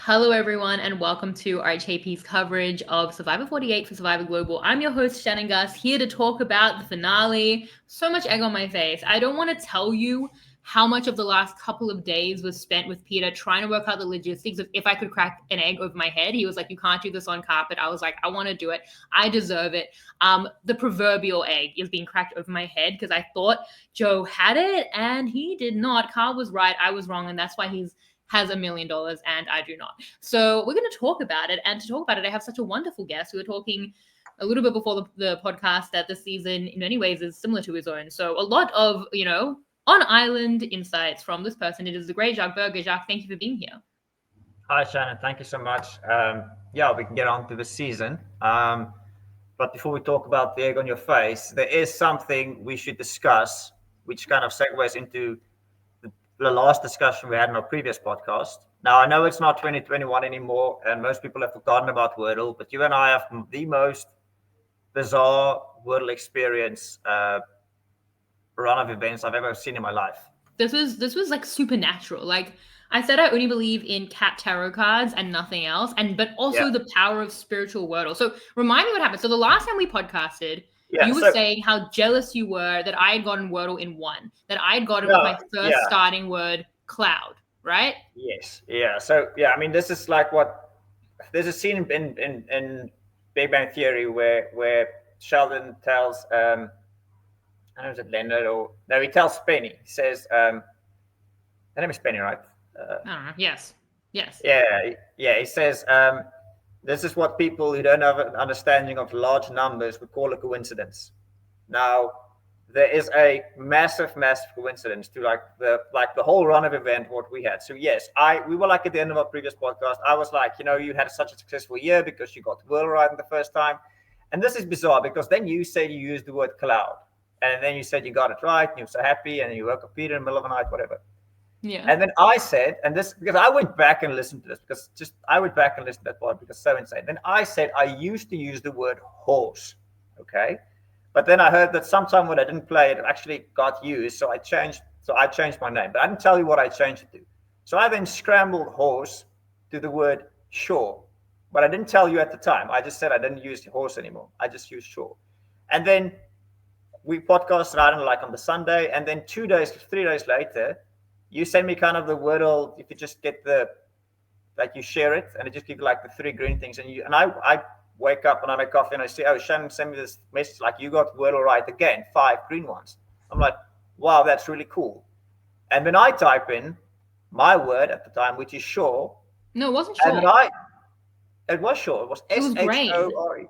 Hello, everyone, and welcome to RHAP's coverage of Survivor 48 for Survivor Global. I'm your host, Shannon Guss, here to talk about the finale. So much egg on my face. I don't want to tell you how much of the last couple of days was spent with Peter trying to work out the logistics of if I could crack an egg over my head. He was like, you can't do this on carpet. I was like, I want to do it. I deserve it. The proverbial egg is being cracked over my head because I thought Joe had it and he did not. Carl was right. I was wrong. And that's why he's has $1 million and I do not. So we're going to talk about it. And to talk about it, I have such a wonderful guest. We were talking a little bit before the podcast that this season, in many ways, is similar to his own. So a lot of, on island insights from this person. It is the great Jacques Berger. Jacques, thank you for being here. Hi, Shannon. Thank you so much. We can get on to the season. But before we talk about the egg on your face, there is something we should discuss, which kind of segues into the last discussion we had in our previous podcast. Now, I know it's not 2021 anymore, and most people have forgotten about Wordle, but you and I have the most bizarre Wordle experience run of events I've ever seen in my life. This was like supernatural. Like I said, I only believe in cat tarot cards and nothing else, but also the power of spiritual Wordle. So remind me what happened. So the last time we podcasted, you were saying how jealous you were that I had gotten Wordle in one, that I had gotten with my first starting word, cloud, right? Yes. Yeah. So, I mean, this is like there's a scene in Big Bang Theory where Sheldon tells, I don't know, is it Leonard no, he tells Penny, he says, her name is Penny, right? I don't know. Yes. Yeah. He says, this is what people who don't have an understanding of large numbers would call a coincidence. Now, there is a massive coincidence to like the whole run of event what we had. So yes, we were like at the end of our previous podcast. I was like, you had such a successful year because you got the Wordle right the first time, and this is bizarre because then you said you used the word cloud, and then you said you got it right, and you were so happy, and you woke up Peter in the middle of the night, whatever. Yeah. And then I said, and this because I went back and listened to this because I went back and listened to that part because it's so insane. Then I said I used to use the word horse, okay, but then I heard that sometime when I didn't play it, it actually got used, so I changed my name, but I didn't tell you what I changed it to. So I then scrambled horse to the word shore, but I didn't tell you at the time. I just said I didn't use horse anymore. I just used shore, and then we podcasted out on the Sunday, and then 3 days later. You send me kind of the Wordle, if you just get you share it, and it just gives you like the 3 green things. And I wake up and I make coffee and I say, oh, Shannon sent me this message, like you got Wordle right again, 5 green ones. I'm like, wow, that's really cool. And then I type in my word at the time, which is shore. No, it wasn't shore. And it was shore. It was SHORE.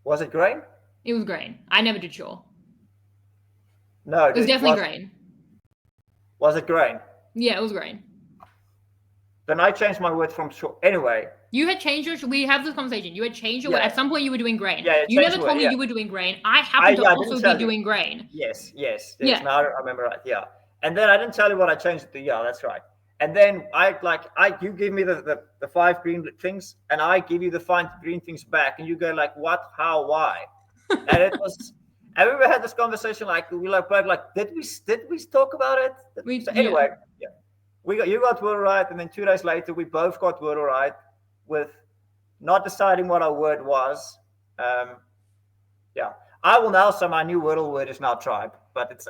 Was it grain? It was grain. I never did shore. No, it was definitely grain. Was it grain? Yeah, it was grain. Then I changed my word from short. Anyway. You had changed your... We have this conversation. You had changed your word. At some point, you were doing grain. Yeah, you never told me you were doing grain. I happened to also be doing grain. Yes. Now I remember right. Yeah. And then I didn't tell you what I changed it to. Yeah, that's right. And then you give me the 5 green things, and I give you the 5 green things back, and you go like, what, how, why? And it was... And we had this conversation, did we talk about it? You got Wordle right, and then 2 days later, we both got Wordle right with not deciding what our word was. I will now say my new Wordle word is now tribe, but it's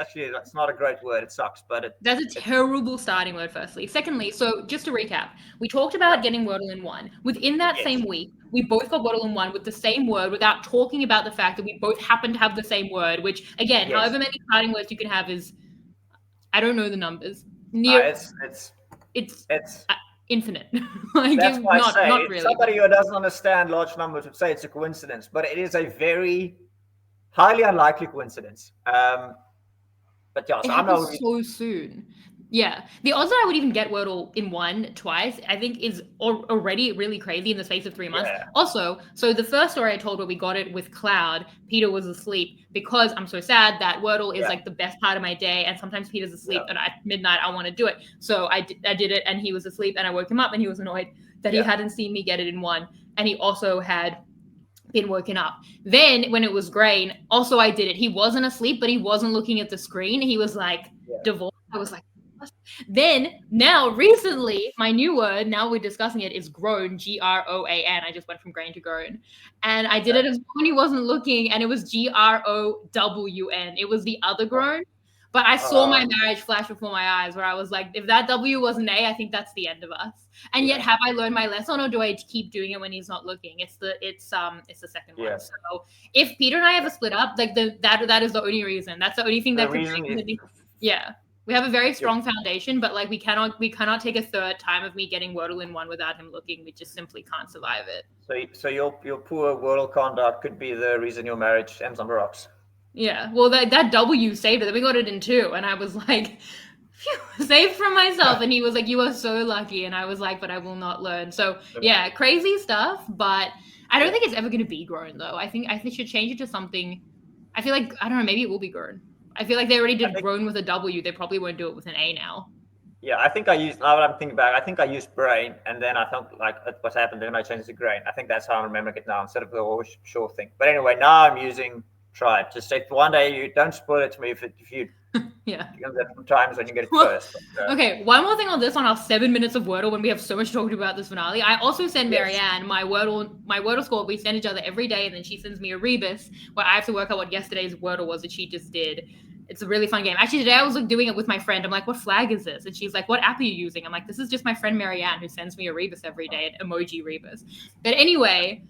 not a great word. It sucks, but that's a terrible starting word, firstly. Secondly, so just to recap, we talked about getting Wordle in one. Within that same week, we both got Wordle in one with the same word without talking about the fact that we both happen to have the same word, which, again, however many starting words you can have is, I don't know the numbers. It's infinite. That's why I say, not really. Somebody who doesn't understand large numbers would say it's a coincidence, but it is a very highly unlikely coincidence. But yeah, so it happens so soon. Yeah. The odds that I would even get Wordle in one twice, I think is already really crazy in the space of 3 months. Yeah. Also, so the first story I told where we got it with Cloud, Peter was asleep because I'm so sad that Wordle is like the best part of my day. And sometimes Peter's asleep and at midnight I want to do it. So I did it and he was asleep and I woke him up and he was annoyed that he hadn't seen me get it in one. And he also had been woken up. Then when it was grain, also I did it. He wasn't asleep, but he wasn't looking at the screen. He was like divorced. I was like, Then now recently, my new word, now we're discussing it, is groan, Groan. I just went from grain to groan. And I did it as when he wasn't looking, and it was Grown. It was the other Oh, groan. But I saw my marriage flash before my eyes where I was like, if that W was an A, I think that's the end of us. And yet yeah, have I learned my lesson, or do I keep doing it when he's not looking? It's the second one. yeah. So if Peter and I ever split up, like that is the only reason. That's the only thing The that could reason is yeah. We have a very you strong foundation, but like we cannot take a third time of me getting Wordle in one without him looking. We just simply can't survive it. so your poor Wordle conduct could be the reason your marriage ends on the rocks. Yeah. Well, that W saved it. We got it in two, and I was like, phew, saved from myself. And he was like, "You are so lucky," and I was like, "But I will not learn." So yeah, crazy stuff. But I don't Yeah. think it's ever going to be grown though. I think should change it to something. I feel like I don't know. Maybe it will be grown. I feel like they already I did think grown with a W. They probably won't do it with an A now. yeah, I think I used now that I'm thinking back, I think I used brain and then I thought like what happened, then I changed it to grain. I think that's how I'm remembering it now instead of the whole sure thing. But anyway, now I'm using tribe. Just say one day you don't spoil it to me if you Yeah. times when you get it first. But, Okay, one more thing on this on our 7 minutes of Wordle when we have so much to talk about this finale. I also send yes. Marianne my Wordle score. We send each other every day, and then she sends me a rebus where I have to work out what yesterday's Wordle was that she just did. It's a really fun game. Actually, today I was like doing it with my friend. I'm like, "What flag is this?" And she's like, "What app are you using?" I'm like, "This is just my friend Marianne who sends me a rebus every day, an emoji rebus." But anyway,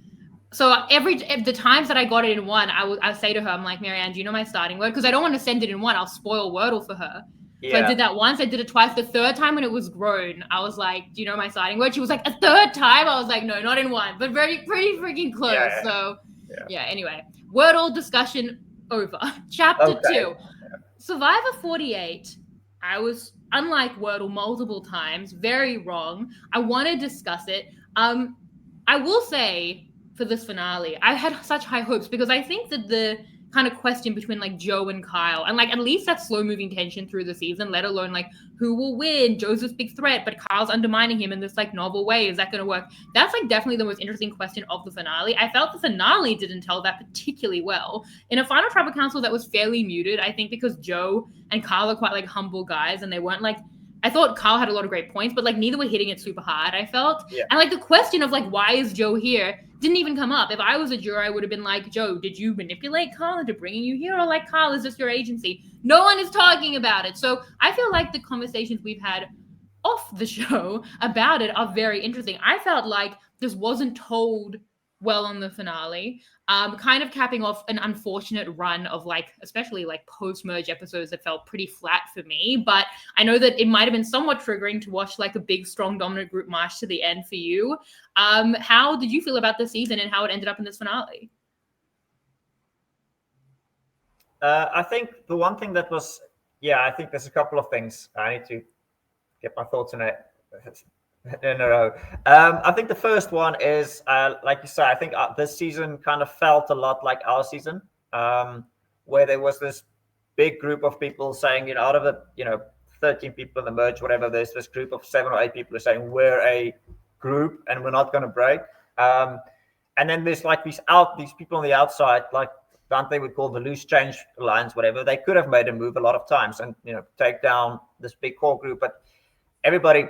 so the times that I got it in one, I say to her, I'm like, Marianne, do you know my starting word? Because I don't want to send it in one. I'll spoil Wordle for her. So I Yeah. did that once. I did it twice. The third time when it was grown, I was like, do you know my starting word? She was like, a third time? I was like, no, not in one, but pretty freaking close. Yeah. So Yeah. yeah, anyway. Wordle discussion over. Chapter Okay. 2. Survivor 48. I was, unlike Wordle, multiple times, very wrong. I want to discuss it. I will say for this finale, I had such high hopes because I think that the kind of question between like Joe and Kyle, and like at least that slow moving tension through the season, let alone like who will win. Joseph's big threat, but Kyle's undermining him in this like novel way. Is that going to work? That's like definitely the most interesting question of the finale. I felt the finale didn't tell that particularly well. In a final tribal council that was fairly muted, I think because Joe and Kyle are quite like humble guys and they weren't like, I thought Kyle had a lot of great points, but like neither were hitting it super hard, I felt. Yeah. And like the question of like, why is Joe here didn't even come up. If I was a juror, I would have been like, Joe, did you manipulate Kyle into bringing you here? Or like, Kyle, is this your agency? No one is talking about it. So I feel like the conversations we've had off the show about it are very interesting. I felt like this wasn't told well on the finale, kind of capping off an unfortunate run of like, especially like post-merge episodes that felt pretty flat for me. But I know that it might have been somewhat triggering to watch like a big, strong, dominant group march to the end for you. How did you feel about the season and how it ended up in this finale? I think the one thing that was, I think there's a couple of things I need to get my thoughts in a row. I think the first one is, like you said, I think this season kind of felt a lot like our season, where there was this big group of people saying, out of the, 13 people in the merge, whatever, there's this group of 7 or 8 people who are saying we're a group and we're not going to break. And then there's like these people on the outside, like Dante would call the loose change alliance, whatever. They could have made a move a lot of times and take down this big core group, but everybody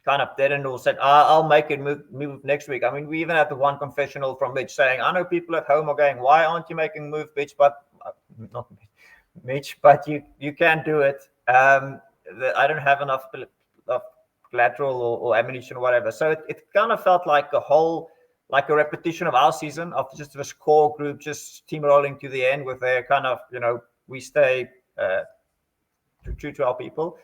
kind of didn't or said, I'll make it move next week. I mean, we even had the one confessional from Mitch saying, I know people at home are going, why aren't you making a move, Mitch? But not Mitch, but you can do it. I don't have enough collateral or ammunition or whatever. So it kind of felt like like a repetition of our season of just this core group just steamrolling to the end with their kind of, we stay true to our people.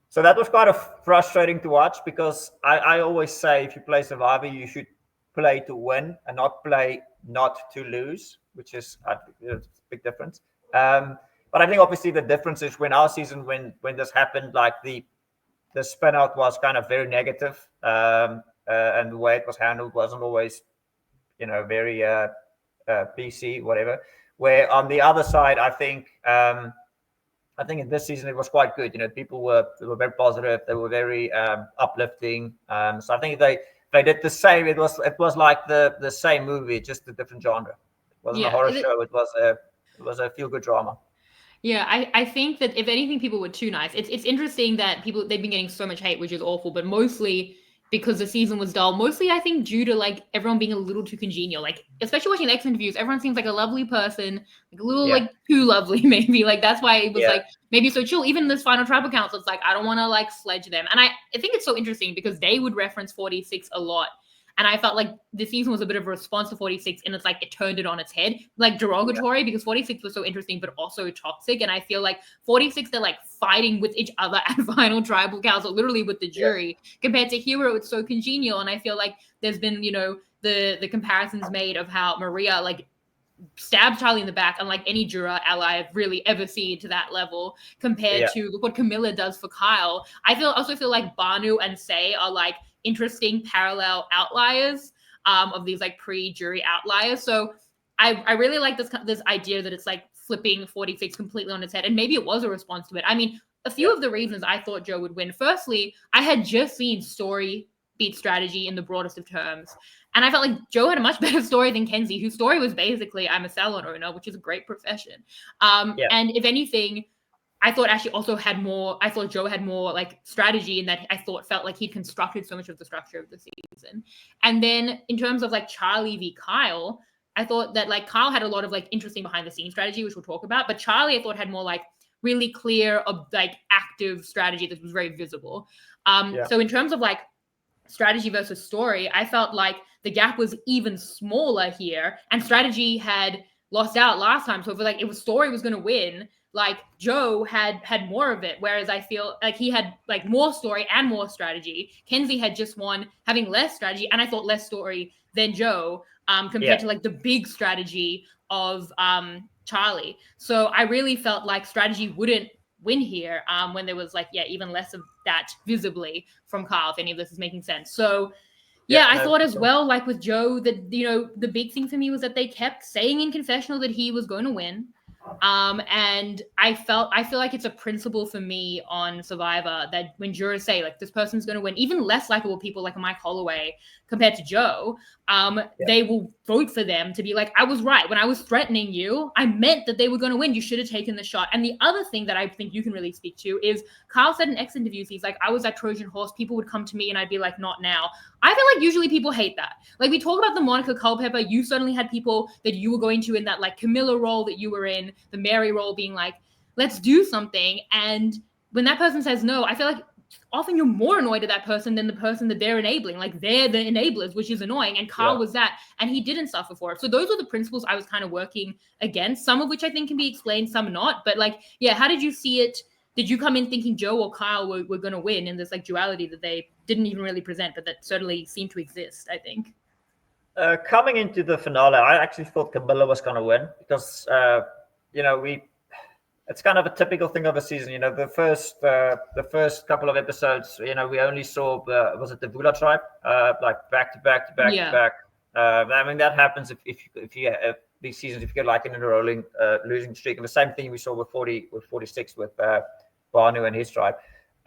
So that was kind of frustrating to watch because I always say if you play Survivor, you should play to win and not play not to lose, which is a big difference. But I think obviously the difference is when our season, when this happened, like the spin out was kind of very negative, and the way it was handled wasn't always, very PC, whatever. Where on the other side, I think in this season it was quite good. People were very positive. They were very uplifting. So I think if they did the same, it was like the same movie, just a different genre. It wasn't a horror show. It was a feel good drama. Yeah, I think that if anything, people were too nice. It's interesting that they've been getting so much hate, which is awful, but mostly because the season was dull. Mostly, I think, due to like everyone being a little too congenial. Like, especially watching the X interviews, everyone seems like a lovely person, like a little Yeah, like too lovely, maybe. Like that's why it was yeah, like maybe so chill. Even this final tribal council, it's like I don't want to like sledge them, and I think it's so interesting because they would reference 46 a lot. And I felt like the season was a bit of a response to 46, and it's like it turned it on its head, like yeah, derogatory, because 46 was so interesting, but also toxic. And I feel like 46, they're like fighting with each other at Final Tribal Council, literally with the yeah, jury, compared to Hero, it's so congenial. And I feel like there's been, the comparisons made of how Maria like stabbed Charlie in the back, unlike any Jura ally I've really ever seen to that level, compared yeah, to look what Camilla does for Kyle. Also feel like Banu and Say are like interesting parallel outliers of these like pre-jury outliers. So I really like this idea that it's like flipping 46 completely on its head, and maybe it was a response to it. I mean, a few yeah, of the reasons I thought Joe would win. Firstly, I had just seen story beat strategy in the broadest of terms. And I felt like Joe had a much better story than Kenzie, whose story was basically I'm a salon owner, which is a great profession. yeah, And if anything, I thought actually also had more. I thought Joe had more like strategy, in that I thought felt like he'd constructed so much of the structure of the season. And then in terms of like Charlie v Kyle, I thought that like Kyle had a lot of like interesting behind the scenes strategy, which we'll talk about. But Charlie, I thought, had more like really clear, like active strategy that was very visible. yeah, So in terms of like strategy versus story, I felt like the gap was even smaller here, and strategy had lost out last time. So if like it was story was going to win, like Joe had more of it, whereas I feel like he had like more story and more strategy. Kenzie had just won having less strategy, and I thought less story than Joe, compared yeah, to like the big strategy of Charlie. So I really felt like strategy wouldn't win here, when there was like even less of that visibly from Kyle, if any of this is making sense. So yeah. yeah, I No, thought for as sure. well, like with Joe, that the big thing for me was that they kept saying in confessional that he was going to win. And I feel like it's a principle for me on Survivor that when jurors say like this person's going to win, even less likable people like Mike Holloway compared to Joe, Yeah, they will vote for them to be like, I was right. When I was threatening you, I meant that they were going to win. You should have taken the shot. And the other thing that I think you can really speak to is Kyle said in X interviews, he's like, I was that Trojan horse. People would come to me and I'd be like, not now. I feel like usually people hate that. Like we talk about the Monica Culpepper, you certainly had people that you were going to in that like Camilla role that you were in, the Mary role, being like, let's do something. And when that person says no, I feel like often you're more annoyed at that person than the person that they're enabling. Like they're the enablers, which is annoying. And Kyle yeah. was that, and he didn't suffer for it. So those are the principles I was kind of working against, some of which I think can be explained, some not. But like, yeah, how did you see it? Did you come in thinking Joe or Kyle were going to win in this like duality that they didn't even really present, but that certainly seemed to exist, I think? Coming into the finale, I actually thought Camilla was going to win because, we it's kind of a typical thing of a season. The first couple of episodes, we only saw was it the Vula tribe, like back to back to back to Yeah. back. I mean that happens if you have these seasons, if you get like in a rolling losing streak, and the same thing we saw with 46 with Banu and his tribe.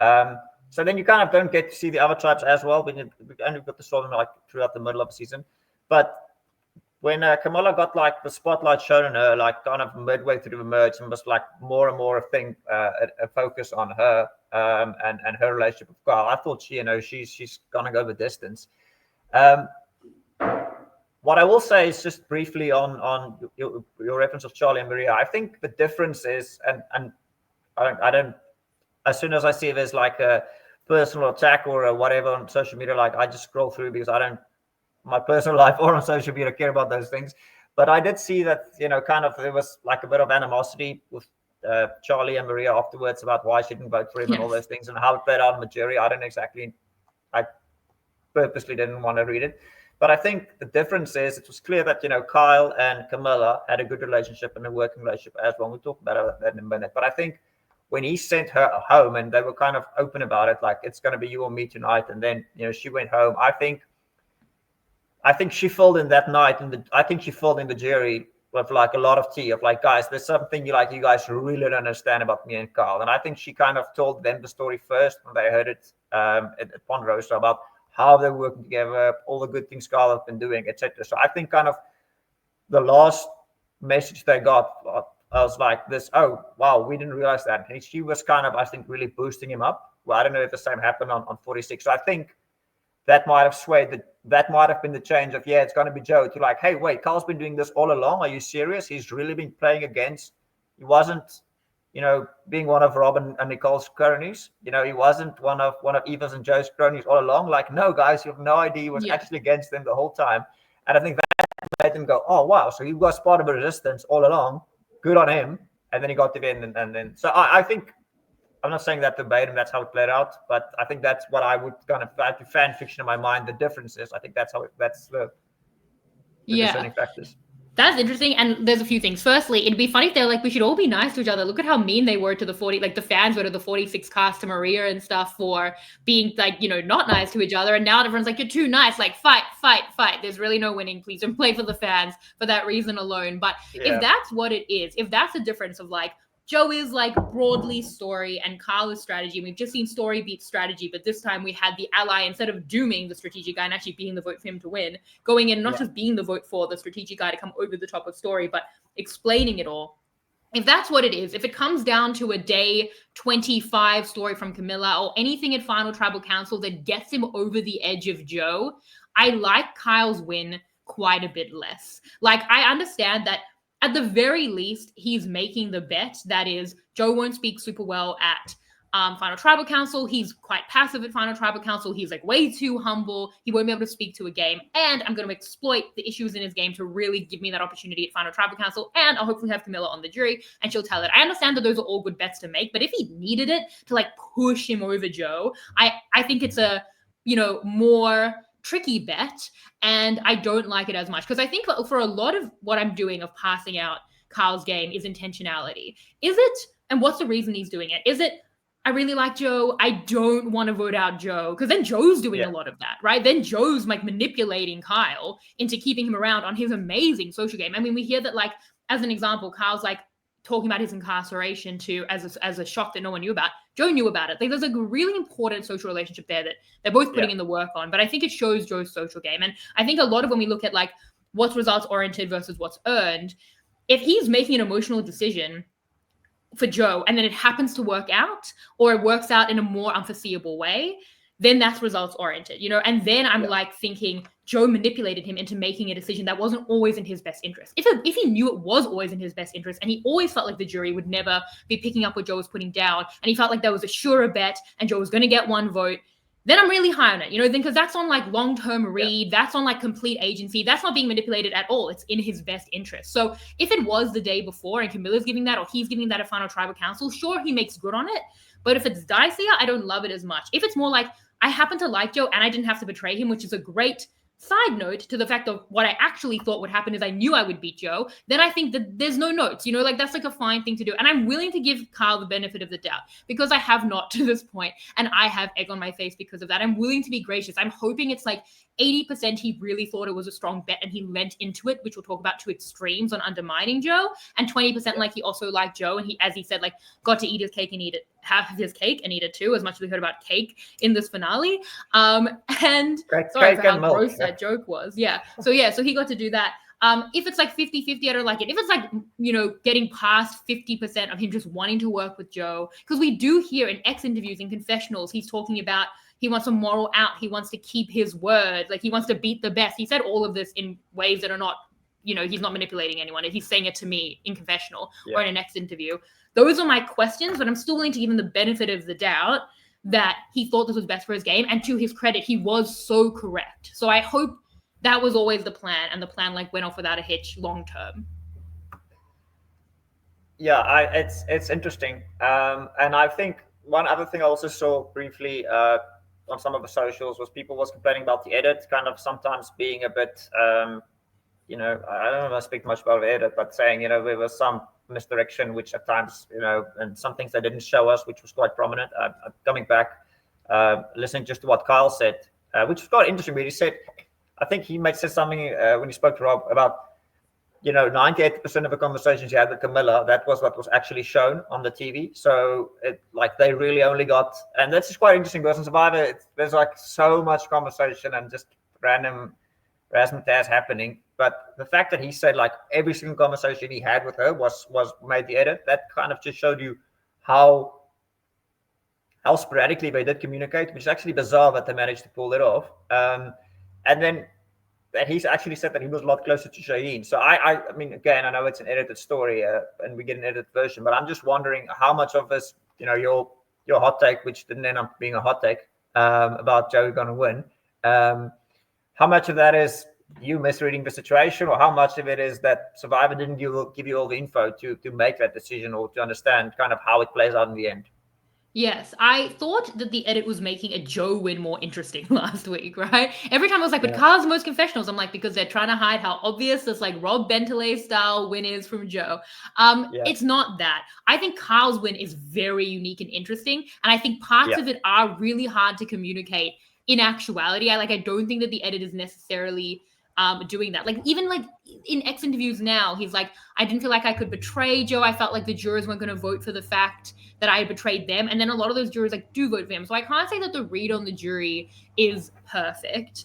So then you kind of don't get to see the other tribes as well. We only got to saw them like throughout the middle of the season, but when Kamala got like the spotlight shown on her, like kind of midway through the merge, and was like more and more a focus on her and her relationship with Carl. I thought she's gonna go the distance. Um, what I will say is just briefly on your reference of Charlie and Maria. I think the difference is, and I don't as soon as I see there's like a personal attack or a whatever on social media, like I just scroll through because I don't my personal life or on social media care about those things. But I did see that, kind of there was like a bit of animosity with Charlie and Maria afterwards about why she didn't vote for him and all Yes. those things and how it played out in the jury. I purposely didn't want to read it. But I think the difference is it was clear that, Kyle and Camilla had a good relationship and a working relationship as well. We'll talk about that in a minute. But I think when he sent her home and they were kind of open about it, like it's going to be you or me tonight. And then, she went home. I think she filled in that night, and I think she filled in the jury with like a lot of tea of like, guys, there's something you guys really don't understand about me and Carl. And I think she kind of told them the story first when they heard it at Ponderosa about how they're working together, all the good things Carl has been doing, etc. So I think kind of the last message they got I was like this, oh wow, we didn't realize that. And she was kind of, I think, really boosting him up. Well, I don't know if the same happened on 46. So I think that might have swayed that might have been the change of, yeah, it's going to be Joe, to like, hey, wait, Carl's been doing this all along. Are you serious? He's really been playing against, he wasn't, being one of Rob and Nicole's cronies. He wasn't one of Eva's and Joe's cronies all along. Like, no, guys, you have no idea. He was actually against them the whole time. And I think that made them go, oh, wow. So he was part of the resistance all along. Good on him. And then he got to the end. And then, so I think, I'm not saying that verbatim, that's how it played out, but I think that's what I would kind of add to fan fiction in my mind. The difference is, I think that's the discerning factors. That's interesting. And there's a few things. Firstly, it'd be funny if they're like, we should all be nice to each other. Look at how mean they were to the 40, like the fans were to the 46 cast, to Maria and stuff, for being like, not nice to each other. And now everyone's like, you're too nice. Like, fight. There's really no winning. Please don't play for the fans for that reason alone. But if that's what it is, if that's the difference of like, Joe is like broadly story and Carl is strategy. We've just seen story beat strategy, but this time we had the ally, instead of dooming the strategic guy and actually being the vote for him to win, going in, not just being the vote for the strategic guy to come over the top of story, but explaining it all. If that's what it is, if it comes down to a day 25 story from Camilla or anything at Final Tribal Council that gets him over the edge of Joe, I like Kyle's win quite a bit less. Like, I understand that at the very least, he's making the bet that is, Joe won't speak super well at Final Tribal Council. He's quite passive at Final Tribal Council. He's like way too humble. He won't be able to speak to a game. And I'm going to exploit the issues in his game to really give me that opportunity at Final Tribal Council. And I'll hopefully have Camilla on the jury and she'll tell it. I understand that those are all good bets to make, but if he needed it to like push him over Joe, I think it's a, more tricky bet, and I don't like it as much, because I think for a lot of what I'm doing of passing out Carl's game is intentionality. Is it, and what's the reason he's doing it? Is it, I really like Joe, I don't want to vote out Joe, because then Joe's doing a lot of that, right? Then Joe's like manipulating Kyle into keeping him around on his amazing social game. I mean, we hear that, like, as an example, Kyle's like talking about his incarceration as a shock that no one knew about. Joe knew about it. Like, there's a really important social relationship there that they're both putting in the work on. But I think it shows Joe's social game. And I think a lot of when we look at like what's results oriented versus what's earned, if he's making an emotional decision for Joe and then it happens to work out, or it works out in a more unforeseeable way, then that's results oriented, and then I'm like thinking Joe manipulated him into making a decision that wasn't always in his best interest. If he knew it was always in his best interest, and he always felt like the jury would never be picking up what Joe was putting down, and he felt like there was a surer bet and Joe was going to get one vote, then I'm really high on it, then, because that's on like long-term read, that's on like complete agency, that's not being manipulated at all, it's in his best interest. So if it was the day before and Camilla's giving that, or he's giving that at Final Tribal Council, sure, he makes good on it, but if it's dicier, I don't love it as much. If it's more like, I happen to like Joe and I didn't have to betray him, which is a great side note to the fact of what I actually thought would happen is I knew I would beat Joe, then I think that there's no notes, like that's like a fine thing to do. And I'm willing to give Kyle the benefit of the doubt, because I have not to this point, and I have egg on my face because of that. I'm willing to be gracious. I'm hoping it's like 80% he really thought it was a strong bet and he lent into it, which we'll talk about, to extremes on undermining Joe, and 20% like he also liked Joe and he, as he said, like got to eat his cake and eat it, have his cake and eat it too, as much as we heard about cake in this finale. And sorry for how gross that joke was. So he got to do that. If it's like 50-50, I don't like it. If it's like, getting past 50% of him just wanting to work with Joe, because we do hear in X interviews, in confessionals, he's talking about he wants a moral out. He wants to keep his word. Like, he wants to beat the best. He said all of this in ways that are not, he's not manipulating anyone. He's saying it to me in confessional or in a next interview. Those are my questions, but I'm still willing to give him the benefit of the doubt that he thought this was best for his game. And to his credit, he was so correct. So I hope that was always the plan, and the plan like went off without a hitch long term. Yeah, it's interesting. And I think one other thing I also saw briefly on some of the socials was people was complaining about the edit kind of sometimes being a bit, I don't know if I speak much about the edit, but saying, there was some misdirection, which at times, and some things they didn't show us, which was quite prominent. Coming back, listening just to what Kyle said, which was quite interesting. But he said, I think he said something when he spoke to Rob about, 98% of the conversations he had with Camilla, that was what was actually shown on the TV. So they really only got, and that's just quite interesting because in Survivor, there's like so much conversation and just random razzmatazz happening. But the fact that he said like every single conversation he had with her was made the edit, that kind of just showed you how sporadically they did communicate, which is actually bizarre that they managed to pull it off. And then that he's actually said that he was a lot closer to Shaheen. So I mean, again, I know it's an edited story and we get an edited version, but I'm just wondering how much of this, your hot take, which didn't end up being a hot take, about Joey going to win, how much of that is you misreading the situation, or how much of it is that Survivor didn't give you all the info to make that decision or to understand kind of how it plays out in the end? Yes, I thought that the edit was making a Joe win more interesting last week, right? Every time I was like, but Carl's most confessionals, I'm like, because they're trying to hide how obvious this like Rob Bentley style win is from Joe. It's not that. I think Carl's win is very unique and interesting, and I think parts of it are really hard to communicate in actuality. I don't think that the edit is necessarily doing that. Like even like in X interviews now, he's like, I didn't feel like I could betray Joe. I felt like the jurors weren't going to vote for the fact that I had betrayed them. And then a lot of those jurors like do vote for him. So I can't say that the read on the jury is perfect.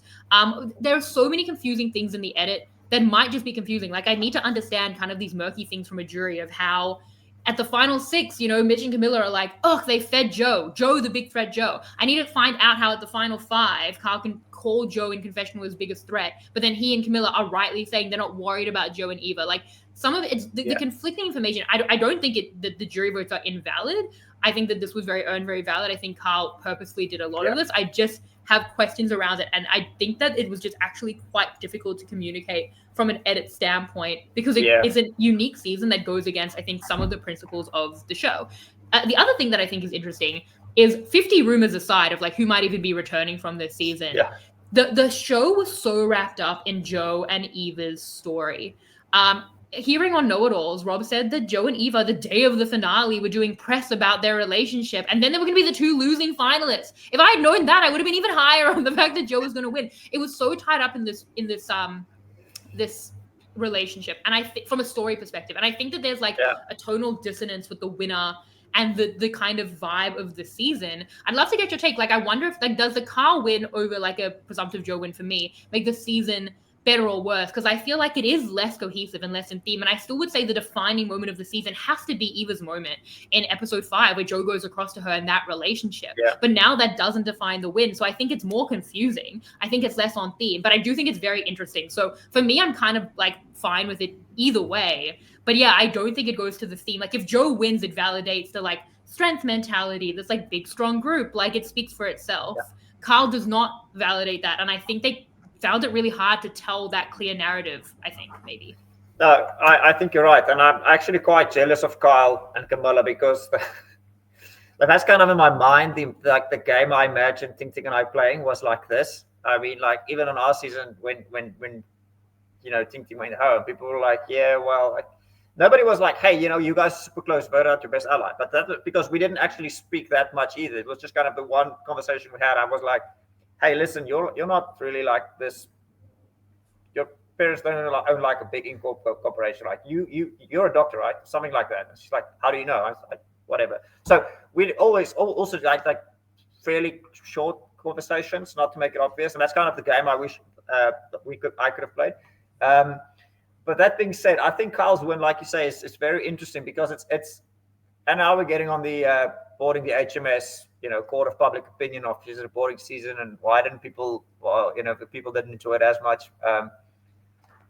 There are so many confusing things in the edit that might just be confusing. Like I need to understand kind of these murky things from a jury of how at the final 6, Mitch and Camilla are like, oh, they fed Joe, the big Fred Joe. I need to find out how at the final 5, Carl can call Joe in confessional his biggest threat, but then he and Camilla are rightly saying they're not worried about Joe and Eva. Like some of it's the conflicting information. I don't think that the jury votes are invalid. I think that this was very earned, very valid. I think Carl purposely did a lot of this. I just have questions around it. And I think that it was just actually quite difficult to communicate from an edit standpoint because it is a unique season that goes against, I think, some of the principles of the show. The other thing that I think is interesting is 50 rumors aside of like who might even be returning from this season. Yeah. The show was so wrapped up in Joe and Eva's story. Hearing on Know It Alls, Rob said that Joe and Eva, the day of the finale, were doing press about their relationship, and then they were going to be the 2 losing finalists. If I had known that, I would have been even higher on the fact that Joe was going to win. It was so tied up in this relationship, and I think from a story perspective, and I think that there's like a tonal dissonance with the winner and the kind of vibe of the season. I'd love to get your take. Like, I wonder if like does the Carl win over like a presumptive Joe win for me make the season better or worse? Because I feel like it is less cohesive and less in theme. And I still would say the defining moment of the season has to be Eva's moment in episode 5, where Joe goes across to her in that relationship. But now that doesn't define the win. So I think it's more confusing. I think it's less on theme, but I do think it's very interesting. So for me, I'm kind of like fine with it either way. But yeah, I don't think it goes to the theme. Like if Joe wins, it validates the like strength mentality, this like big, strong group. Like it speaks for itself. Carl does not validate that. And I think they found it really hard to tell that clear narrative, I think, maybe. No, I think you're right. And I'm actually quite jealous of Kyle and Camilla because that's kind of in my mind. The game I imagined Ting and I playing was like this. I mean, like even on our season when Ting went home, people were like, yeah, well, like, nobody was like, hey, you guys are super close, vote out your best ally. But that's because we didn't actually speak that much either. It was just kind of the one conversation we had. I was like, hey, listen, you're not really like this. Your parents don't own like a big corporation, right? You're a doctor, right? Something like that. And she's like, how do you know? I was like, whatever. So we always also like fairly short conversations, not to make it obvious, and that's kind of the game I wish I could have played. But that being said, I think Kyle's win, like you say, is very interesting because it's and now we're getting on the boarding the HMS, court of public opinion of his reporting season and why didn't people, if people didn't enjoy it as much.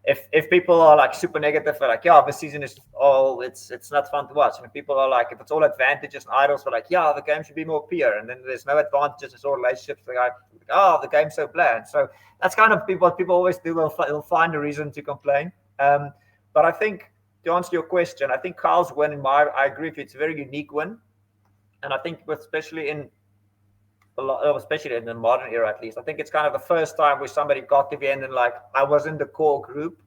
If people are like super negative, they're like, yeah, this season is it's not fun to watch. And if people are like, if it's all advantages and idols, they're like, yeah, the game should be more pure. And then there's no advantages, it's all relationships. They're like, oh, the game's so bland. So that's kind of what people always do. They'll find a reason to complain. But I think to answer your question, I think Kyle's win, I agree with you, it's a very unique win. And I think especially in the modern era, at least, I think it's kind of the first time where somebody got to the end and like, I was in the core group,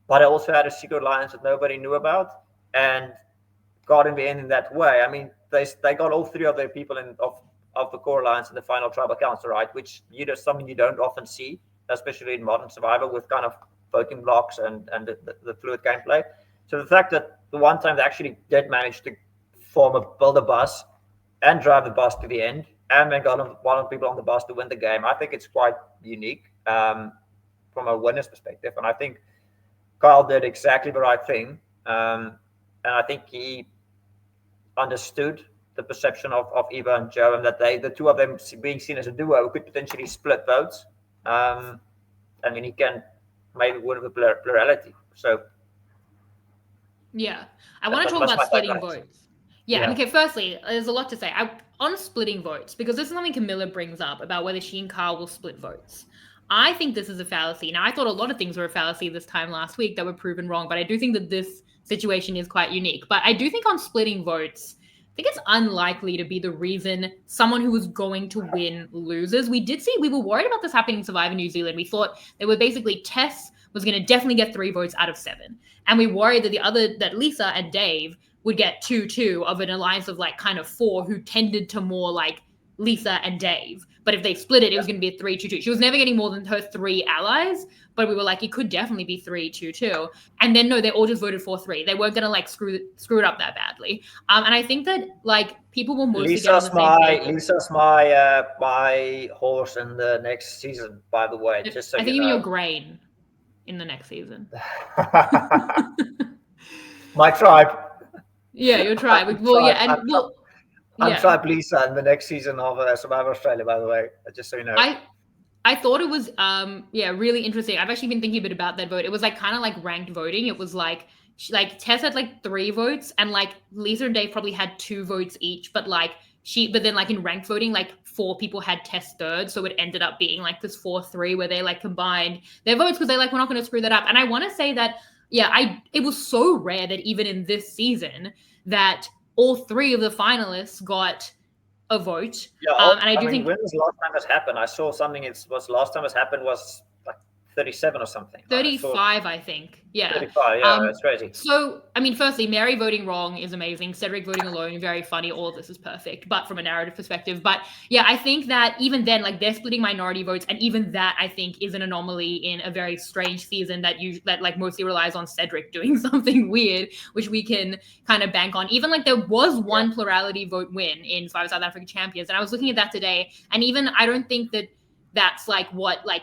but I also had a secret alliance that nobody knew about and got in the end in that way. I mean, they got all 3 of their people of the core alliance in the final tribal council, right? Which something you don't often see, especially in modern Survivor with kind of voting blocks and the fluid gameplay. So the fact that the one time they actually did manage to build a bus and drive the bus to the end, and then got one of the people on the bus to win the game, I think it's quite unique. from a winner's perspective. And I think Kyle did exactly the right thing, and I think he understood the perception of Eva and Joe, and that the two of them being seen as a duo, could potentially split votes. I mean, he can maybe win with plurality. So yeah, I want to talk about splitting votes. Yeah, okay, firstly, there's a lot to say. On splitting votes, because this is something Camilla brings up about whether she and Carl will split votes. I think this is a fallacy. Now, I thought a lot of things were a fallacy this time last week that were proven wrong, but I do think that this situation is quite unique. But I do think on splitting votes, I think it's unlikely to be the reason someone who was going to win loses. We were worried about this happening in Survivor New Zealand. We thought they were basically Tess was going to definitely get 3 votes out of 7. And we worried that Lisa and Dave would get 2-2 of an alliance of like kind of 4 who tended to more like Lisa and Dave. But if they split it, it was going to be a 3-2-2. She was never getting more than her 3 allies, but we were like, it could definitely be 3-2-2. And then no, they all just voted 4-3. They weren't going to like screw it up that badly. And I think that like people will mostly get on the same page. Lisa's my horse in the next season, by the way. Just so I think you even know. your grain in the next season. My tribe. Yeah, your tribe. I'm tribe Lisa in the next season of Survivor Australia, by the way, just so you know. I thought it was really interesting. I've actually been thinking a bit about that vote. It was like kind of like ranked voting. It was like Tess had like 3 votes, and like Lisa and Dave probably had 2 votes each, but then like in ranked voting, like 4 people had Tess third, so it ended up being like this 4-3 where they like combined their votes because they like, we're not going to screw that up. And I want to say that it was so rare that even in this season that all 3 of the finalists got a vote. Yeah, and I do think when was the last time this happened? I saw something. Last time this happened was like 37 or something. 35, I think. Yeah. 35, yeah, that's crazy. So, I mean, firstly, Mary voting wrong is amazing. Cedric voting alone, very funny. All of this is perfect, but from a narrative perspective. But yeah, I think that even then, like they're splitting minority votes, and even that I think is an anomaly in a very strange season that like mostly relies on Cedric doing something weird, which we can kind of bank on. Even like there was one plurality vote win in Survivor South Africa Champions, and I was looking at that today, and even I don't think that that's like what like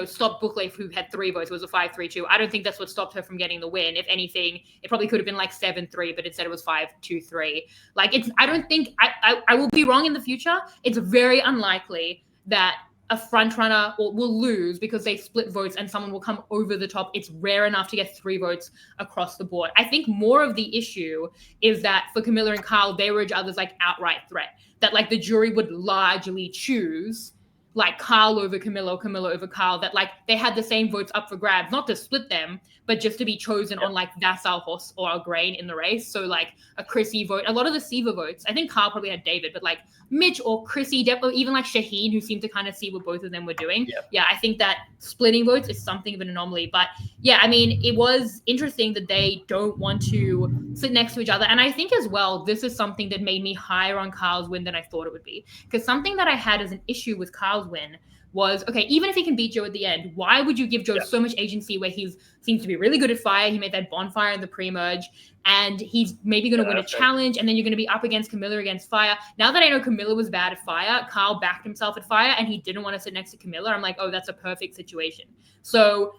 stopped Bookleaf, who had 3 votes. It was a 5-3-2. I don't think that's what stopped her from getting the win. If anything, it probably could have been like 7-3, but instead it was 5-2-3. Like I don't think I will be wrong in the future. It's very unlikely that a front runner will lose because they split votes and someone will come over the top. It's rare enough to get 3 votes across the board. I think more of the issue is that for Camilla and Kyle, they were each other's like outright threat. That like the jury would largely choose like Kyle over Camilla or Camilla over Kyle, that like they had the same votes up for grabs, not to split them, but just to be chosen on like that's our horse or our grain in the race. So like a Chrissy vote, a lot of the Siva votes, I think Kyle probably had David, but like Mitch or Chrissy, or even like Shaheen, who seemed to kind of see what both of them were doing. Yeah, I think that splitting votes is something of an anomaly. But yeah, I mean, it was interesting that they don't want to sit next to each other. And I think as well, this is something that made me higher on Kyle's win than I thought it would be. Because something that I had as an issue with Kyle's win was, okay, even if he can beat Joe at the end, why would you give Joe so much agency where he seems to be really good at fire? He made that bonfire in the pre-merge, and he's maybe going to win a challenge, and then you're going to be up against Camilla against fire. Now that I know Camilla was bad at fire, Kyle backed himself at fire, and he didn't want to sit next to Camilla. I'm like, oh, that's a perfect situation. So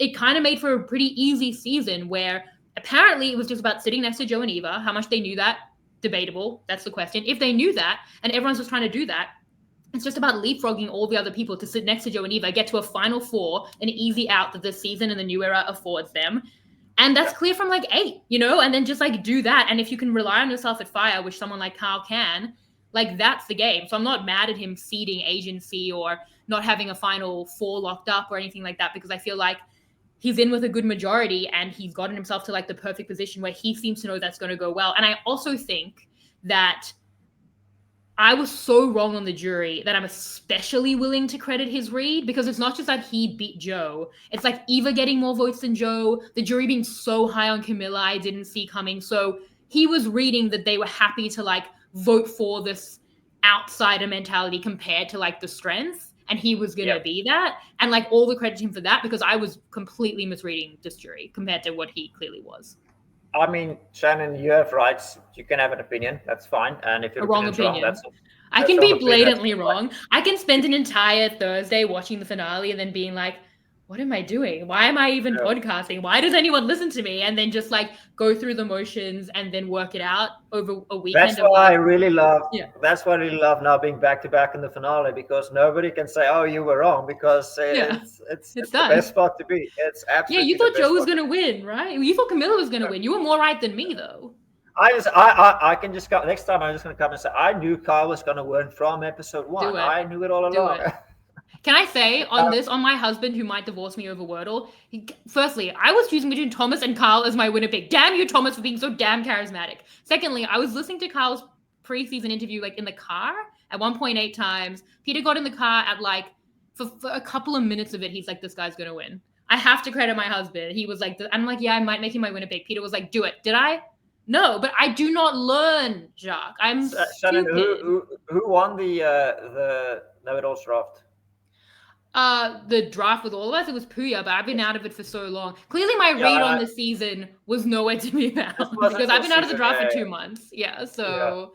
it kind of made for a pretty easy season where apparently it was just about sitting next to Joe and Eva. How much they knew that, debatable. That's the question. If they knew that, and everyone's just trying to do that, it's just about leapfrogging all the other people to sit next to Joe and Eva, get to a final 4, an easy out that this season and the new era affords them. And that's clear from like 8, and then just like do that. And if you can rely on yourself at fire, which someone like Kyle can, like that's the game. So I'm not mad at him ceding agency or not having a final 4 locked up or anything like that, because I feel like he's in with a good majority and he's gotten himself to like the perfect position where he seems to know that's going to go well. And I also think that I was so wrong on the jury that I'm especially willing to credit his read, because it's not just that he beat Joe. It's like Eva getting more votes than Joe, the jury being so high on Camilla I didn't see coming. So he was reading that they were happy to like vote for this outsider mentality compared to like the strength. And he was going to be that. And like all the credit to him for that, because I was completely misreading this jury compared to what he clearly was. I mean, Shannon, you have rights. You can have an opinion. That's fine. And if your opinion's wrong, I can be blatantly wrong. I can spend an entire Thursday watching the finale and then being like, what am I doing? Why am I even podcasting? Why does anyone listen to me? And then just like go through the motions and then work it out over a weekend. That's what I really love. Yeah. That's what I really love now being back to back in the finale, because nobody can say, "Oh, you were wrong," because it's the best spot to be. It's absolutely. Yeah, you thought Joe was gonna win, right? You thought Camilla was gonna win. You were more right than me, though. I can just go next time. I'm just gonna come and say I knew Kyle was gonna win from episode 1. I knew it all along. Can I say on my husband who might divorce me over Wordle? Firstly, I was choosing between Thomas and Kyle as my winner pick. Damn you, Thomas, for being so damn charismatic. Secondly, I was listening to Kyle's preseason interview like in the car at 1.8 times. Peter got in the car at like for a couple of minutes of it. He's like, "This guy's gonna win." I have to credit my husband. He was like, I'm like, "Yeah, I might make him my winner pick." Peter was like, "Do it." Did I? No, but I do not learn, Jacques. I'm Shannon, who won the know-it-all draft? The draft with all of us, it was Puya, but I've been out of it for so long. Clearly my read on the season was nowhere to be found because I've been out of the draft for 2 months. Yeah, so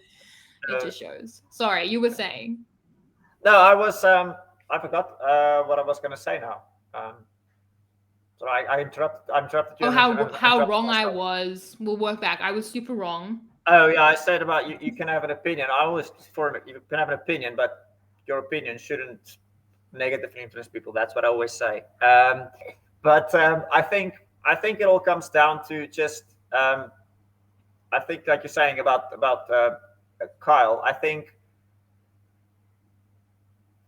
it just shows. Sorry, you were saying. No, I was I forgot what I was gonna say now. So I interrupted you. Oh, how wrong I was. We'll work back. I was super wrong. Oh yeah, I said about you can have an opinion. I always you can have an opinion, but your opinion shouldn't negatively influence people. That's what I always say. But I think it all comes down to just I think like you're saying about Kyle. I think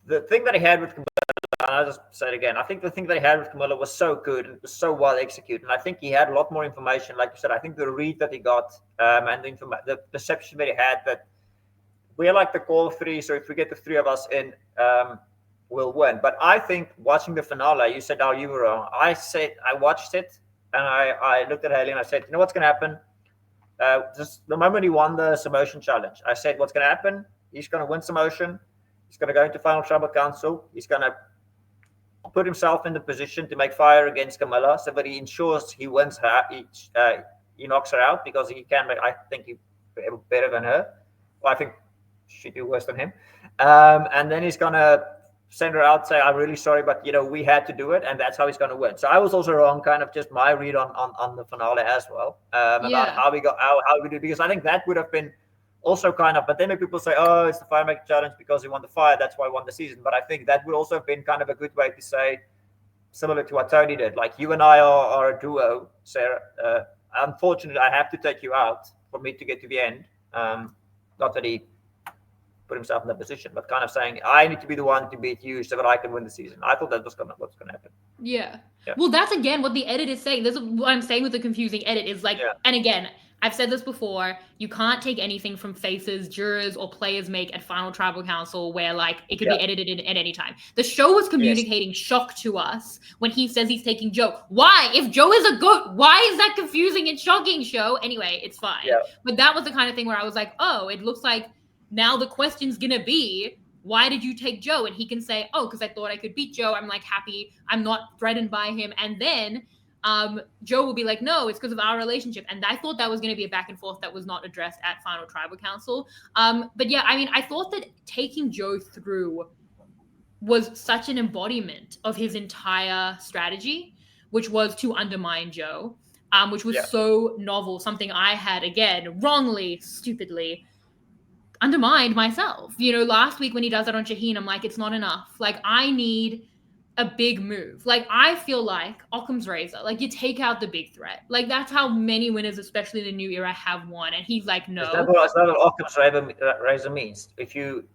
the thing that he had with Camilla, and I'll just say it again. I think the thing that he had with Camilla was so good and was so well executed. And I think he had a lot more information. Like you said, I think the read that he got and the perception that he had that we're like the call of 3. So if we get the 3 of us in, we'll win. But I think watching the finale, you said, "Oh, you were wrong." I said, I watched it and I looked at Haley and I said, "You know what's going to happen? Just the moment he won the Submotion challenge, I said, what's going to happen? He's going to win Submotion. He's going to go into Final Tribal Council. He's going to put himself in the position to make fire against Camilla so that he ensures he wins her. He knocks her out because he can. I think he's better than her. Well, I think she'd do worse than him. And then he's going to send her out, say, "I'm really sorry, but we had to do it," and that's how he's going to win. So I was also wrong, kind of just my read on the finale as well, about how we did, because I think that would have been also kind of. But then people say, "Oh, it's the Fire Maker Challenge because he won the fire, that's why he won the season." But I think that would also have been kind of a good way to say, similar to what Tony did, like, you and I are a duo, Sarah. Unfortunately, I have to take you out for me to get to the end. Not that he put himself in that position, but kind of saying, I need to be the one to beat you so that I can win the season. I thought that was what's going to happen. Yeah. Well, that's again what the edit is saying. This is what I'm saying with the confusing edit is like, and again, I've said this before, you can't take anything from faces jurors or players make at Final Tribal Council where like it could be edited in at any time. The show was communicating shock to us when he says he's taking Joe. Why? If Joe is a goat, why is that confusing and shocking, show? Anyway, it's fine. Yeah. But that was the kind of thing where I was like, oh, it looks like now the question's gonna be, why did you take Joe? And he can say, oh, because I thought I could beat Joe. I'm like happy. I'm not threatened by him. And then Joe will be like, no, it's because of our relationship. And I thought that was going to be a back and forth that was not addressed at Final Tribal Council. But yeah, I mean, I thought that taking Joe through was such an embodiment of his entire strategy, which was to undermine Joe, which was so novel, something I had, again, wrongly, stupidly undermined myself. You know, last week when he does that on Shaheen, I'm like, it's not enough. Like, I need a big move. Like, I feel like Occam's razor, like, you take out the big threat. Like, that's how many winners, especially in the new era, have won. And he's like, no. Is that what Occam's razor means? If you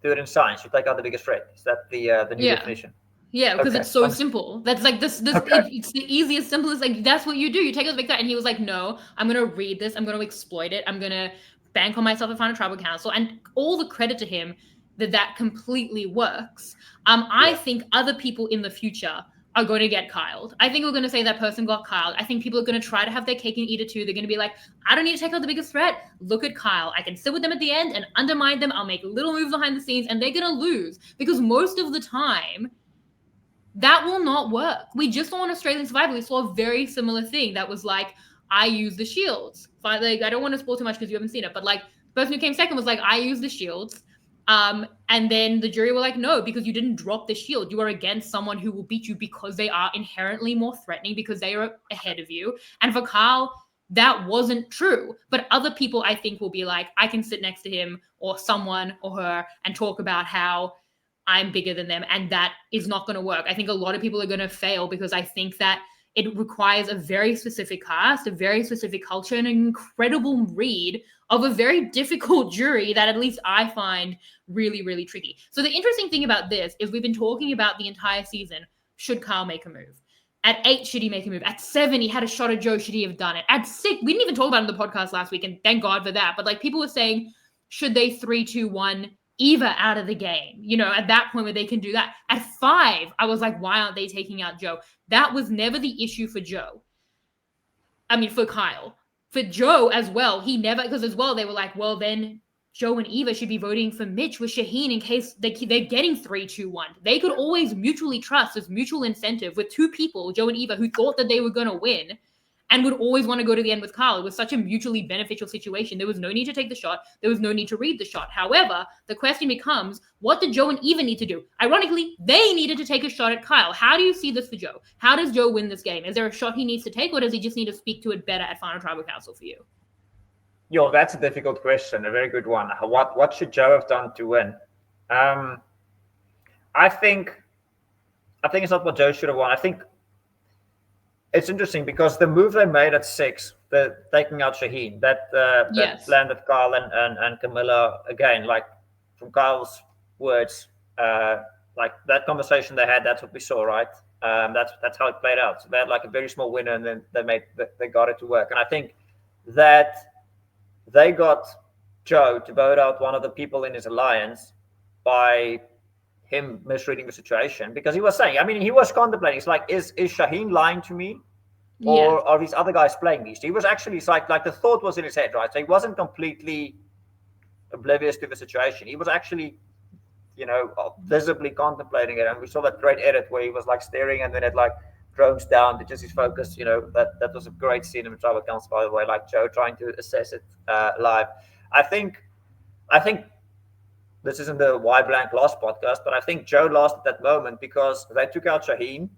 do it in science, you take out the biggest threat. Is that the new definition? Yeah, because it's so simple. That's like this it's the easiest, simplest, like, that's what you do. You take out the big threat. And he was like, no, I'm going to read this. I'm going to exploit it. I'm going to bank on myself at Final Tribal Council, and all the credit to him that completely works. I think other people in the future are going to get Kyled. I think we're going to say that person got Kyled. I think people are going to try to have their cake and eat it too. They're going to be like, I don't need to take out the biggest threat. Look at Kyle. I can sit with them at the end and undermine them. I'll make little moves behind the scenes, and they're going to lose, because most of the time that will not work. We just saw on Australian Survivor, we saw a very similar thing that was like, I use the shields. Like, I don't want to spoil too much because you haven't seen it, but like, the person who came second was like, I use the shields. And then the jury were like, no, because you didn't drop the shield. You are against someone who will beat you because they are inherently more threatening, because they are ahead of you. And for Kyle, that wasn't true. But other people, I think, will be like, I can sit next to him or someone or her and talk about how I'm bigger than them. And that is not going to work. I think a lot of people are going to fail because I think that it requires a very specific cast, a very specific culture, and an incredible read of a very difficult jury that at least I find really, really tricky. So the interesting thing about this is we've been talking about the entire season. Should Kyle make a move? At 8, should he make a move? At 7, he had a shot at Joe. Should he have done it? At 6, we didn't even talk about it in the podcast last week, and thank God for that. But like people were saying, should they 3, 2, 1 Eva out of the game? You know, at that point where they can do that. At 5, I was like, why aren't they taking out Joe? That was never the issue for Joe. I mean, for Kyle. For Joe as well, he never, because as well, they were like, well, then Joe and Eva should be voting for Mitch with Shaheen in case they're getting 3, 2, 1. They could always mutually trust this mutual incentive with two people, Joe and Eva, who thought that they were going to win and would always want to go to the end with Kyle. It was such a mutually beneficial situation. There was no need to take the shot. There was no need to read the shot. However, the question becomes, what did Joe and Eva need to do? Ironically, they needed to take a shot at Kyle. How do you see this for Joe? How does Joe win this game? Is there a shot he needs to take, or does he just need to speak to it better at Final Tribal Council for you? Yo, that's a difficult question. A very good one. What should Joe have done to win? I think it's not what Joe should have won. I think it's interesting because the move they made at 6, the taking out Shaheen, that landed Kyle and Camilla again. Like from Kyle's words, like that conversation they had, that's what we saw, right? That's how it played out. So they had like a very small winner, and then they got it to work. And I think that they got Joe to vote out one of the people in his alliance by him misreading the situation, because he was saying, I mean, he was contemplating, it's like, is Shaheen lying to me, or are these other guys playing me? So he was actually, it's like the thought was in his head, right? So he wasn't completely oblivious to the situation. He was actually, you know, visibly contemplating it. And we saw that great edit where he was like staring, and then it like drones down to just his focus. You know, that was a great scene in the Tribal Council, by the way, like Joe trying to assess it live. I think this isn't the Why Blank lost podcast, but I think Joe lost at that moment because they took out Shaheen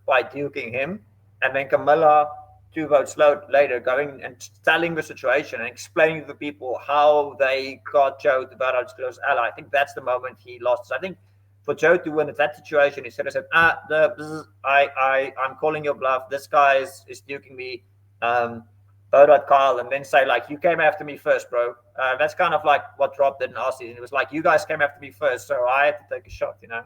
by duking him, and then Camilla 2 votes later going and telling the situation and explaining to the people how they got Joe to vote out his close ally. I think that's the moment he lost. So I think for Joe to win at that situation, he should have said, I'm calling your bluff. This guy is duking me. Vote out Kyle, and then say, like, you came after me first, bro. That's kind of like what RHAP did in our season. It was like, you guys came after me first, so I had to take a shot, you know.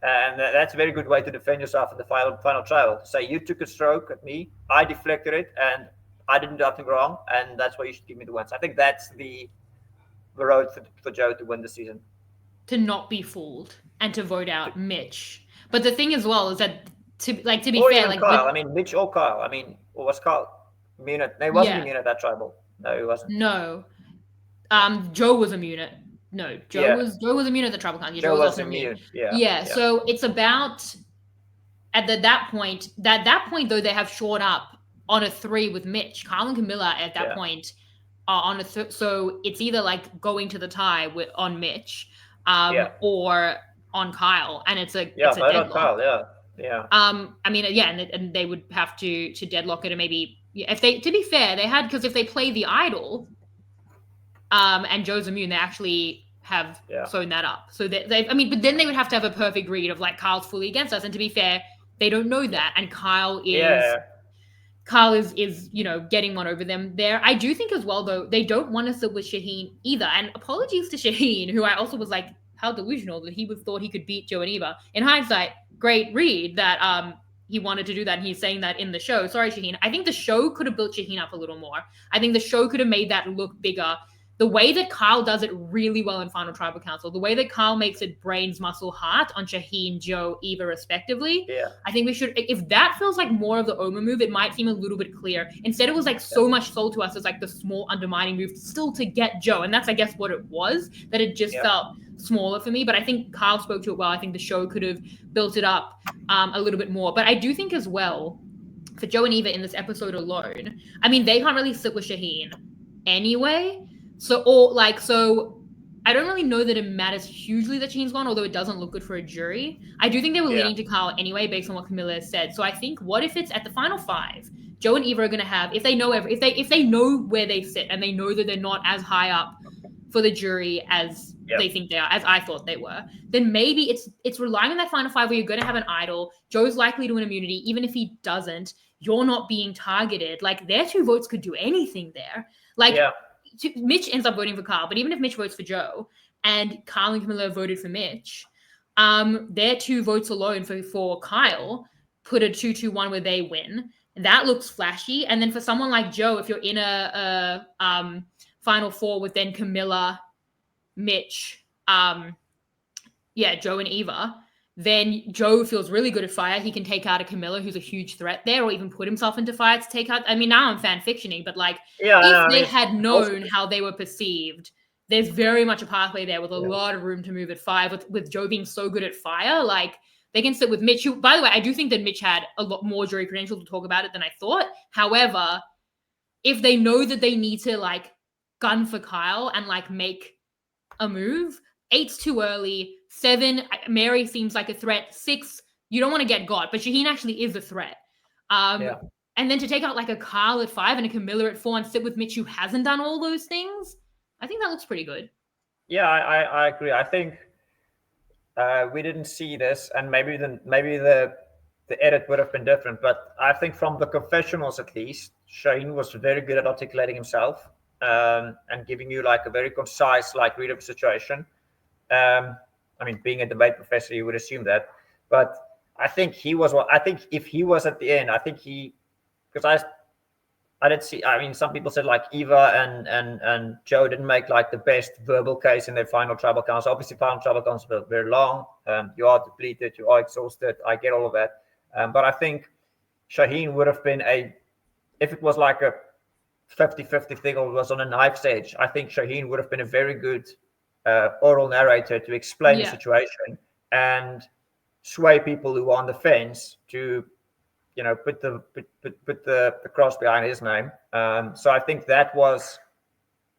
And that's a very good way to defend yourself in the final trial. To say, you took a stroke at me, I deflected it, and I didn't do nothing wrong, and that's why you should give me the win. So I think that's the road for Joe to win the season. To not be fooled and to vote out Mitch. But the thing as well is that, to be fair, like Kyle. I mean, Mitch or Kyle. I mean, or was Kyle immune? No, he wasn't immune at that tribal. No, he wasn't. No. Joe was immune. No, Joe was immune at the Tribal Council. Joe was immune. Yeah. So it's about at that point though, they have shored up on a 3 with Mitch. Kyle and Camilla at that point are on a so it's either like going to the tie on Mitch, or on Kyle, and it's a deadlock. Kyle, yeah. I mean, and they would have to deadlock it, and maybe if they, to be fair, they had, because if they play the idol, and Joe's immune, they actually have sewn that up. So but then they would have to have a perfect read of like, Kyle's fully against us, and to be fair, they don't know that, and Kyle is you know, getting one over them there. I do think as well, though, they don't want to sit with Shaheen either, and apologies to Shaheen, who I also was like, how delusional that he thought he could beat Joe and Eva. In hindsight, great read that he wanted to do that, and he's saying that in the show. Sorry, Shaheen. I think the show could have built Shaheen up a little more. I think the show could have made that look bigger. The way that Kyle does it really well in Final Tribal Council, the way that Kyle makes it brains, muscle, heart on Shaheen, Joe, Eva, respectively, I think we should, if that feels like more of the Oma move, it might seem a little bit clear. Instead, it was like so much sold to us as like the small undermining move still to get Joe. And that's, I guess, what it was, that it just felt smaller for me. But I think Kyle spoke to it well. I think the show could have built it up a little bit more. But I do think as well, for Joe and Eva in this episode alone, I mean, they can't really sit with Shaheen anyway. So I don't really know that it matters hugely that Shaheen's gone, although it doesn't look good for a jury. I do think they were Yeah. leaning to Kyle anyway, based on what Camilla has said. So I think, what if it's at the final five? Joe and Eva are going to have, if they know if they know where they sit and they know that they're not as high up for the jury as Yeah. they think they are, as I thought they were, then maybe it's relying on that final five where you're going to have an idol. Joe's likely to win immunity, even if he doesn't. You're not being targeted. Like, their two votes could do anything there. Like, Yeah. Mitch ends up voting for Kyle, but even if Mitch votes for Joe and Kyle and Camilla voted for Mitch, their two votes alone for Kyle put a 2-2-1 where they win. That looks flashy. And then for someone like Joe, if you're in a final four with then Camilla, Mitch, Joe and Eva, then Joe feels really good at fire. He can take out a Camilla, who's a huge threat there, or even put himself into fire to take out. I mean, now I'm fan fictioning, but like, if they had known how they were perceived, there's very much a pathway there with a lot of room to move at five. With Joe being so good at fire, like, they can sit with Mitch. Who, by the way, I do think that Mitch had a lot more jury credentials to talk about it than I thought. However, if they know that they need to like gun for Kyle and like make a move, 8's too early. 7, Mary seems like a threat. 6, you don't want to get got, but Shaheen actually is a threat. And then to take out like a Kyle at 5 and a Camilla at 4 and sit with Mitch, who hasn't done all those things, I think that looks pretty good. Yeah, I agree. I think we didn't see this, and maybe the edit would have been different. But I think from the confessionals, at least, Shaheen was very good at articulating himself and giving you like a very concise like read of a situation. I mean, being a debate professor, you would assume that. But I think he was. I think if he was at the end, I think because I did see. I mean, some people said like Eva and Joe didn't make like the best verbal case in their final tribal council. Obviously, final tribal council were very long. You are depleted. You are exhausted. I get all of that. But I think Shaheen would have been if it was like a 50-50 thing or it was on a knife stage, I think Shaheen would have been a very good oral narrator to explain the situation and sway people who are on the fence to, put the cross behind his name. So I think that was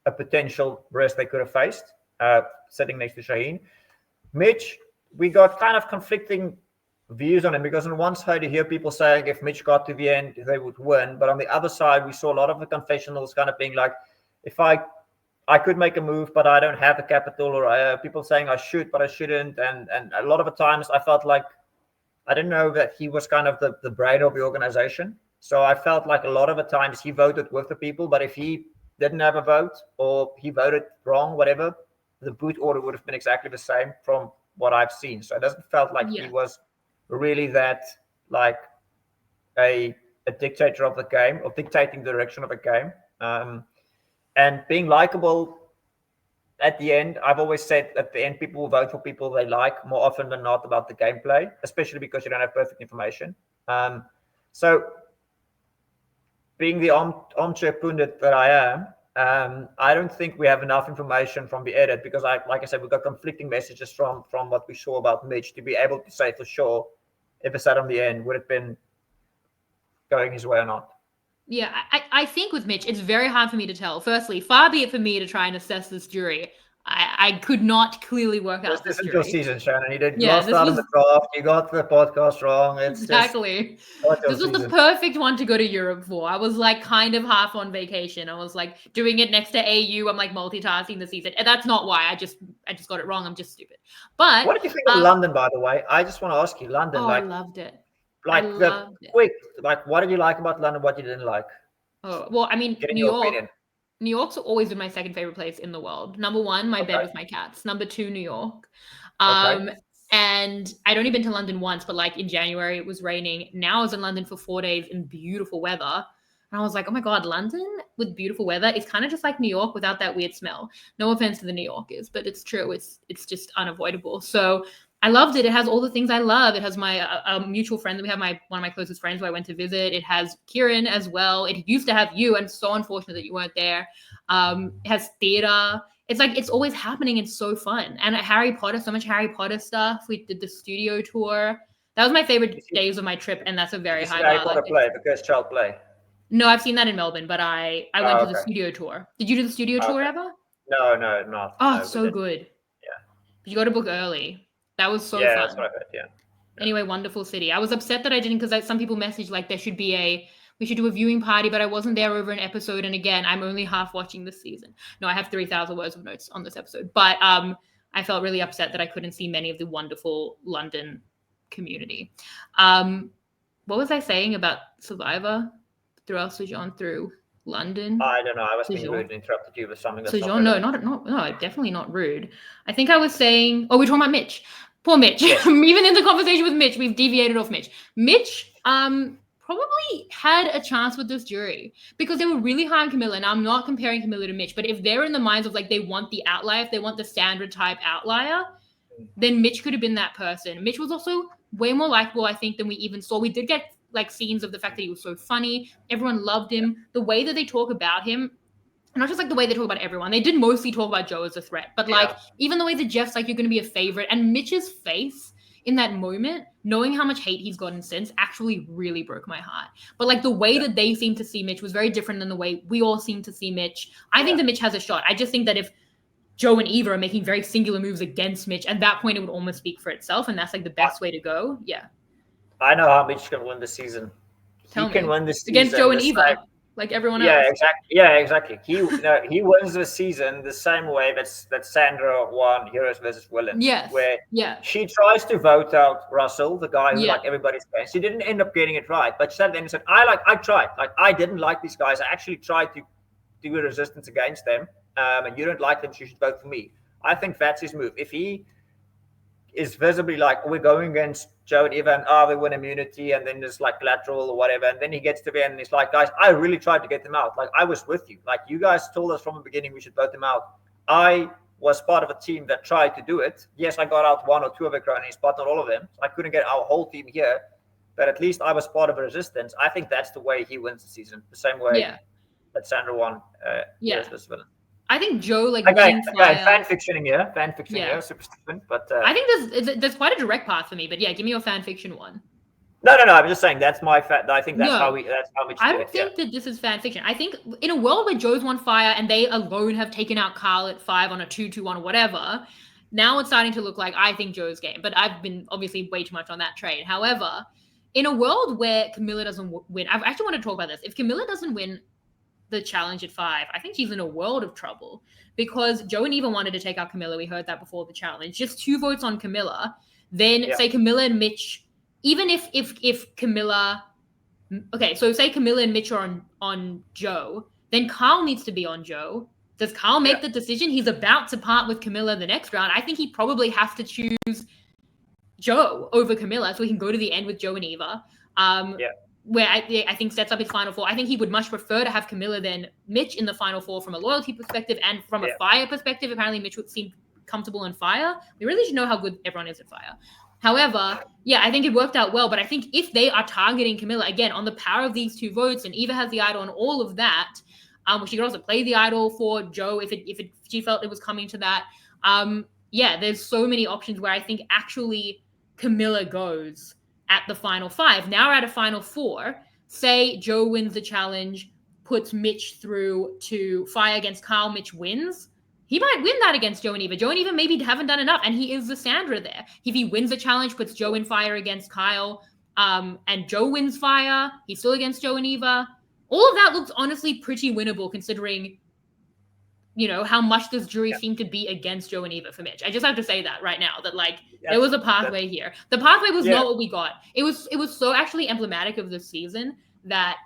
a potential risk they could have faced sitting next to Shaheen. Mitch, we got kind of conflicting views on him, because on one side you hear people saying if Mitch got to the end they would win, but on the other side we saw a lot of the confessionals kind of being like, if I could make a move, but I don't have the capital, or people saying I should, but I shouldn't. And a lot of the times I felt like, I didn't know that he was kind of the brain of the organization. So I felt like a lot of the times he voted with the people, but if he didn't have a vote or he voted wrong, whatever, the boot order would have been exactly the same from what I've seen. So it doesn't felt like he was really that like a dictator of the game, or dictating the direction of a game. And being likable at the end, I've always said at the end, people will vote for people they like more often than not about the gameplay, especially because you don't have perfect information. So being the armchair pundit that I am, I don't think we have enough information from the edit, because like I said, we've got conflicting messages from what we saw about Mitch to be able to say for sure if it's said on the end, would it been going his way or not. Yeah, I think with Mitch, it's very hard for me to tell. Firstly, far be it for me to try and assess this jury. I could not clearly work out this jury. This is your season, Shannon. You did lost out in the draft. You got the podcast wrong. Exactly. This was the perfect one to go to Europe for. I was like kind of half on vacation. I was like doing it next to AU. I'm like multitasking the season. And that's not why. I just got it wrong. I'm just stupid. But what did you think of London, by the way? I just want to ask you, London. Oh, I loved it. Like what did you like about London? What you didn't like? Oh, well, I mean, New York's always been my second favorite place in the world. Number 1, my bed with my cats. Number 2, New York. And I'd only been to London once, but like in January it was raining. Now I was in London for 4 days in beautiful weather. And I was like, oh my God, London with beautiful weather is kind of just like New York without that weird smell. No offense to the New Yorkers, but it's true. It's just unavoidable. So I loved it. It has all the things I love. It has my a mutual friend that we have, one of my closest friends who I went to visit. It has Kieran as well. It used to have you, and so unfortunate that you weren't there. It has theater. It's like it's always happening. It's so fun. And at Harry Potter, so much Harry Potter stuff. We did the studio tour. That was my favorite days of my trip, and that's a very high bar. Harry Potter play, the Cursed Child play. No, I've seen that in Melbourne, but I went to the studio tour. Did you do the studio tour ever? No, no, not. Oh, No, we so didn't. good. Yeah. You got to book early. That was so Yeah, that's fun. what I heard. Yeah. Yeah. Anyway, wonderful city. I was upset that I didn't because some people messaged like we should do a viewing party, but I wasn't there over an episode. And again, I'm only half watching this season. No, I have 3,000 words of notes on this episode, but I felt really upset that I couldn't see many of the wonderful London community. What was I saying about Survivor? Through El Sojourn through London. I don't know. I was being Sojourn. rude and interrupted you with something that's not Sojourn, no, relevant. no, definitely not rude. I think I was saying, oh, we're talking about Mitch. Poor Mitch. Yes. Even in the conversation with Mitch, we've deviated off Mitch. Mitch, probably had a chance with this jury because they were really high on Camilla. Now I'm not comparing Camilla to Mitch, but if they're in the minds of like they want the outlier, if they want the standard type outlier, then Mitch could have been that person. Mitch was also way more likable, I think, than we even saw. We did get like scenes of the fact that he was so funny. Everyone loved him. The way that they talk about him, not just like the way they talk about everyone. They did mostly talk about Joe as a threat, but like even the way that Jeff's like, you're going to be a favorite, and Mitch's face in that moment, knowing how much hate he's gotten since, actually really broke my heart. But like the way that they seem to see Mitch was very different than the way we all seem to see Mitch. I think that Mitch has a shot. I just think that if Joe and Eva are making very singular moves against Mitch, at that point it would almost speak for itself, and that's like the best way to go. Yeah. I know how Mitch can win the season. Tell He can me. win the season Against Joe and the Eva, same- like everyone Yeah, else. exactly. Yeah, exactly. He wins the season the same way that Sandra won Heroes versus Villains. Yes. Where Yeah. she tries to vote out Russell, the guy who Yeah. like everybody's fan. She didn't end up getting it right, but she said then and said, I tried. Like I didn't like these guys. I actually tried to do a resistance against them. And you don't like them, so you should vote for me. I think that's his move. If he is visibly like, we're going against Joe and Eva and we win immunity, and then there's like lateral or whatever, and then he gets to the end and he's like, guys, I really tried to get them out. Like I was with you. Like you guys told us from the beginning we should vote them out. I was part of a team that tried to do it. Yes, I got out one or two of the cronies, but not all of them. I couldn't get our whole team here, but at least I was part of a resistance. I think that's the way he wins the season. The same way that Sandra won this villain. I think Joe like fan fictioning here, super stupid. But I think there's quite a direct path for me. But yeah, give me your fan fiction one. No. I'm just saying that's my I think that's how Mitch I don't think that this is fan fiction. I think in a world where Joe's on fire and they alone have taken out Carl at 5 on a 2-2-1 or whatever, now it's starting to look like I think Joe's game. But I've been obviously way too much on that trade. However, in a world where Camilla doesn't win, I actually want to talk about this. If Camilla doesn't win the challenge at 5, I think she's in a world of trouble because Joe and Eva wanted to take out Camilla. We heard that before the challenge. Just 2 votes on Camilla. Then say Camilla and Mitch, even if Camilla, okay, so say Camilla and Mitch are on Joe, then Carl needs to be on Joe. Does Carl make the decision? He's about to part with Camilla the next round. I think he probably has to choose Joe over Camilla so he can go to the end with Joe and Eva. Where I think sets up his final 4. I think he would much prefer to have Camilla than Mitch in the final 4 from a loyalty perspective and from a fire perspective. Apparently Mitch would seem comfortable in fire. We really should know how good everyone is at fire. However, I think it worked out well. But I think if they are targeting Camilla, again, on the power of these 2 votes, and Eva has the idol and all of that, she could also play the idol for Joe if she felt it was coming to that. There's so many options where I think actually Camilla goes at the final 5. Now we're at a final 4. Say Joe wins the challenge, puts Mitch through to fire against Carl. Mitch wins. He might win that against Joe and Eva. Joe and Eva maybe haven't done enough, and he is the Sandra there. If he wins the challenge, puts Joe in fire against Kyle, and Joe wins fire, he's still against Joe and Eva. All of that looks honestly pretty winnable considering, how much this jury seemed to be against Joe and Eva for Mitch. I just have to say that right now, that there was a pathway here. The pathway was not what we got. It was so actually emblematic of this season that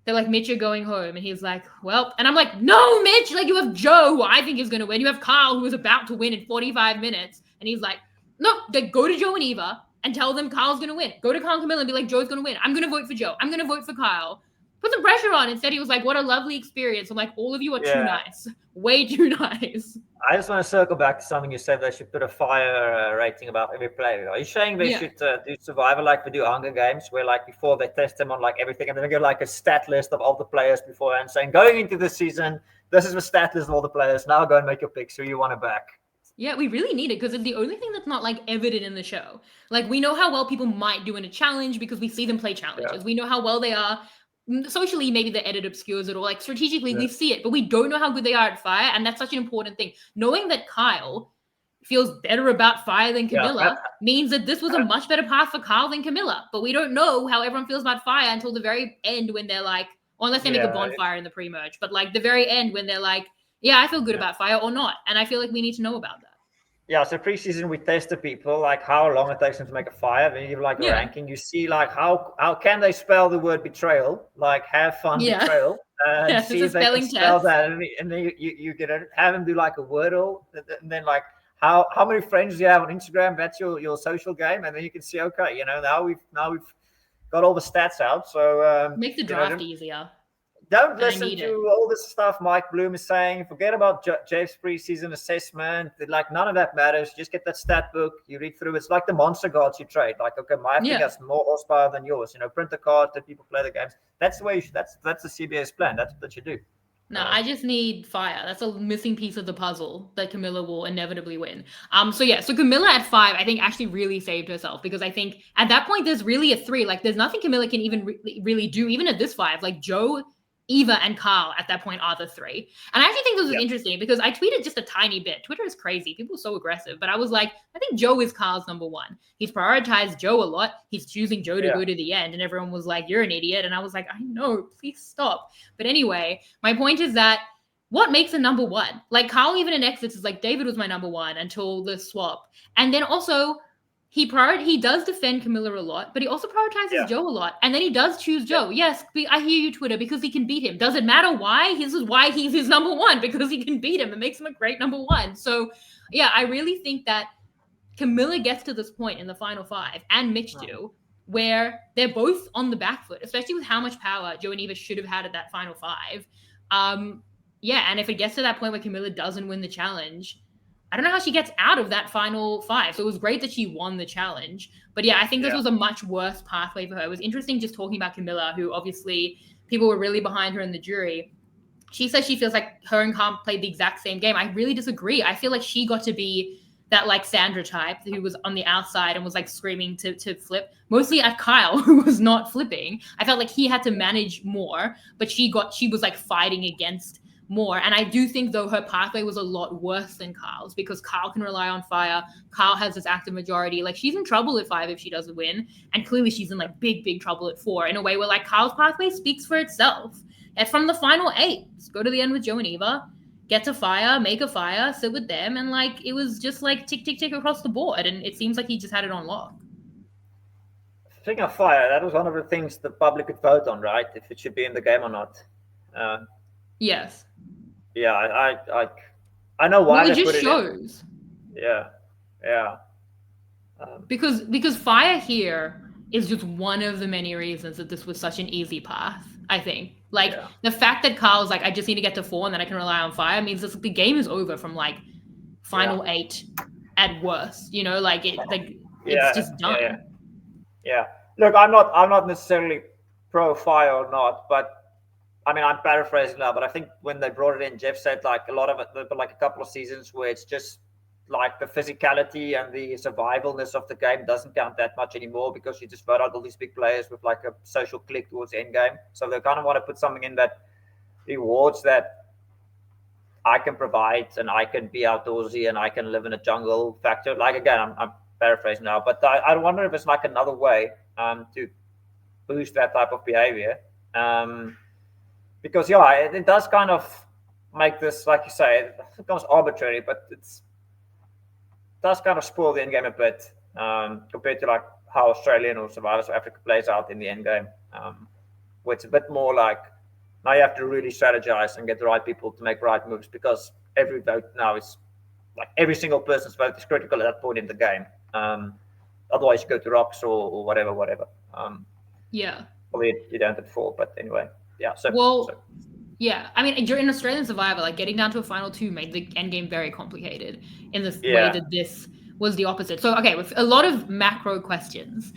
they're like, Mitch, you're going home. And he's like, well, and I'm like, no, Mitch, like you have Joe, who I think is going to win. You have Carl, who is about to win in 45 minutes. And he's like, no, go to Joe and Eva and tell them Carl's going to win. Go to Carl and Camilla and be like, Joe's going to win. I'm going to vote for Joe. I'm going to vote for Kyle. Put some pressure on. Instead, he was like, what a lovely experience. I'm like, all of you are too nice. Way too nice. I just want to circle back to something you said. They should put a fire rating about every player. Are you saying they should do Survivor like we do Hunger Games, where like before they test them on like everything, and then they give like a stat list of all the players beforehand, saying going into this season, this is the stat list of all the players. Now go and make your picks. Who you want to back? Yeah, we really need it because it's the only thing that's not like evident in the show. Like we know how well people might do in a challenge because we see them play challenges. We know how well they are socially maybe the edit obscures it, or like strategically we Yeah. see it, but we don't know how good they are at fire, and that's such an important thing. Knowing that Kyle feels better about fire than Yeah, Camilla means that this was a much better path for Kyle than Camilla. But we don't know how everyone feels about fire until the very end, when they're like, or unless they make a bonfire in the pre-merge, but like the very end when they're like, yeah, I feel good about fire or not. And I feel like we need to know about that. Yeah, so preseason we tested people like how long it takes them to make a fire. Then you give like a ranking. You see like how can they spell the word betrayal? Like have fun betrayal, and see if they can spell that. And then you get it. Have them do like a Wordle, and then like how many friends do you have on Instagram? That's your social game, and then you can see, okay, now we've got all the stats out. So make the draft easier. Don't listen to all this stuff Mike Bloom is saying. Forget about Jeff's preseason assessment. Like, none of that matters. Just get that stat book. You read through. It's like the monster cards you trade. Like, okay, my thing has more horsepower than yours. Print a card that people play the games. That's the way you should. That's the CBS plan. That's what you do. No, I just need fire. That's a missing piece of the puzzle that Camilla will inevitably win. So Camilla at 5, I think actually really saved herself, because I think at that point there's really a 3. Like, there's nothing Camilla can even really do, even at this 5. Like, Joe, Eva, and Carl at that point are the 3. And I actually think this was interesting, because I tweeted just a tiny bit. Twitter is crazy. People are so aggressive. But I was like, I think Joe is Carl's number 1. He's prioritized Joe a lot. He's choosing Joe to go to the end. And everyone was like, you're an idiot. And I was like, I know, please stop. But anyway, my point is that what makes a number 1? Like, Carl, even in Exits, is like, David was my number 1 until the swap. And then also, he does defend Camilla a lot, but he also prioritizes Joe a lot. And then he does choose Joe. Yes, I hear you, Twitter, because he can beat him. Does it matter why? This is why he's his number 1, because he can beat him. It makes him a great number 1. So, yeah, I really think that Camilla gets to this point in the final 5, and Mitch do, where they're both on the back foot, especially with how much power Joe and Eva should have had at that final 5. And if it gets to that point where Camilla doesn't win the challenge, I don't know how she gets out of that final 5. So it was great that she won the challenge. But yeah, I think this was a much worse pathway for her. It was interesting just talking about Camilla, who obviously people were really behind her in the jury. She says she feels like her and Carl played the exact same game. I really disagree. I feel like she got to be that like Sandra type who was on the outside and was like screaming to flip, mostly at Kyle, who was not flipping. I felt like he had to manage more, but she was like fighting against more. And I do think, though, her pathway was a lot worse than Kyle's, because Kyle can rely on fire. Kyle has this active majority. Like, she's in trouble at 5 if she doesn't win. And clearly she's in like big trouble at 4, in a way where like Kyle's pathway speaks for itself. And from the final 8, just go to the end with Joe and Eva, get to fire, make a fire, sit with them. And like, it was just like tick across the board. And it seems like he just had it on lock. Speaking of fire, that was one of the things the public could vote on, right? If it should be in the game or not. Yes. Yeah, I know why. Well, it just shows. Yeah. Because fire here is just one of the many reasons that this was such an easy path. I think the fact that Carl's like, I just need to get to 4 and then I can rely on fire, means that the game is over from like final 8 at worst. It's just done. Yeah. Look, I'm not necessarily pro fire or not, but I mean, I'm paraphrasing now, but I think when they brought it in, Jeff said like a lot of it, like a couple of seasons where it's just like the physicality and the survivalness of the game doesn't count that much anymore, because you just vote out all these big players with like a social click towards the end game. So they kind of want to put something in that rewards that I can provide, and I can be outdoorsy, and I can live in a jungle factor. Like, again, I'm paraphrasing now, but I wonder if it's like another way to boost that type of behavior. Because it does kind of make this, like you say, it becomes arbitrary, but it does kind of spoil the end game a bit, compared to like how Australian or Survivors of Africa plays out in the end game, where it's a bit more like, now you have to really strategize and get the right people to make right moves, because every vote now is like, every single person's vote is critical at that point in the game. Otherwise you go to rocks or whatever. Probably you don't at 4, but anyway. Yeah. Yeah. I mean, during Australian Survivor, like getting down to a final 2 made the end game very complicated in the way that this was the opposite. So, okay, with a lot of macro questions.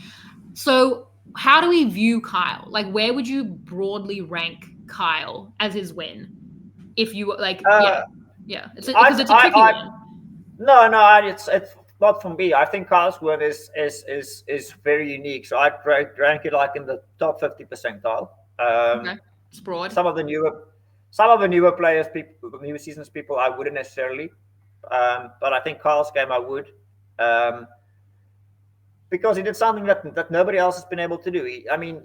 So, how do we view Kyle? Like, where would you broadly rank Kyle as his win? If you like, it's a tricky one. No, it's not for me. I think Kyle's win is very unique. So I'd rank it like in the top 50 percentile. Okay. It's broad. Some of the newer players, newer seasons people, I wouldn't necessarily. But I think Carl's game I would. Because he did something that nobody else has been able to do. I mean,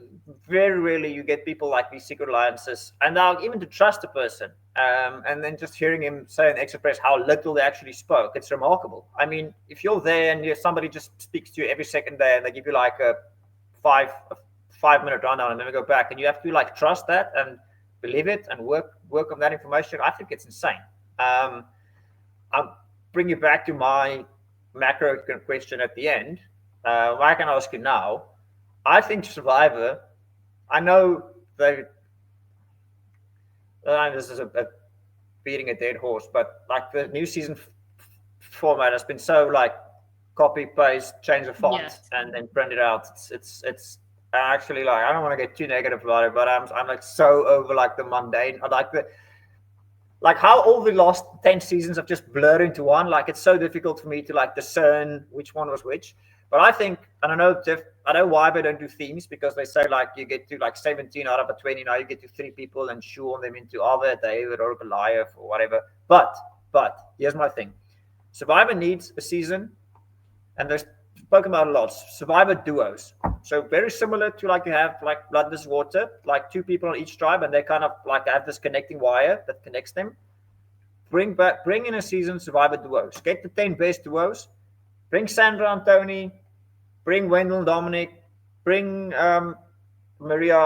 very rarely you get people like these secret alliances, and now even to trust a person, and then just hearing him say in Extra Press how little they actually spoke, it's remarkable. I mean, if you're there and somebody just speaks to you every second day, and they give you like a 5 minute rundown, and then we go back, and you have to like trust that and believe it and work on that information. I think it's insane. I'll bring you back to my macro question at the end. I can ask you now. I think Survivor. I know they. This is a beating a dead horse, but like the new season format has been so like copy paste, change the font, Yes. and then print it out. It's actually like I don't want to get too negative about it, but I'm like so over like the mundane. I like how all the last 10 seasons have just blurred into one. Like it's so difficult for me to like discern which one was which. But I think, and I know why they don't do themes, because they say like you get to like 17 out of a 20. Now you get to 3 people and shoehorn them into either David or Goliath or whatever. But here's my thing. Survivor needs a season, and there's spoken about a lot. Survivor duos. So very similar to like you have like Blood vs. Water, like 2 people on each tribe, and they kind of like have this connecting wire that connects them. Bring in a season Survivor duos. Get the 10 best duos. Bring Sandra and Tony. Bring Wendell and Dominic. Bring Maria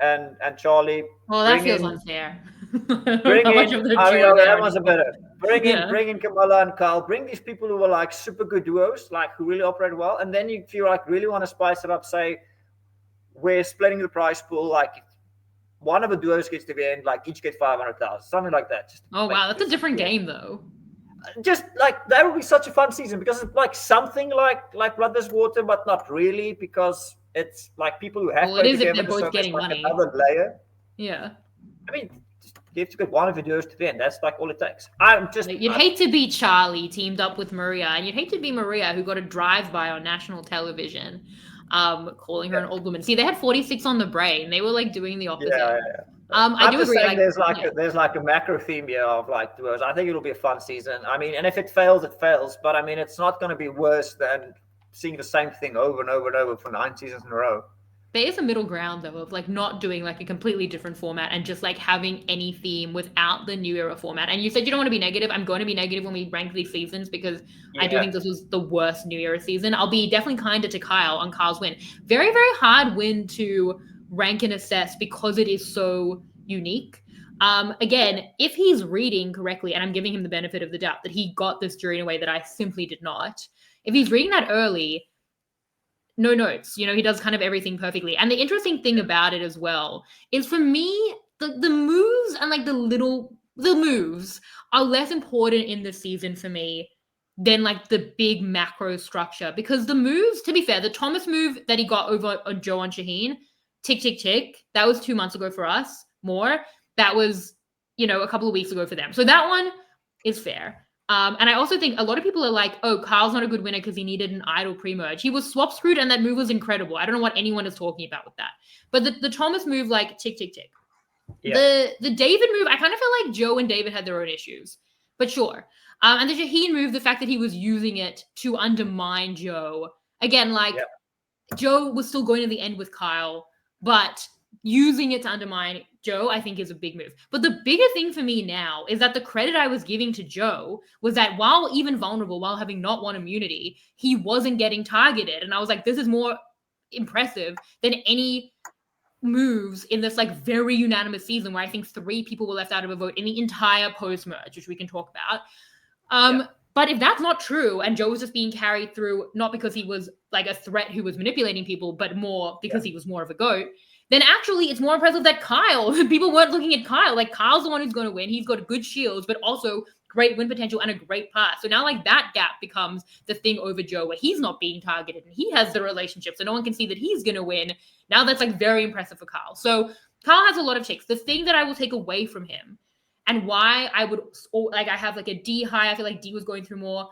and Charlie. Well, that feels unfair. Bring How much in. of the I mean, duo okay, they that already one's a got. better. Yeah. Bring in Kamala and Carl. Bring these people who are like super good duos, like who really operate well. And then if you like really want to spice it up, say we're splitting the prize pool. Like if one of the duos gets to the end, like each get 500,000, something like that. Just Oh wow, that's a different yeah. game though. Just like that would be such a fun season, because it's like something like Blood vs. Water, but not really, because it's like people who have Well, it played is if together. they're both So there's getting like money. another layer. Yeah. I mean, you have to get one of the duos to the end. That's like all it takes. I'm just. You'd hate to be Charlie teamed up with Maria, and you'd hate to be Maria who got a drive-by on national television, calling her an old woman. See, they had 46 on the brain. They were like doing the opposite. Yeah. I do agree. Like, there's like a macro theme here of like duos. I think it'll be a fun season. I mean, and if it fails, it fails. But I mean, it's not going to be worse than seeing the same thing over and over and over for 9 seasons in a row. there is a middle ground though of like not doing like a completely different format and just like having any theme without the new era format. And you said you don't want to be negative. I'm going to be negative when we rank these seasons because I do think this was the worst new era season. I'll be definitely kinder to Kyle on Kyle's win. Very, very hard win to rank and assess because it is so unique. Again, if he's reading correctly, and I'm giving him the benefit of the doubt that he got this during a way that I simply did not, if he's reading that early, no notes, you know, he does kind of everything perfectly. And the interesting thing about it as well is for me, the moves and like the moves are less important in the season for me than like the big macro structure, because the moves, to be fair, the Thomas move that he got over on Joe and Shaheen, tick, tick, tick, that was 2 months ago for us. More, that was, you know, a couple of weeks ago for them. So that one is fair. And I also think a lot of people are like, oh, Kyle's not a good winner because he needed an idle pre-merge. He was swap screwed and that move was incredible. I don't know what anyone is talking about with that. But the Thomas move, like tick, tick, tick. Yeah. The David move, I kind of feel like Joe and David had their own issues. But sure. And the Shaheen move, the fact that he was using it to undermine Joe. Again, like Joe was still going to the end with Kyle, but using it to undermine Joe, I think, is a big move. But the bigger thing for me now is that the credit I was giving to Joe was that while even vulnerable, while having not won immunity, he wasn't getting targeted. And I was like, this is more impressive than any moves in this like very unanimous season where I think 3 people were left out of a vote in the entire post-merge, which we can talk about. But if that's not true, and Joe was just being carried through, not because he was like a threat who was manipulating people, but more because he was more of a GOAT, then actually it's more impressive that Kyle, people weren't looking at Kyle. Like Kyle's the one who's going to win. He's got good shields, but also great win potential and a great pass. So now like that gap becomes the thing over Joe where he's not being targeted and he has the relationship. So no one can see that he's going to win. Now that's like very impressive for Kyle. So Kyle has a lot of ticks. The thing that I will take away from him and why I would like, I have like a D high, I feel like D was going through more.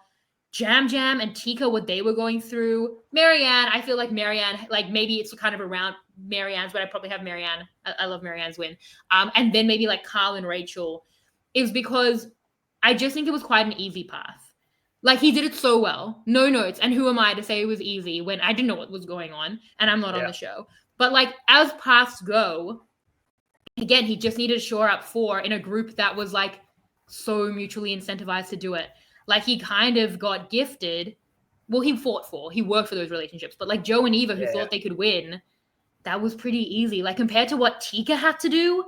Jam Jam and Tika, what they were going through. Marianne, I feel like Marianne, like maybe it's kind of around Marianne's, but I probably have Marianne. I love Marianne's win. And then maybe like Carl and Rachel is because I just think it was quite an easy path. Like he did it so well, no notes. And who am I to say it was easy when I didn't know what was going on and I'm not on the show? But like as paths go, again, he just needed to shore up 4 in a group that was like so mutually incentivized to do it. Like he kind of got gifted. Well, he fought for, he worked for those relationships. But like Joe and Eva, who thought they could win, that was pretty easy. Like compared to what Tika had to do,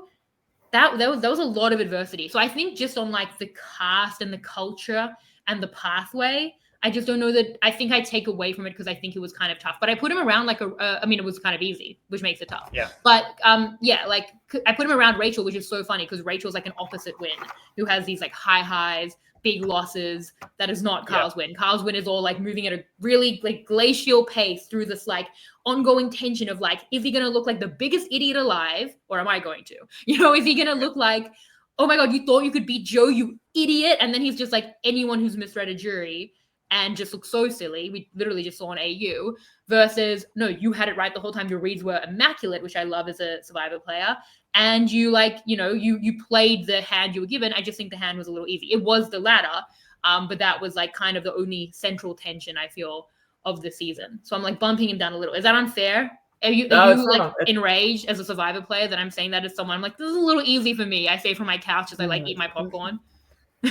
that was a lot of adversity. So I think just on like the cast and the culture and the pathway, I just don't know that. I think I take away from it because I think it was kind of tough. But I put him around like I mean, it was kind of easy, which makes it tough. Yeah. But yeah, like I put him around Rachel, which is so funny because Rachel's like an opposite win, who has these like high highs, big losses. That is not Carl's win. Carl's win is all like moving at a really like glacial pace through this like ongoing tension of like, is he gonna look like the biggest idiot alive, or am I going to? You know, is he gonna look like, oh my god, you thought you could beat Joe, you idiot, and then he's just like anyone who's misread a jury and just look so silly. We literally just saw an AU versus, no, you had it right the whole time. Your reads were immaculate, which I love as a Survivor player. And you like, you know, you played the hand you were given. I just think the hand was a little easy. It was the latter, but that was like kind of the only central tension I feel of the season. So I'm like bumping him down a little. Is that unfair? Are you like enraged as a Survivor player that I'm saying that as someone? I'm like, this is a little easy for me. I say from my couch as I like eat my popcorn.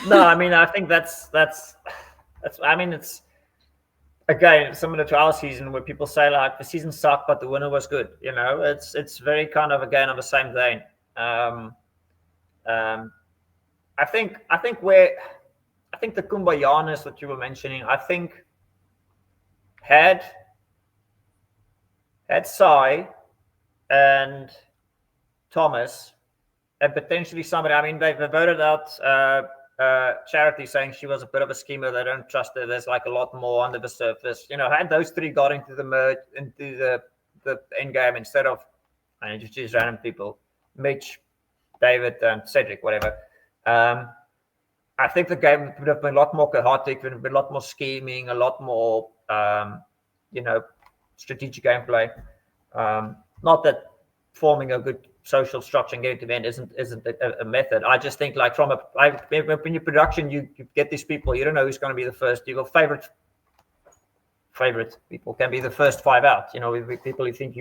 No, I mean, I think that's I mean, it's again similar to our season where people say like the season sucked, but the winner was good. You know, it's very kind of again on the same vein. I think the kumbayaness that you were mentioning, I think had Sai and Thomas and potentially somebody. I mean, they voted out Charity saying she was a bit of a schemer. They don't trust her. There's like a lot more under the surface. You know, had those 3 got into the merge, into the end game instead of, I just choose random people, Mitch, David, and Cedric, whatever. I think the game would have been a lot more chaotic, would have been a lot more scheming, a lot more, you know, strategic gameplay. Not that forming a good social structure and getting to the end isn't a method. I just think like when your production, you get these people, you don't know who's going to be the first. You got favorite people can be the first 5 out. You know, with people you think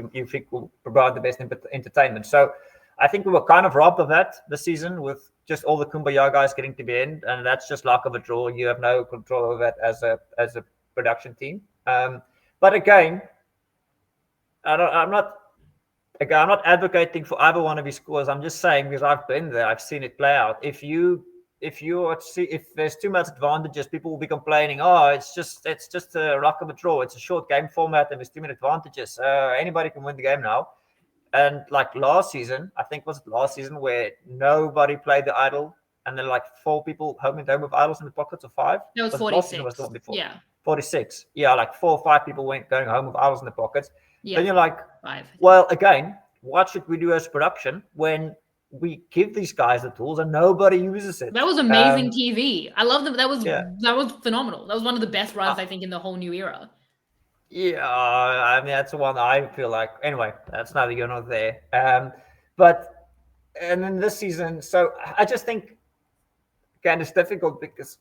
will provide the best entertainment. So I think we were kind of robbed of that this season with just all the Kumbaya guys getting to the end, and that's just luck of a draw. You have no control over that as a production team. But again, I'm not advocating for either one of these scores. I'm just saying because I've been there, I've seen it play out. If there's too much advantages, people will be complaining. Oh, it's just a luck of a draw. It's a short game format, and there's too many advantages. Anybody can win the game now. And like last season, I think was it last season where nobody played the idol, and then like 4 people home and home with idols in the pockets, or 5. That was 46. Was the one before. Yeah. 46. Yeah, like 4 or 5 people went going home with idols in the pockets. Yeah. Then you're like, 5. Well, again, what should we do as production when we give these guys the tools and nobody uses it? That was amazing TV. I love that. That was phenomenal. That was one of the best runs I think in the whole new era. Yeah, I mean that's the one I feel like. Anyway, that's neither here nor there. But and then this season, so I just think again it's difficult because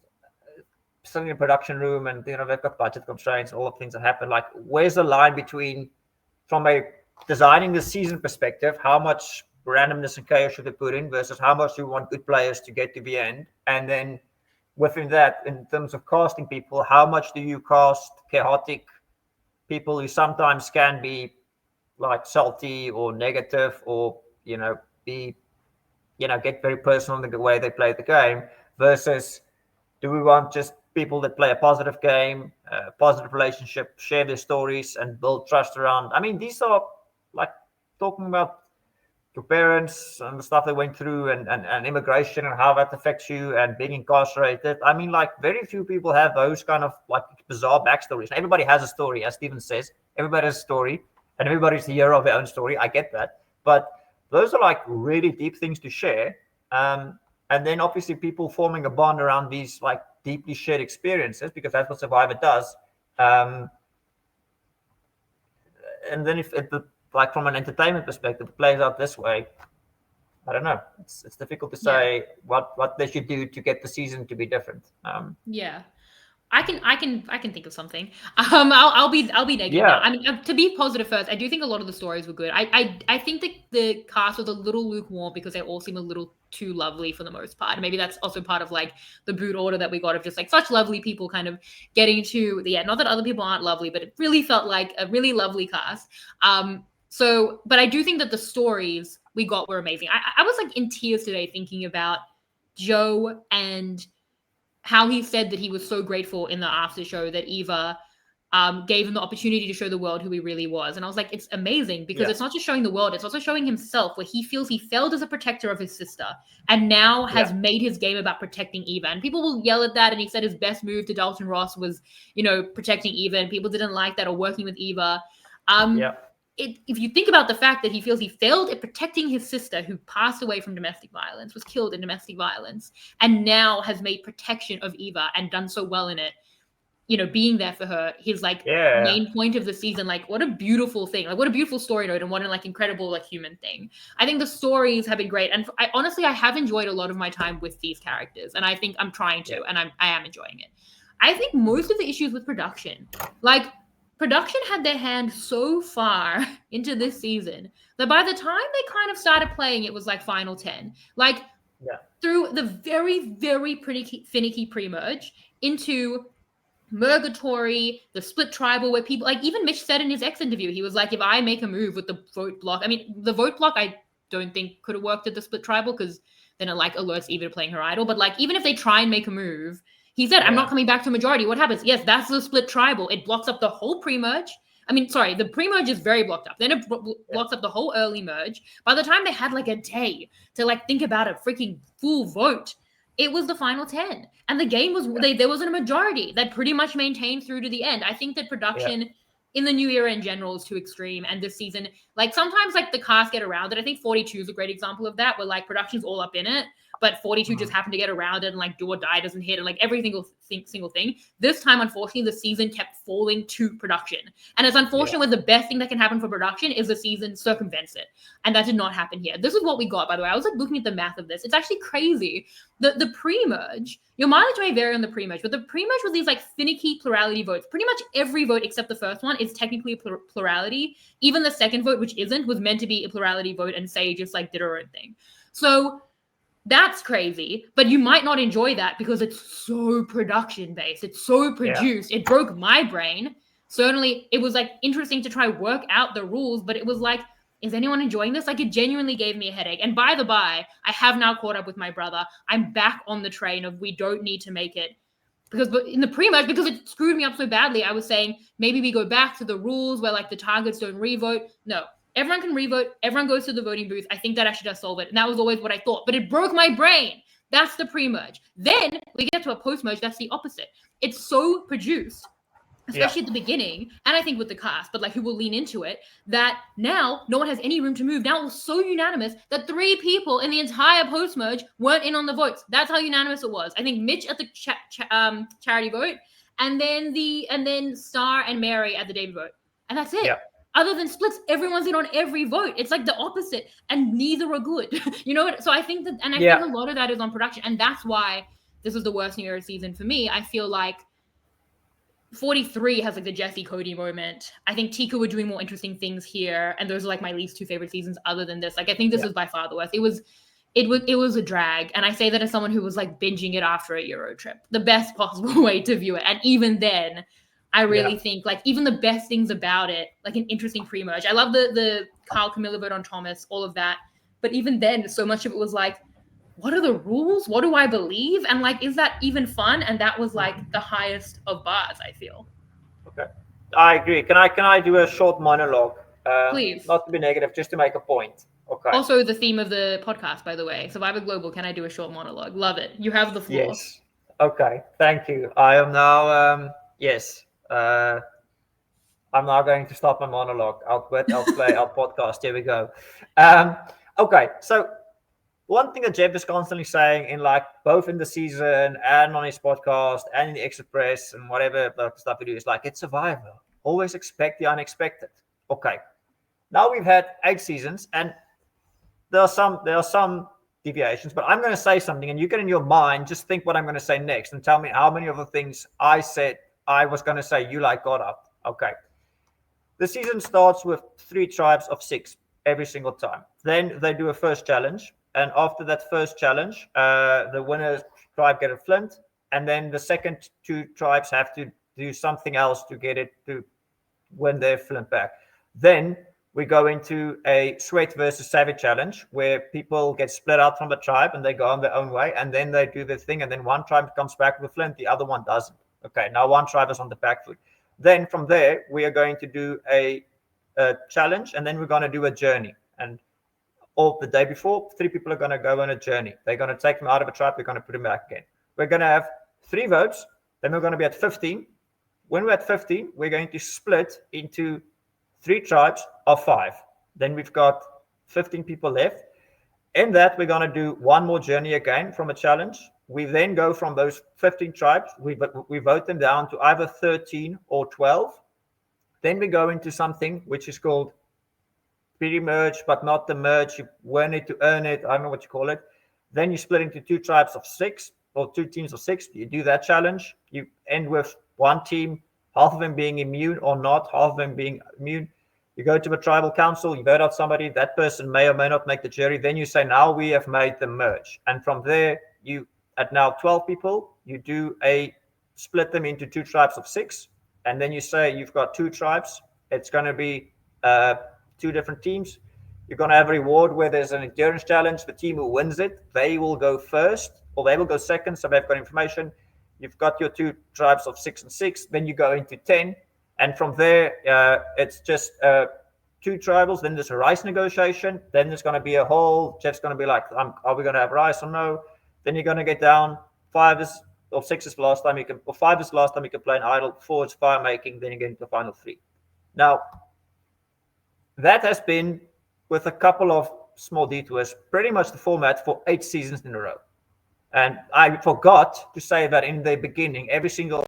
sitting in a production room and you know they've got budget constraints, all the things that happen. Like, where's the line between from a designing the season perspective, how much randomness and chaos should they put in versus how much do we want good players to get to the end, and then within that, in terms of casting people, how much do you cast chaotic people who sometimes can be like salty or negative or, you know, get very personal in the way they play the game versus do we want just people that play a positive game, positive relationship, share their stories and build trust around. I mean, these are like talking about your parents and the stuff they went through and immigration and how that affects you and being incarcerated. I mean, like very few people have those kind of like bizarre backstories. Everybody has a story, as Steven says. Everybody has a story and everybody's the hero of their own story. I get that. But those are like really deep things to share. And then obviously people forming a bond around these like deeply shared experiences, because that's what Survivor does. Um, and then if it, like from an entertainment perspective, it plays out this way, I don't know. It's difficult to say what they should do to get the season to be different. Yeah. I can think of something. I'll be negative now. Yeah, I mean, to be positive first, I do think a lot of the stories were good. I think that the cast was a little lukewarm because they all seem a little too lovely for the most part. And maybe that's also part of like the boot order that we got of just like such lovely people kind of getting to the end. Not that other people aren't lovely, but it really felt like a really lovely cast. So, but I do think that the stories we got were amazing. I was like in tears today thinking about Joe and how he said that he was so grateful in the after show that Eva gave him the opportunity to show the world who he really was. And I was like, it's amazing because yeah, it's not just showing the world, it's also showing himself where he feels he failed as a protector of his sister and now has yeah, made his game about protecting Eva. And people will yell at that. And he said his best move to Dalton Ross was, protecting Eva, and people didn't like that or working with Eva. yeah, If you think about the fact that he feels he failed at protecting his sister who passed away from domestic violence, was killed in domestic violence, and now has made protection of Eva and done so well in it, being there for her, his like yeah, main point of the season, like what a beautiful thing, like what a beautiful story note, and what an like incredible like human thing. I think the stories have been great, and I have enjoyed a lot of my time with these characters, and I think I'm trying to, yeah, and I am enjoying it. I think most of the issues with production, like production had their hand so far into this season that by the time they kind of started playing, it was like final 10. Like yeah, through the very, very pretty finicky pre-merge into Murgatory, the split tribal, where people like even Mitch said in his X interview, he was like, if I make a move with the vote block, I mean, the vote block I don't think could have worked at the split tribal because then it like alerts Eva to playing her idol. But like even if they try and make a move, he said, I'm yeah, not coming back to majority. What happens? Yes, that's the split tribal. It blocks up the whole pre-merge. I mean, sorry, the pre-merge is very blocked up. Then it yeah, blocks up the whole early merge. By the time they had like a day to like think about a freaking full vote, it was the final 10, and the game was there wasn't a majority that pretty much maintained through to the end. I think that yeah, production in the new era in general is too extreme, and this season, like sometimes like the cast get around it. I think 42 is a great example of that, where like production's all up in it, but 42 just mhm, happened to get around it, and like do or die doesn't hit, and like every single thing. This time, unfortunately, the season kept falling to production, and it's yeah, unfortunate when the best thing that can happen for production is the season circumvents it, and that did not happen here. This is what we got, by the way. I was like looking at the math of this. It's actually crazy. The pre-merge, your mileage may vary on the pre-merge, but the pre-merge with these like finicky plurality votes, pretty much every vote except the first one is technically a plurality. Even the second vote, which isn't, was meant to be a plurality vote, and Say just like did her own thing. So that's crazy, but you might not enjoy that because it's so production based. It's so yeah, produced. It broke my brain. Certainly, it was like interesting to try work out the rules, but it was like, is anyone enjoying this? Like, it genuinely gave me a headache. And by the by, I have now caught up with my brother. I'm back on the train of we don't need to make it because in the pre-merge, because it screwed me up so badly, I was saying maybe we go back to the rules where like the targets don't revote. No, everyone can revote. Everyone goes to the voting booth. I think that actually does solve it. And that was always what I thought, but it broke my brain. That's the pre-merge. Then we get to a post-merge. That's the opposite. It's so produced, yeah, especially at the beginning, and I think with the cast, but like who will lean into it, that now no one has any room to move. Now it was so unanimous that 3 people in the entire post merge weren't in on the votes. That's how unanimous it was. I think Mitch at the charity vote, and then Star and Mary at the David vote, and that's it. yeah, Other than splits, everyone's in on every vote. It's like the opposite, and neither are good. You know what? So I think that, and I think yeah, a lot of that is on production, and that's why this was the worst New Year's season for me. I feel like 43 has like the Jesse Cody moment. I think Tika were doing more interesting things here, and those are like my least 2 favorite seasons other than this. Like I think this is by far the worst. It was a drag, and I say that as someone who was like binging it after a Euro trip, the best possible way to view it. And even then, I really yeah, think like even the best things about it, like an interesting pre-merge. I love the Kyle Camilla vote on Thomas, all of that, but even then, so much of it was like, what are the rules? What do I believe? And like, is that even fun? And that was like the highest of bars, I feel. okay. I agree. Can I do a short monologue? Please. Not to be negative, just to make a point. Okay. Also, the theme of the podcast, by the way, Survivor Global. Can I do a short monologue? Love it. You have the floor. Yes. Okay. Thank you. I am now. Yes. I'm now going to start my monologue. I'll quit. I'll play our podcast. Here we go. Okay. So one thing that Jeff is constantly saying in like both in the season and on his podcast and in the extra press and whatever stuff we do is like, it's survival. Always expect the unexpected. Okay. Now we've had 8 seasons and there are some deviations, but I'm going to say something and you get in your mind, just think what I'm going to say next and tell me how many of the things I said I was going to say you like got up. Okay. The season starts with 3 tribes of 6 every single time. Then they do a first challenge. And after that first challenge, the winner tribe get a flint. And then the second 2 tribes have to do something else to get it to win their flint back. Then we go into a sweat versus savage challenge where people get split out from the tribe and they go on their own way. And then they do their thing. And then one tribe comes back with a flint, the other one doesn't. Okay, now one tribe is on the back foot. Then from there, we are going to do a challenge, and then we're going to do a journey. And all the day before, 3 people are going to go on a journey. They're going to take them out of a tribe. They're going to put them back again. We're going to have 3 votes. Then we're going to be at 15. When we're at 15, we're going to split into 3 tribes of 5. Then we've got 15 people left. In that, we're going to do one more journey again from a challenge. We then go from those 15 tribes, we vote them down to either 13 or 12. Then we go into something which is called pre-merge, but not the merge. You win it to earn it. I don't know what you call it. Then you split into 2 tribes of 6 or 2 teams of 6. You do that challenge. You end with one team, half of them being immune or not, half of them being immune. You go to a tribal council, you vote out somebody, that person may or may not make the jury. Then you say, now we have made the merge. And from there, you, at now 12 people, you do a split them into 2 tribes of 6. And then you say you've got 2 tribes. It's going to be 2 different teams. You're going to have a reward where there's an endurance challenge. The team who wins it, they will go first or they will go second. So they've got information. You've got your 2 tribes of 6 and 6. Then you go into 10. And from there, it's just 2 tribals. Then there's a rice negotiation. Then there's going to be a whole, Jeff's going to be like, are we going to have rice or no? Then you're going to get down 5 is, or 6 is the last time you can, or 5 is the last time you can play an idle. 4 is fire making. Then you get into the final 3. Now, that has been, with a couple of small detours, pretty much the format for 8 seasons in a row. And I forgot to say that in the beginning, every single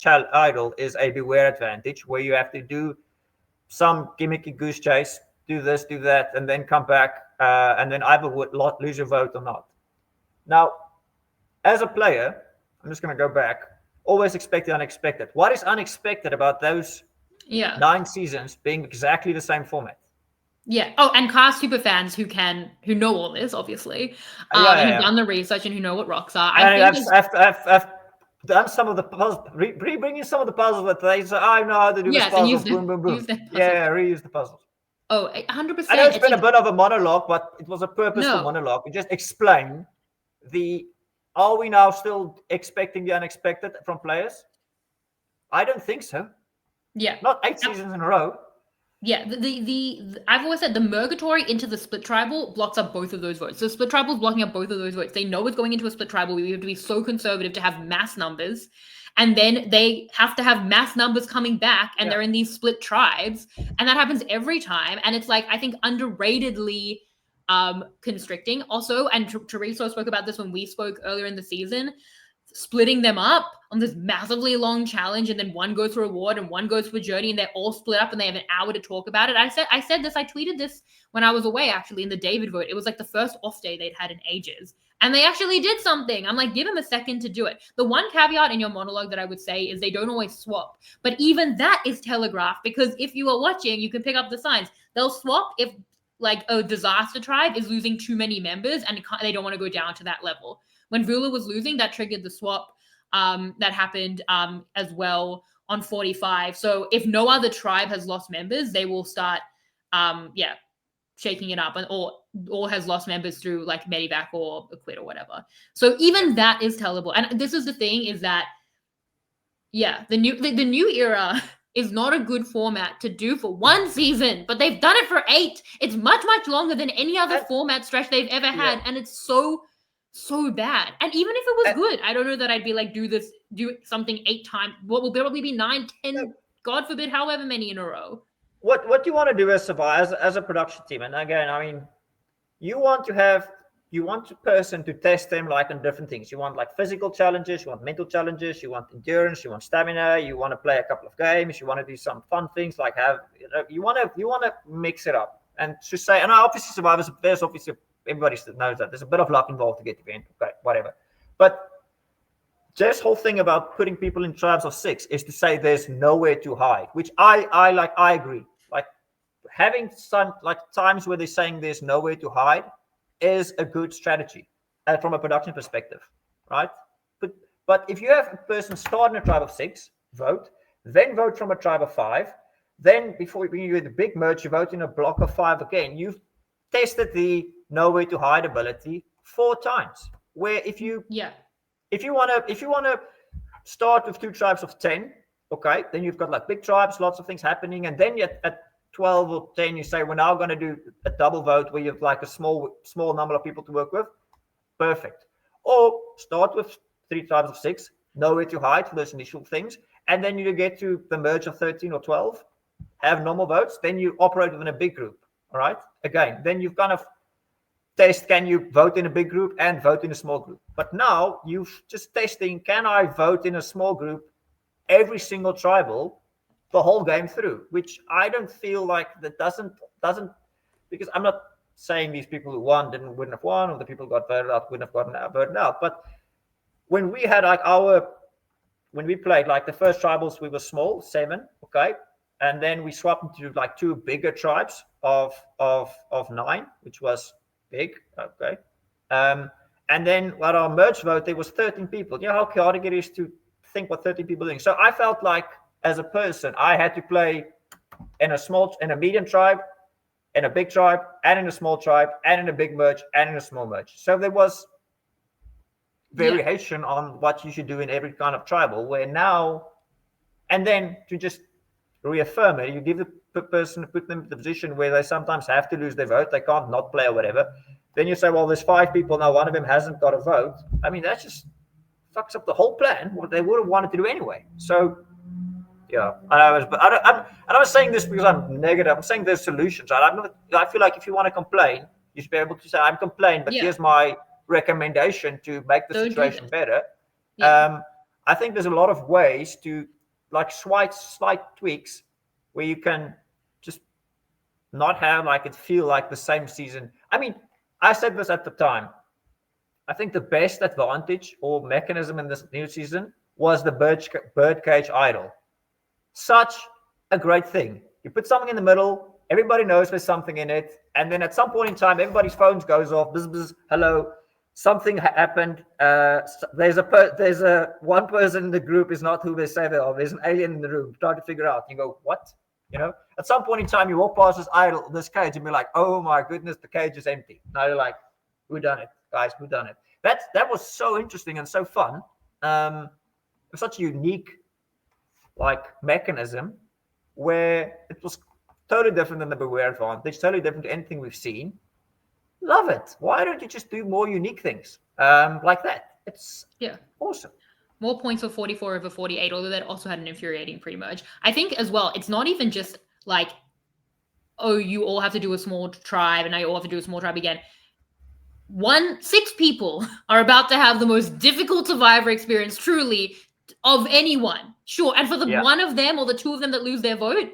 idol is a beware advantage where you have to do some gimmicky goose chase, do this, do that, and then come back and then either lose your vote or not. Now, as a player, I'm just going to go back, always expect the unexpected. What is unexpected about those 9 seasons being exactly the same format? Yeah. Oh, and cast super fans who know all this, obviously, and have done the research and who know what rocks are. I've done some of the puzzles, bringing some of the puzzles that they say, I know how to do this puzzle. Boom, boom, boom. Yeah, reuse the puzzles. Oh, 100%. I know it's been a bit of a monologue, but it was a purposeful monologue. You just explain are we now still expecting the unexpected from players? I don't think so. Yeah. Not 8 seasons in a row. Yeah, I've always said the Murgatory into the split tribal blocks up both of those votes. So split tribal is blocking up both of those votes. They know it's going into a split tribal. We have to be so conservative to have mass numbers. And then they have to have mass numbers coming back and they're in these split tribes. And that happens every time. And it's like, I think underratedly constricting. Also, and Teresa spoke about this when we spoke earlier in the season, splitting them up on this massively long challenge, and then one goes for a reward and one goes for a journey, and they're all split up and they have an hour to talk about it. I said this, I tweeted this when I was away, actually, in the David vote. It was like the first off day they'd had in ages. And they actually did something. I'm like, give them a second to do it. The one caveat in your monologue that I would say is they don't always swap. But even that is telegraphed, because if you are watching, you can pick up the signs. They'll swap if like a disaster tribe is losing too many members and they don't want to go down to that level. When Vula was losing, that triggered the swap that happened as well on 45. So if no other tribe has lost members, they will start, shaking it up, or has lost members through like Medivac or a quit or whatever. So even that is tellable. And this is the thing, is that, the new era is not a good format to do for 1 season, but they've done it for 8. It's much, much longer than any other format stretch they've ever had. And it's so bad. And even if it was good, I don't know that I'd be like, do something 8 times. What will probably be 9, 10, God forbid, however many in a row. What you want to do as a production team, and again, I mean, you want to have you want a person to test them like on different things. You want like physical challenges, you want mental challenges, you want endurance, you want stamina, you want to play a couple of games, you want to do some fun things like you want to mix it up. And to say, and obviously survivors, there's obviously everybody knows that there's a bit of luck involved to get the event, okay, whatever. But Jeff's whole thing about putting people in tribes of 6 is to say there's nowhere to hide, which I agree. Like having some like times where they're saying there's nowhere to hide is a good strategy from a production perspective, right? But if you have a person start in a tribe of 6, vote, then vote from a tribe of 5, then before you do the big merge, you vote in a block of 5 again. You've tested the nowhere to hide ability 4 times. Where if you want to start with 2 tribes of 10, okay, then you've got like big tribes, lots of things happening, and then at 12 or 10 you say we're now going to do a double vote where you have like a small number of people to work with. Perfect. Or start with 3 tribes of 6, nowhere to hide for those initial things, and then you get to the merge of 13 or 12, have normal votes, then you operate within a big group. All right, again, then you've kind of test, can you vote in a big group and vote in a small group? But now you're just testing, can I vote in a small group every single tribal the whole game through? Which I don't feel like that doesn't because I'm not saying these people who won wouldn't have won, or the people who got voted out wouldn't have gotten voted out. But when we had like when we played like the first tribals, we were small, 7, okay, and then we swapped into like 2 bigger tribes of 9, which was big, okay. And then at our merge vote, there was 13 people. You know how chaotic it is to think what 13 people are doing. So I felt like as a person, I had to play in a medium tribe, in a big tribe, and in a small tribe, and in a big merge, and in a small merge. So there was variation on what you should do in every kind of tribal, where now, and then to just reaffirm it, you give the person, put them in the position where they sometimes have to lose their vote, they can't not play or whatever. Then you say, well, there's 5 people now, one of them hasn't got a vote. I mean, that just fucks up the whole plan, what they would have wanted to do anyway. So yeah, I'm not saying this because I'm negative. I'm saying there's solutions, right? I feel like if you want to complain, you should be able to say, I'm complaining, but here's my recommendation to make the situation better. I think there's a lot of ways to like slight tweaks where you can just not have like it feel like the same season. I mean, I said this at the time. I think the best advantage or mechanism in this new season was the birdcage idol. Such a great thing. You put something in the middle, everybody knows there's something in it, and then at some point in time, everybody's phones goes off. Bzz, bzz, hello, something happened. There's a one person in the group is not who they say they are. There's an alien in the room. Try to figure out. You go, what? You know, at some point in time, you walk past this cage, and be like, oh my goodness, the cage is empty. Now you're like, who done it, guys? Who done it? That was so interesting and so fun. It was such a unique like mechanism where it was totally different than the Beware advantage, totally different to anything we've seen. Love it. Why don't you just do more unique things like that? It's awesome. More points for 44 over 48, although that also had an infuriating pre-merge. I think as well, it's not even just like, oh, you all have to do a small tribe and now you all have to do a small tribe again. 6 people are about to have the most difficult survivor experience truly of anyone. Sure. And for the one of them or the 2 of them that lose their vote,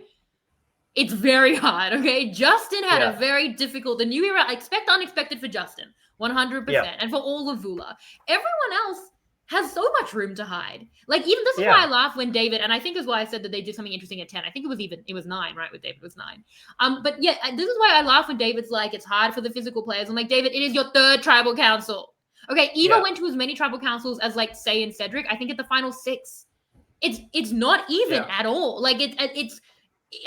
it's very hard. Okay. Justin had a very difficult, the new era, expect unexpected for Justin, 100%. And for all of Vula. Everyone else has so much room to hide. Like, even this is why I laugh when David, and I think is why I said that they did something interesting at 10. I think it was 9, right? With David, it was 9. But yeah, this is why I laugh when David's like, it's hard for the physical players. I'm like, David, it is your 3rd tribal council. Okay, Eva went to as many tribal councils as like Say and Cedric. I think at the final 6. It's not even at all. Like it's.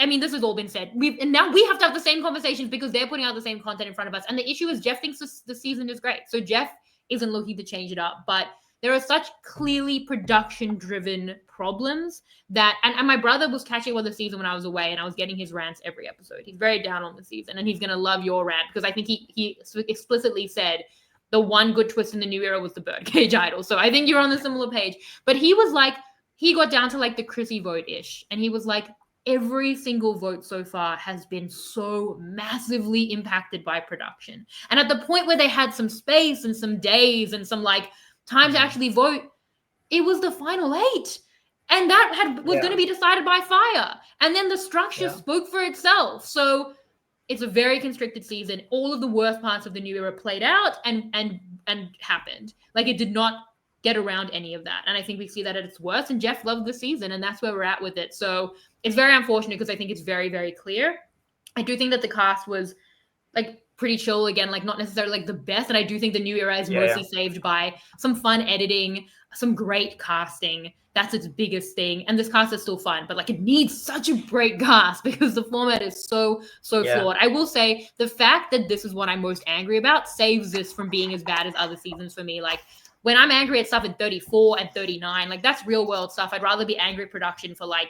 I mean, this has all been said. And now we have to have the same conversations because they're putting out the same content in front of us. And the issue is Jeff thinks the season is great, so Jeff isn't looking to change it up. But there are such clearly production-driven problems that, and my brother was catching with the season when I was away, and I was getting his rants every episode. He's very down on the season, and he's gonna love your rant because I think he explicitly said the one good twist in the new era was the birdcage idol. So I think you're on the similar page. But he was like, he got down to like the Chrissy vote-ish. And he was like, every single vote so far has been so massively impacted by production. And at the point where they had some space and some days and some like time to actually vote, it was the final 8. And that was going to be decided by fire. And then the structure spoke for itself. So it's a very constricted season. All of the worst parts of the new era played out and happened. Like, it did not get around any of that. And I think we see that at its worst. And Jeff loved the season, and that's where we're at with it. So it's very unfortunate because I think it's very, very clear. I do think that the cast was like pretty chill again, like not necessarily like the best. And I do think the new era is mostly saved by some fun editing, some great casting. That's its biggest thing. And this cast is still fun, but like it needs such a great cast because the format is so flawed. I will say the fact that this is what I'm most angry about saves this from being as bad as other seasons for me. Like, when I'm angry at stuff at 34 and 39, like that's real world stuff. I'd rather be angry at production for like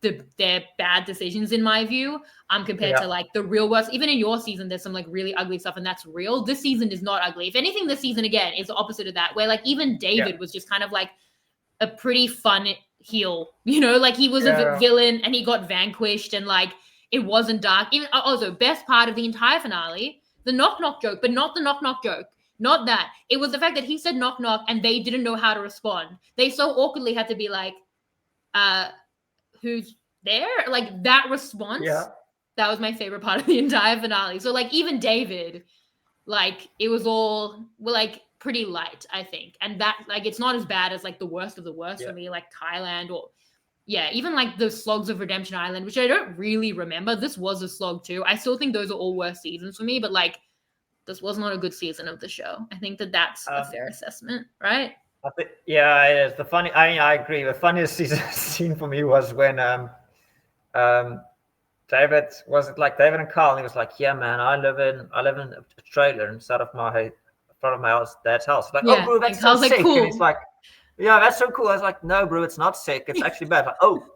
their bad decisions, in my view, compared to like the real worst. Even in your season, there's some like really ugly stuff, and that's real. This season is not ugly. If anything, this season again is the opposite of that, where like even David was just kind of like a pretty fun heel, you know, like he was a villain and he got vanquished, and like it wasn't dark. Even also, best part of the entire finale, the knock knock joke, but not the knock knock joke. Not that. It was the fact that he said knock knock and they didn't know how to respond. They so awkwardly had to be like, who's there? Like that response. That was my favorite part of the entire finale. So like even David, like it was all like pretty light, I think. And that like it's not as bad as like the worst of the worst for me, like Thailand or even like the slogs of Redemption Island, which I don't really remember. This was a slog too. I still think those are all worst seasons for me, but like this was not a good season of the show. I think that that's a fair assessment, right? I think, it is. I agree. The funniest scene for me was when David and Carl, and he was like, "Yeah, man, I live in a trailer inside of my house, dad's house." Like, "Oh, bro, that's so sick." Like, cool. And he's like, "Yeah, that's so cool." I was like, "No, bro, it's not sick. It's actually bad." Like, oh,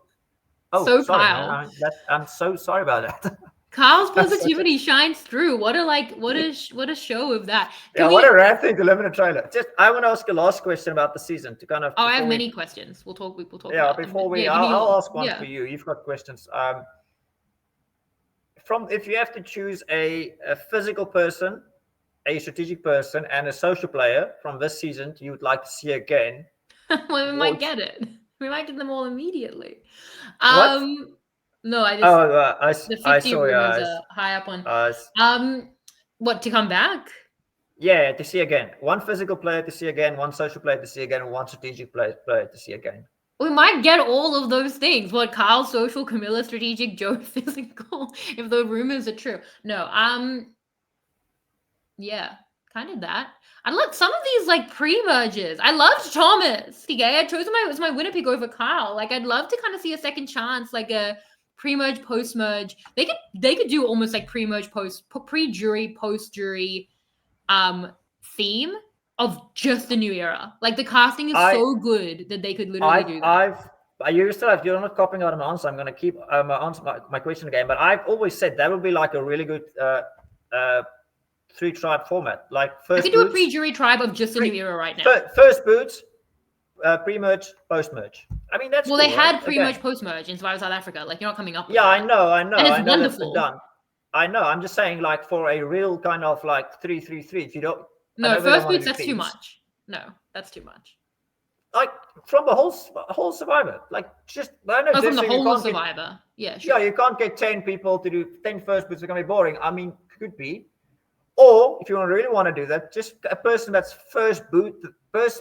so sorry, man. I'm so sorry about that. Carl's positivity shines through. What a show of that. What a rare thing to live in a trailer. I want to ask a last question about the season to kind of. I have many questions. We'll talk. Yeah, before we, I'll ask one for you. You've got questions. If you have to choose a physical person, a strategic person, and a social player from this season you would like to see again. Well, we might get it. We might get them all immediately. What? No, I just. The 50 rumors are high up on. What, to come back? Yeah, to see again. One physical player to see again, one social player to see again, and one strategic player to see again. We might get all of those things. What, Carl social, Camilla strategic, Joe physical, if the rumors are true. No, yeah, kind of that. I like some of these like pre-merges. I loved Thomas. Okay, I chose him as my winner pick over Carl. Like, I'd love to kind of see a second chance, like a pre-merge, post-merge. They could do almost like pre-merge, pre-jury, post-jury theme of just the new era. Like, the casting is so good that they could literally do that. You're not copying out an answer. I'm going to keep my question again. But I've always said that would be like a really good 3-tribe format. Like first, I could do a pre-jury tribe of just the new era right now. First boots, pre-merge, post-merge. I mean, that's they had pre-merge, post-merge in Survivor South Africa. Like, you're not coming up with that. I know. And it's wonderful. Done. I know. I'm just saying, like, for a real kind of like 3-3-3. If you don't. No, first boots. That's too much. No, that's too much. Like from the whole Survivor, like just from the whole Survivor. Yeah, sure. Yeah, you can't get 10 people to do 10 first boots. It's gonna be boring. I mean, could be. Or if you really want to do that, just a person that's first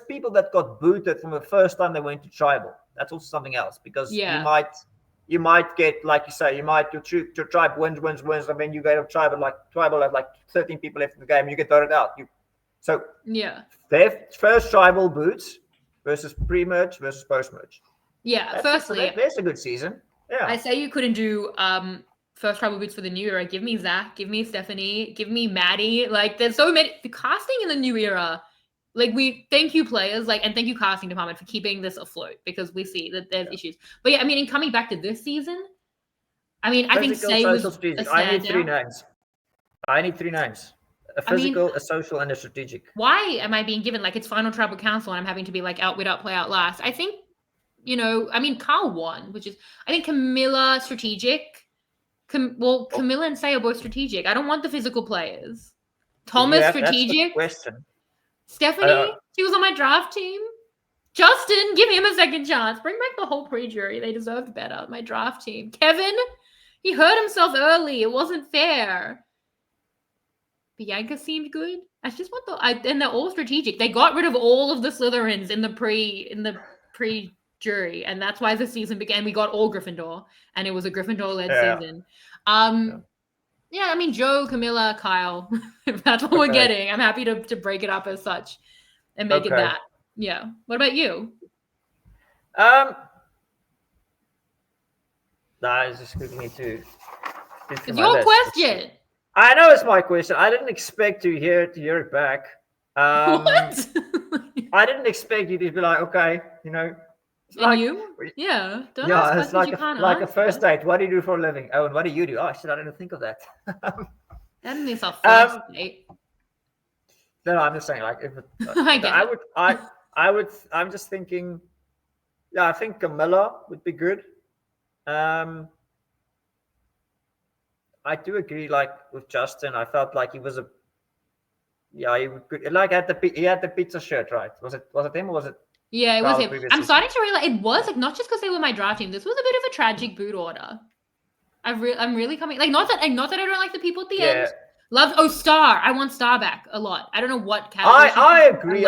people that got booted from the first time they went to tribal. That's also something else, because you might get, like you say, your tribe wins, and then you get a tribal have like 13 people left in the game, and you get voted out. Their first tribal boots versus pre-merge versus post-merge. Yeah, firstly, there's a good season. Yeah, I say you couldn't do first tribal boots for the new era. Give me Zach, give me Stephanie, give me Maddie. Like, there's so many. The casting in the new era, like, we thank you players, like, and thank you casting department for keeping this afloat, because we see that there's issues. But yeah, I mean, in coming back to this season, I mean, I think Say was a standout. I need three names. A physical, a social, and a strategic. Why am I being given, like, it's final tribal council and I'm having to be like outwit, outplay, outlast? I think I mean, Carl won, which is, I think Camilla strategic. Camilla and Say are both strategic. I don't want the physical players. Thomas That's the strategic. question. Stephanie, she was on my draft team. Justin, give him a second chance. Bring back the whole pre-jury. They deserved better. My draft team. Kevin, he hurt himself early. It wasn't fair. Bianca seemed good. I just want and they're all strategic. They got rid of all of the Slytherins in the pre-jury, and that's why the season began. We got all Gryffindor, and it was a Gryffindor-led season. Yeah, I mean, Joe, Camilla, Kyle. If that's what we're getting, I'm happy to break it up as such and make it that. Yeah. What about you? It's just cooking me too. It's your question. I know it's my question. I didn't expect to hear it back. What? I didn't expect you to be like, okay, It's like, you? Yeah. Don't ask it's like a first date. What do you do for a living? Oh, and what do you do? Oh, shit, I didn't think of that. That means our first date. No, I'm just saying, like, if I'm just thinking, I think Camilla would be good. I do agree, like, with Justin. I felt like he was he could, like, he had the pizza shirt, right? Was it him or was it? Yeah, it was him. I'm starting to realize it was like not just because they were my draft team. This was a bit of a tragic boot order. I'm really coming, like, not that I don't like the people at the end. Loved Star. I want Star back a lot. I don't know what category. I agree.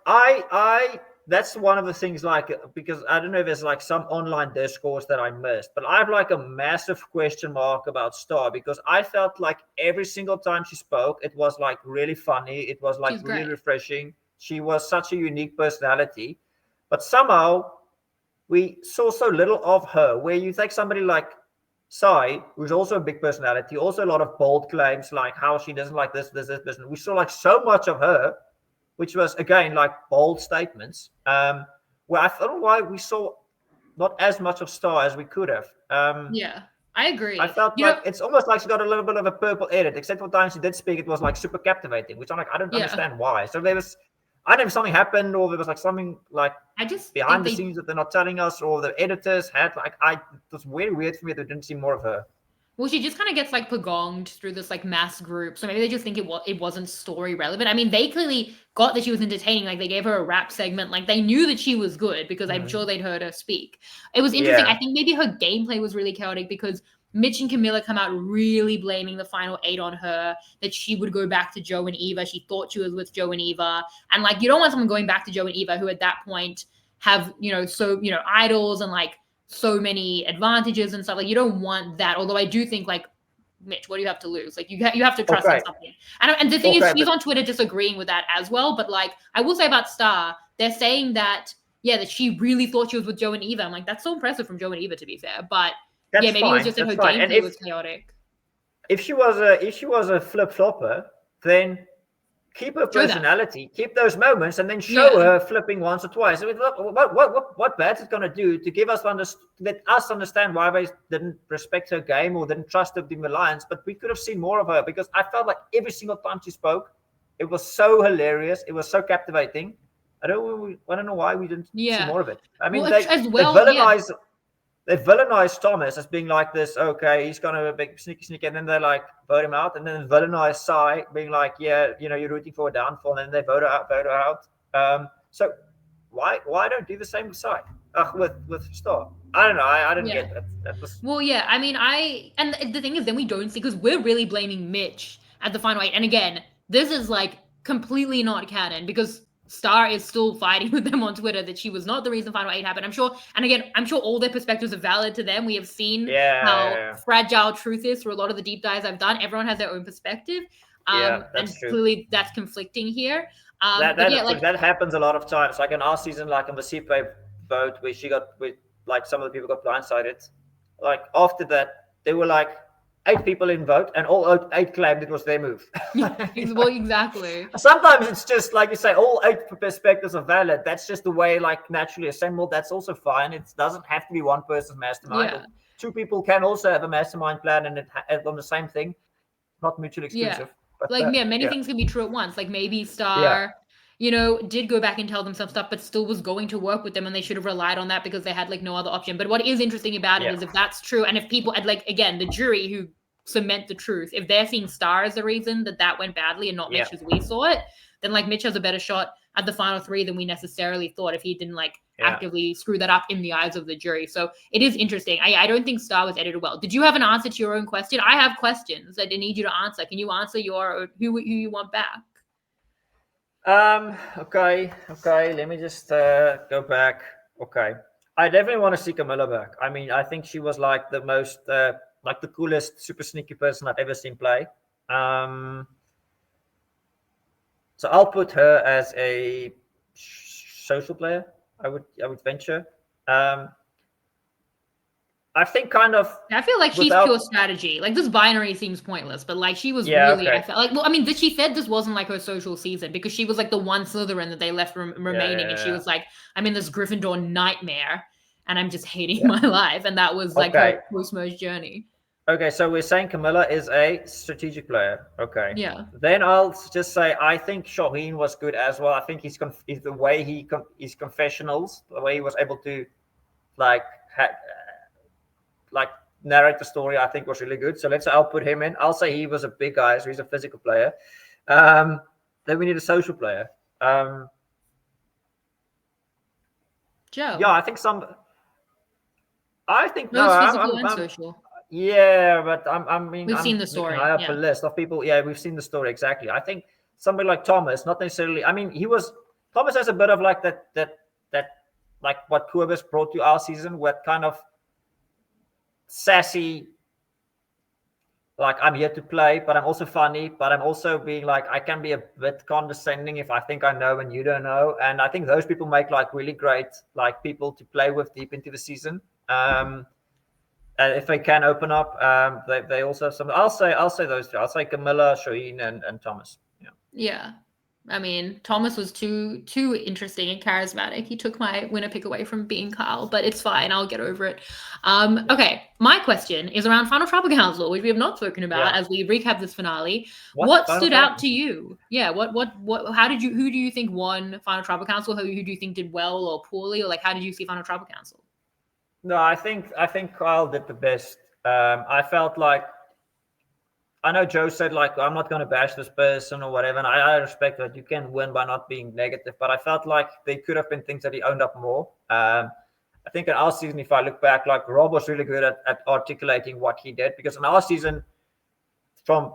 I that's one of the things, like, because I don't know if there's like some online discourse that I missed, but I have like a massive question mark about Star, because I felt like every single time she spoke, it was like really funny. It was like really refreshing. She was such a unique personality, but somehow we saw so little of her. Where you take somebody like Sai, who's also a big personality, also a lot of bold claims, like how she doesn't like this. We saw like so much of her, which was, again, like bold statements, where I thought why we saw not as much of Star as we could have. Yeah, I agree. I felt it's almost like she got a little bit of a purple edit, except for times she did speak, it was like super captivating, which I'm like, I don't understand why. So there was, I don't know if something happened, or there was like something like behind the scenes that they're not telling us, or the editors had it was very weird for me that they didn't see more of her. Well, she just kind of gets like pagonged through this like mass group, so maybe they just think it wasn't story relevant. I mean, they clearly got that she was entertaining. Like, they gave her a rap segment. Like, they knew that she was good because I'm sure they'd heard her speak. It was interesting. I think maybe her gameplay was really chaotic because Mitch and Camilla come out really blaming the final 8 on her, that she would go back to Joe and Eva. She thought she was with Joe and Eva, and like, you don't want someone going back to Joe and Eva who at that point have idols and like so many advantages and stuff. Like, you don't want that. Although I do think, like, Mitch, what do you have to lose? Like, you have to trust in something. And the thing is, she's on Twitter disagreeing with that as well. But like, I will say about Star, they're saying that that she really thought she was with Joe and Eva. I'm like, that's so impressive from Joe and Eva, to be fair. But maybe it was just that her gameplay was chaotic. If she was a flip flopper, then keep her personality, keep those moments, and then show her flipping once or twice. I mean, what bad is it going to do to give us let us understand why they didn't respect her game or didn't trust her Team Alliance? But we could have seen more of her, because I felt like every single time she spoke, it was so hilarious. It was so captivating. I don't know why we didn't see more of it. I mean, they villainize Thomas as being like this, okay, he's kind of a big sneaky, and then they like vote him out, and then villainize Sai being like, you're rooting for a downfall, and then they vote her out. So why don't do the same with Sai? With Star? I don't know. I didn't get that. That was... Well, yeah. I mean, and the thing is, then we don't see, because we're really blaming Mitch at the final 8, and again, this is like completely not canon, because Star is still fighting with them on Twitter that she was not the reason Final 8 happened. I'm sure all their perspectives are valid to them. We have seen how fragile truth is through a lot of the deep dives I've done. Everyone has their own perspective. And true. Clearly that's conflicting here. That happens a lot of times. Like in our season, like in the CPA vote, where some of the people got blindsided. Like after that, they were like 8 people in vote, and all 8 claimed it was their move. Well, exactly. Sometimes it's just like you say, all 8 perspectives are valid. That's just the way, like, naturally assembled. That's also fine. It doesn't have to be one person's mastermind. Yeah. 2 people can also have a mastermind plan and on the same thing, not mutually exclusive. Yeah. But many things can be true at once. Like maybe Star did go back and tell them some stuff, but still was going to work with them, and they should have relied on that because they had like no other option. But what is interesting about it is if that's true, and if people like again the jury who cement the truth, if they're seeing Star as the reason that went badly and not Mitch as we saw it, then like Mitch has a better shot at the final three than we necessarily thought if he didn't like actively screw that up in the eyes of the jury. So it is interesting. I don't think Star was edited well. Did you have an answer to your own question? I have questions that I need you to answer. Can you answer who you want back? Okay. Let me just go back. Okay. I definitely want to see Camilla back. I mean, I think she was like the most, like the coolest, super sneaky person I've ever seen play. So I'll put her as a social player. I would venture. I think kind of. I feel like she's pure strategy. Like this binary seems pointless, but like she was really. Okay. I felt like. Well, I mean, she said this wasn't like her social season because she was like the one Slytherin that they left remaining, and she was like, "I'm in this Gryffindor nightmare, and I'm just hating my life," and that was like her post-merge journey. Okay, so we're saying Camilla is a strategic player. Okay. Yeah. Then I'll just say I think Shaheen was good as well. I think he's the way his confessionals, the way he was able to, like narrate the story, I think was really good. So I'll put him in. I'll say he was a big guy, so he's a physical player. Then we need a social player. Joe. Yeah, I think physical and social. Yeah, but we've seen the story. I have a list of people. Yeah, we've seen the story exactly. I think somebody like Thomas, not necessarily. I mean, Thomas has a bit of like that like what Kurbis brought to our season, with kind of sassy, like I'm here to play, but I'm also funny, but I'm also being like I can be a bit condescending if I think I know and you don't know. And I think those people make like really great like people to play with deep into the season. If they can open up, they also have some. I'll say those two. I'll say Camilla, Shaheen, and Thomas. Yeah. I mean, Thomas was too interesting and charismatic. He took my winner pick away from being Kyle, but it's fine. I'll get over it. Okay, my question is around Final Tribal Council, which we have not spoken about as we recap this finale. What stood out to you? Yeah. Who do you think won Final Tribal Council? Who do you think did well or poorly, or like how did you see Final Tribal Council? No, I think Kyle did the best. I felt like, I know Joe said like I'm not going to bash this person or whatever, and I respect that you can win by not being negative, but I felt like there could have been things that he owned up more. I think in our season, if I look back, like Rob was really good at articulating what he did, because in our season, from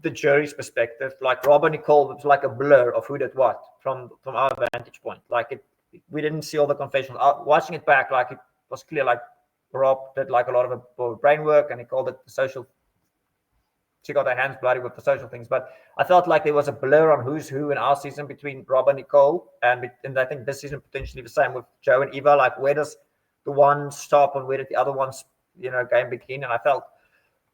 the jury's perspective, like Rob and Nicole was like a blur of who did what from our vantage point. Like we didn't see all the confessions. Watching it back, like it was clear like Rob did like a lot of brain work, and he called it the social. She got her hands bloody with the social things, but I felt like there was a blur on who's who in our season between Rob and Nicole, and I think this season potentially the same with Joe and Eva. Like where does the one stop and where did the other one's game begin? And I felt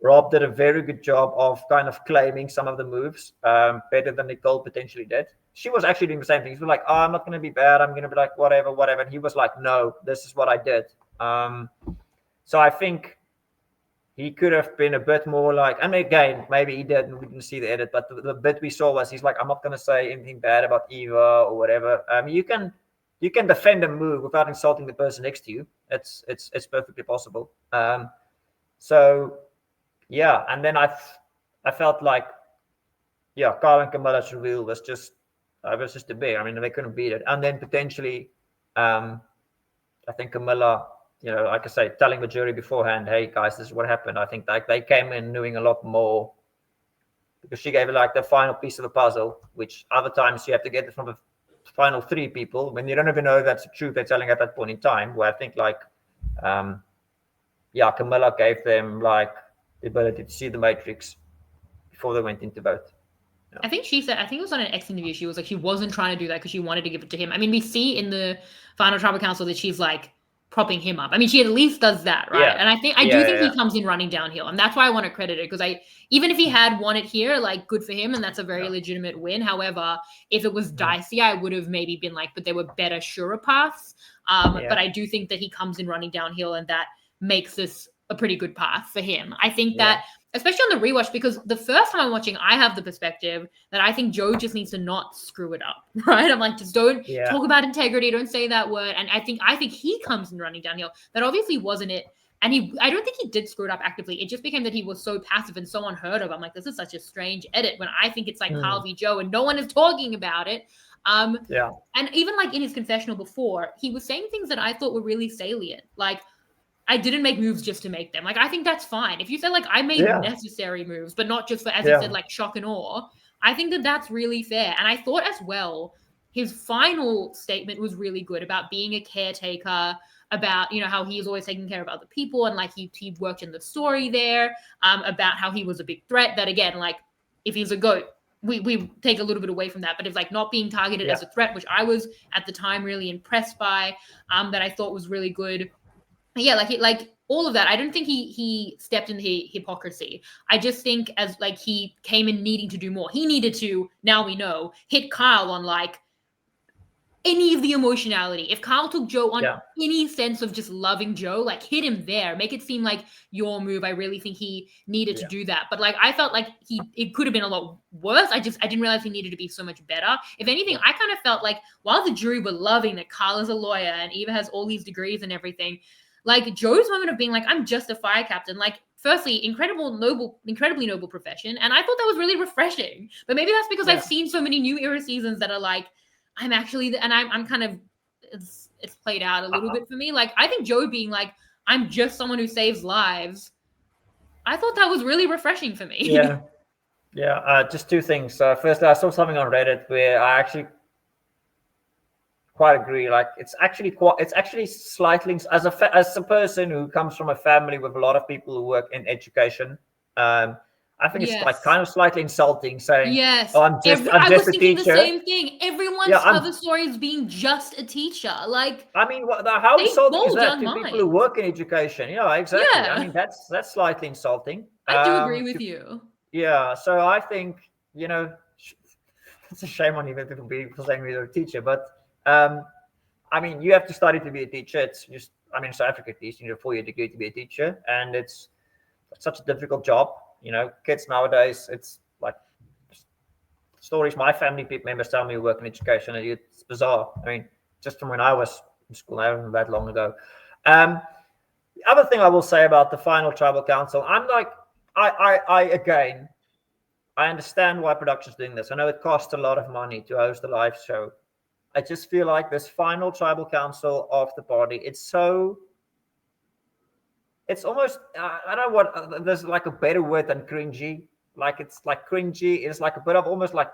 Rob did a very good job of kind of claiming some of the moves better than Nicole potentially did. She was actually doing the same thing. She was like, "Oh, I'm not going to be bad. I'm going to be like whatever." And he was like, "No, this is what I did." So I think he could have been a bit more like, and again, maybe he did, and we didn't see the edit, but the bit we saw was he's like, I'm not going to say anything bad about Eva or whatever. You can defend a move without insulting the person next to you. It's perfectly possible. So yeah, and then I felt like, yeah, Kyle and Camilla's reveal was just a bear. I mean, they couldn't beat it. And then potentially, I think Camilla, like I say, telling the jury beforehand, hey guys, this is what happened. I think like they came in knowing a lot more, because she gave it like the final piece of the puzzle, which other times you have to get it from the final three people when you don't even know that's the truth they're telling at that point in time. Where I think like, Camilla gave them like the ability to see the matrix before they went into vote. Yeah. I think she said, it was on an X interview, she was like, she wasn't trying to do that because she wanted to give it to him. I mean, we see in the Final Tribal Council that she's like propping him up. I mean, she at least does that, right? Yeah. And I do think he comes in running downhill, and that's why I want to credit it, because even if he had won it here, like good for him, and that's a very legitimate win. However, if it was dicey, I would have maybe been like, but there were better, surer paths. But I do think that he comes in running downhill, and that makes this a pretty good path for him. I think that especially on the rewatch, because the first time I'm watching, I have the perspective that I think Joe just needs to not screw it up, right? I'm like, just don't talk about integrity, don't say that word. And I think he comes in running downhill. That obviously wasn't it. And I don't think he did screw it up actively. It just became that he was so passive and so unheard of. I'm like, this is such a strange edit when I think it's like Carl v. Joe and no one is talking about it. And even like in his confessional before, he was saying things that I thought were really salient. Like, I didn't make moves just to make them. Like, I think that's fine. If you say, like, I made necessary moves, but not just for, as you said, like, shock and awe, I think that that's really fair. And I thought as well, his final statement was really good about being a caretaker, about, you know, how he's always taking care of other people, and, like, he worked in the story there, about how he was a big threat. That, again, like, if he's a goat, we take a little bit away from that, but it's like not being targeted as a threat, which I was at the time really impressed by, that I thought was really good. Yeah, like all of that. I don't think he stepped in hypocrisy. I just think as like he came in needing to do more. He needed to, now we know, hit Kyle on like any of the emotionality. If Kyle took Joe on any sense of just loving Joe, like hit him there. Make it seem like your move. I really think he needed to do that. But like I felt like it could have been a lot worse. I didn't realize he needed to be so much better. If anything, I kind of felt like while the jury were loving that Kyle is a lawyer and Eva has all these degrees and everything, like Joe's moment of being like, I'm just a fire captain, like firstly, incredibly noble profession. And I thought that was really refreshing. But maybe that's because I've seen so many new era seasons that are like, I'm actually, and I'm kind of, it's played out a little bit for me. Like, I think Joe being like, I'm just someone who saves lives, I thought that was really refreshing for me. Just two things. First, I saw something on Reddit where I actually quite agree. Like, it's actually slightly, as a person who comes from a family with a lot of people who work in education, I think it's like kind of slightly insulting saying, "Oh, I'm just a teacher." The same thing. Everyone's cover story is being just a teacher. Like, I mean, how insulting is that to people who work in education? Yeah, exactly. I mean, that's slightly insulting. I do agree with you. Yeah, so I think, you know, it's a shame on even people saying you're a teacher, but I mean, you have to study to be a teacher. It's just, I mean, South Africa, at least, you need a 4-year degree to be a teacher, and it's such a difficult job. You know, kids nowadays, it's like stories my family members tell me who work in education, and it's bizarre. I mean, just from when I was in school, I wasn't that long ago. The other thing I will say about the final tribal council, I'm like, again, I understand why production's doing this. I know it costs a lot of money to host a live show. I just feel like this final tribal council of the party, it's almost, I don't know what, there's like a better word than cringy. Like, it's like cringy. It's like a bit of almost like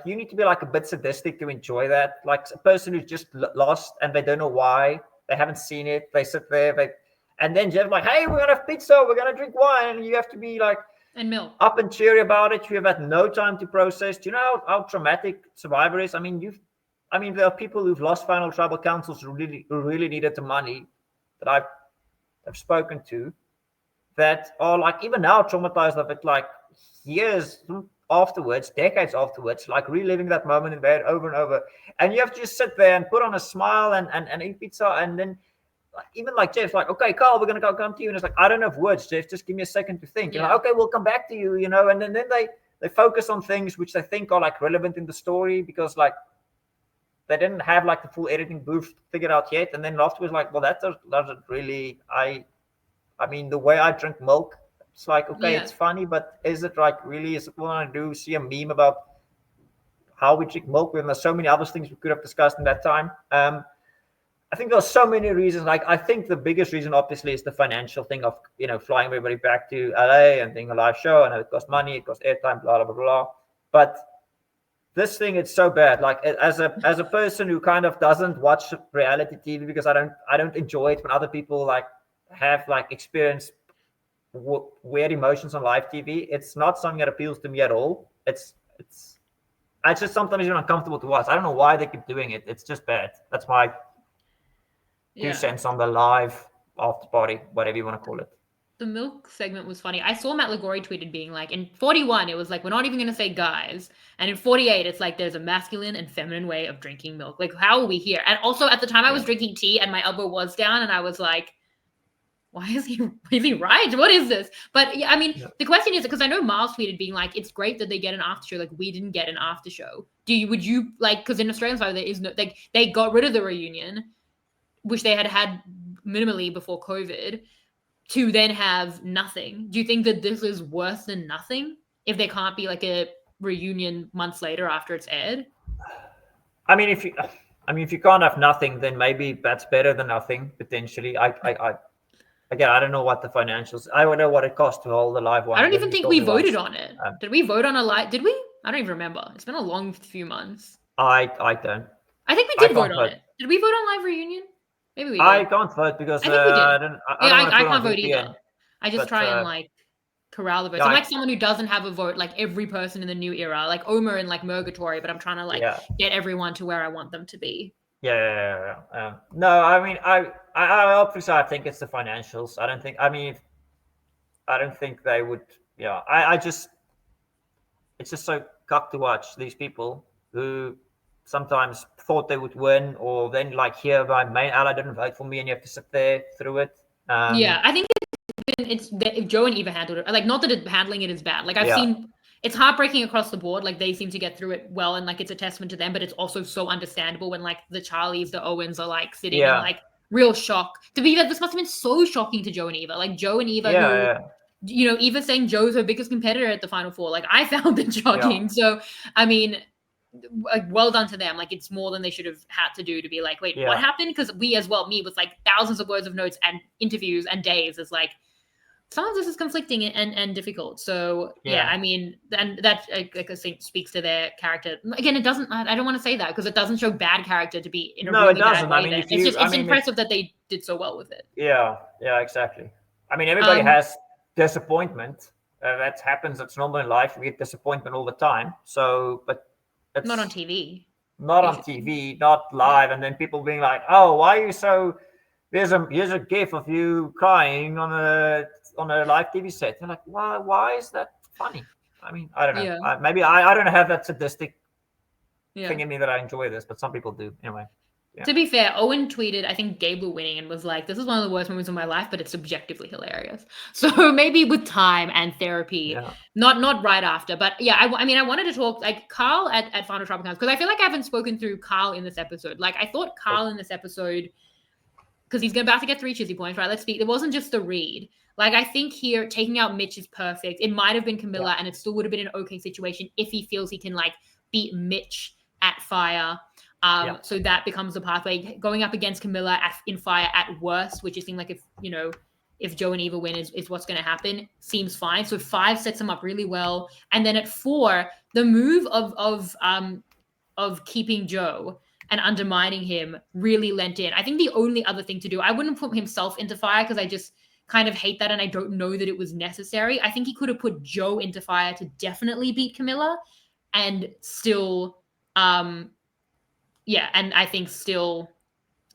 you need to be like a bit sadistic to enjoy that. Like a person who's just lost and they don't know why, they haven't seen it. They sit there, and then Jeff's like, hey, we're going to have pizza, we're going to drink wine. And you have to be like, and milk, up and cheery about it. You have had no time to process. Do you know how traumatic Survivor is? I mean, there are people who've lost final tribal councils who really needed the money that I've spoken to, that are like even now traumatized of it, like years afterwards, decades afterwards, like reliving that moment in bed over and over. And you have to just sit there and put on a smile and eat pizza. And then even like Jeff's like, okay, Carl, we're gonna come to you, and it's like, I don't have words, Jeff, just give me a second to think. Like, okay, we'll come back to you, you know. And then they focus on things which they think are like relevant in the story, because like they didn't have like the full editing booth figured out yet. And then afterwards, like, well, that doesn't really, I mean, the way I drink milk, it's like, okay, it's funny, but is it like really, is it what I do? See a meme about how we drink milk when there's so many other things we could have discussed in that time. I think there's so many reasons. Like, I think the biggest reason, obviously, is the financial thing of, you know, flying everybody back to LA and doing a live show. And it costs money, it costs airtime, blah, blah, blah, blah. But this thing, it's so bad. Like, as a person who kind of doesn't watch reality TV because I don't enjoy it when other people like have like experienced weird emotions on live TV. It's not something that appeals to me at all. It's just sometimes even uncomfortable to watch. I don't know why they keep doing it. It's just bad. That's my 2 cents on the live after party, whatever you want to call it. The milk segment was funny. I saw Matt Lagori tweeted being like, in 41, it was like, we're not even going to say guys. And in 48, it's like, there's a masculine and feminine way of drinking milk. Like, how are we here? And also at the time I was drinking tea and my elbow was down and I was like, why is he right? What is this? But yeah, I mean, Yeah. the question is, because I know Miles tweeted being like, it's great that they get an after show. Like, we didn't get an after show. Would you like, because in Australian side there is no, like, they got rid of the reunion, which they had minimally before COVID, to then have nothing. Do you think that this is worse than nothing if there can't be like a reunion months later after it's aired? I mean, if you can't have nothing, then maybe that's better than nothing potentially. Again, I don't know what the financials. I don't know what it costs to hold the live one. I don't Then even you think told we me voted once. on it. Did we vote on a live? Did we? I don't even remember. It's been a long few months. I don't. I think we I did vote can't on vote. it. Did we vote on live reunion? Maybe we I did. can't vote because I think we did. I don't Yeah, want to I put on can't vote VPN. either. I just But try and like corral the votes. yeah, I'm like someone who doesn't have a vote, like every person in the new era, like Omer and like Murgatory, but I'm trying to like yeah, get everyone to where I want them to be. yeah. No, I mean, I obviously I think it's the financials. I don't think. I mean, I don't think they would. Yeah, I just it's just so cock to watch these people who sometimes thought they would win, or then like here my main ally didn't vote for me, and you have to sit there through it. Yeah, I think it's if Joe and Eva handled it, like not that handling it is bad. Like I've Yeah, seen, it's heartbreaking across the board. Like they seem to get through it well, and like it's a testament to them. But it's also so understandable when like the Charlies, the Owens are like sitting in yeah, like real shock. To be that, this must have been so shocking to Joe and Eva. Like Joe and Eva, yeah, who, yeah, Eva saying Joe's her biggest competitor at the Final Four. Like I found it yeah, shocking. So I mean, like well done to them. Like it's more than they should have had to do to be like, wait, what yeah, happened? Because we as well, me with like thousands of words of notes and interviews and days is like some of this is conflicting and difficult. So yeah, yeah. I mean, and that like I think speaks to their character. Again, it doesn't. I don't want to say that because it doesn't show bad character to be in a No, it really bad doesn't. I way. mean, Then if it's you, just I it's mean, if impressive that they did so well with it. yeah, exactly. I mean, everybody Um, has disappointment. That happens. It's normal in life. We get disappointment all the time. So, but not on it's TV, not on basically. TV, not Yeah. live, and then people being like, "Oh, why are you so?" Here's a gif of you crying on a live TV set. They're like, why is that funny? I mean, I don't know. Yeah. Maybe I don't have that sadistic Yeah. thing in me that I enjoy this, but some people do. Anyway, yeah, To be fair, Owen tweeted, I think Gable winning and was like, this is one of the worst moments of my life, but it's subjectively hilarious. So maybe with time and therapy, yeah, not right after. But yeah, I mean, I wanted to talk like Carl at Final Tropic House because I feel like I haven't spoken through Carl in this episode. Like I thought Carl in this episode, because he's about to get 3 Chizzy points, right? Let's speak. It wasn't just the read. Like I think here taking out Mitch is perfect. It might have been yeah, Camilla, and it still would have been an okay situation if he feels he can like beat Mitch at fire. yeah, So that becomes the pathway. Going up against Camilla in fire at worst, which it seemed like if Joe and Eva win is what's going to happen, seems fine. So 5 sets him up really well, and then at 4, the move of keeping Joe and undermining him really lent in. I think the only other thing to do, I wouldn't put himself into fire because I just kind of hate that and I don't know that it was necessary. I think he could have put Joe into fire to definitely beat Camilla and still and I think still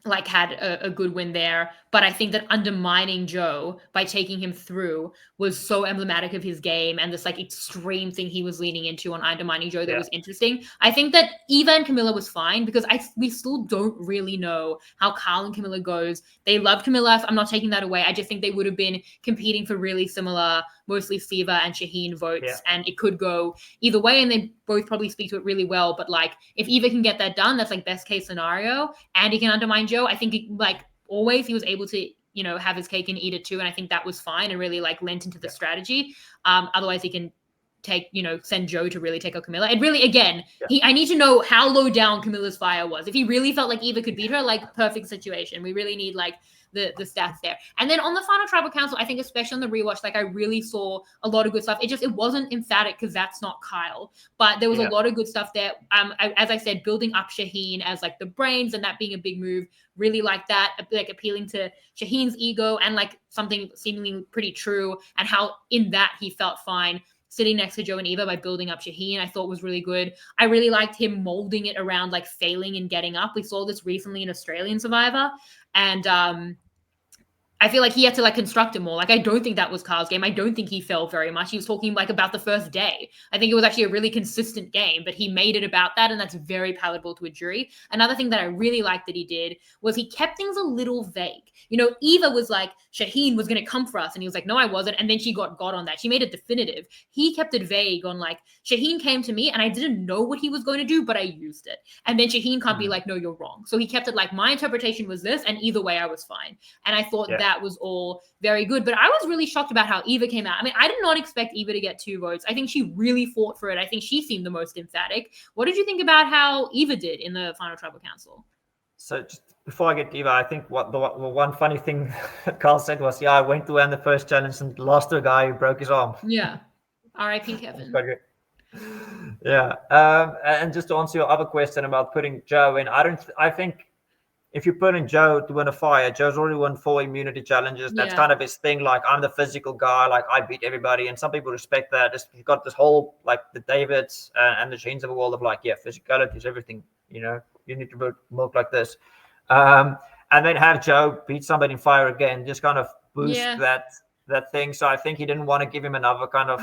like had a good win there. But I think that undermining Joe by taking him through was so emblematic of his game and this like extreme thing he was leaning into on undermining Joe that yeah, was interesting. I think that Eva and Camilla was fine because we still don't really know how Carl and Camilla goes. They love Camilla. I'm not taking that away. I just think they would have been competing for really similar, mostly Siva and Shaheen votes, and it could go either way, and they both probably speak to it really well. But like, if Eva can get that done, that's like best case scenario, and he can undermine Joe. I think like always he was able to have his cake and eat it too, and I think that was fine and really like lent into the strategy. Otherwise he can send Joe to really take out Camilla. It really, again, I need to know how low down Camilla's fire was. If he really felt like Eva could beat her, like perfect situation. We really need like the stats there. And then on the final tribal council, I think especially on the rewatch, like I really saw a lot of good stuff. It wasn't emphatic because that's not Kyle, but there was a lot of good stuff there. As I said, building up Shaheen as like the brains and that being a big move. Really like that, like appealing to Shaheen's ego and like something seemingly pretty true, and how in that he felt fine sitting next to Joe and Eva by building up Shaheen, I thought was really good. I really liked him molding it around like failing and getting up. We saw this recently in Australian Survivor. And I I feel like he had to like construct it more. Like, I don't think that was Carl's game. I don't think he fell very much. He was talking like about the first day. I think it was actually a really consistent game, but he made it about that, and that's very palatable to a jury. Another thing that I really liked that he did was he kept things a little vague. You know, Eva was like, Shaheen was going to come for us, and he was like, no, I wasn't. And then she got on that. She made it definitive. He kept it vague on like, Shaheen came to me, and I didn't know what he was going to do, but I used it. And then Shaheen can't be like, no, you're wrong. So he kept it like, my interpretation was this, and either way, I was fine. And I thought that was all very good. But I was really shocked about how Eva came out. I mean, I did not expect Eva to get 2 votes. I think she really fought for it. I think she seemed the most emphatic. What did you think about how Eva did in the final tribal council? So just before I get to Eva, I think what the one funny thing that Carl said was, I went to win the first challenge and lost to a guy who broke his arm. Yeah. R.I.P. Kevin. Yeah. And just to answer your other question about putting Joe in, I think if you put in Joe to win a fire, Joe's already won 4 immunity challenges. That's kind of his thing. Like, I'm the physical guy. Like, I beat everybody. And some people respect that. You've got this whole, like, the Davids and the Shanes of the world of, like, physicality is everything. You know, you need to milk like this. And then have Joe beat somebody in fire again, just kind of boost that thing. So I think he didn't want to give him another kind of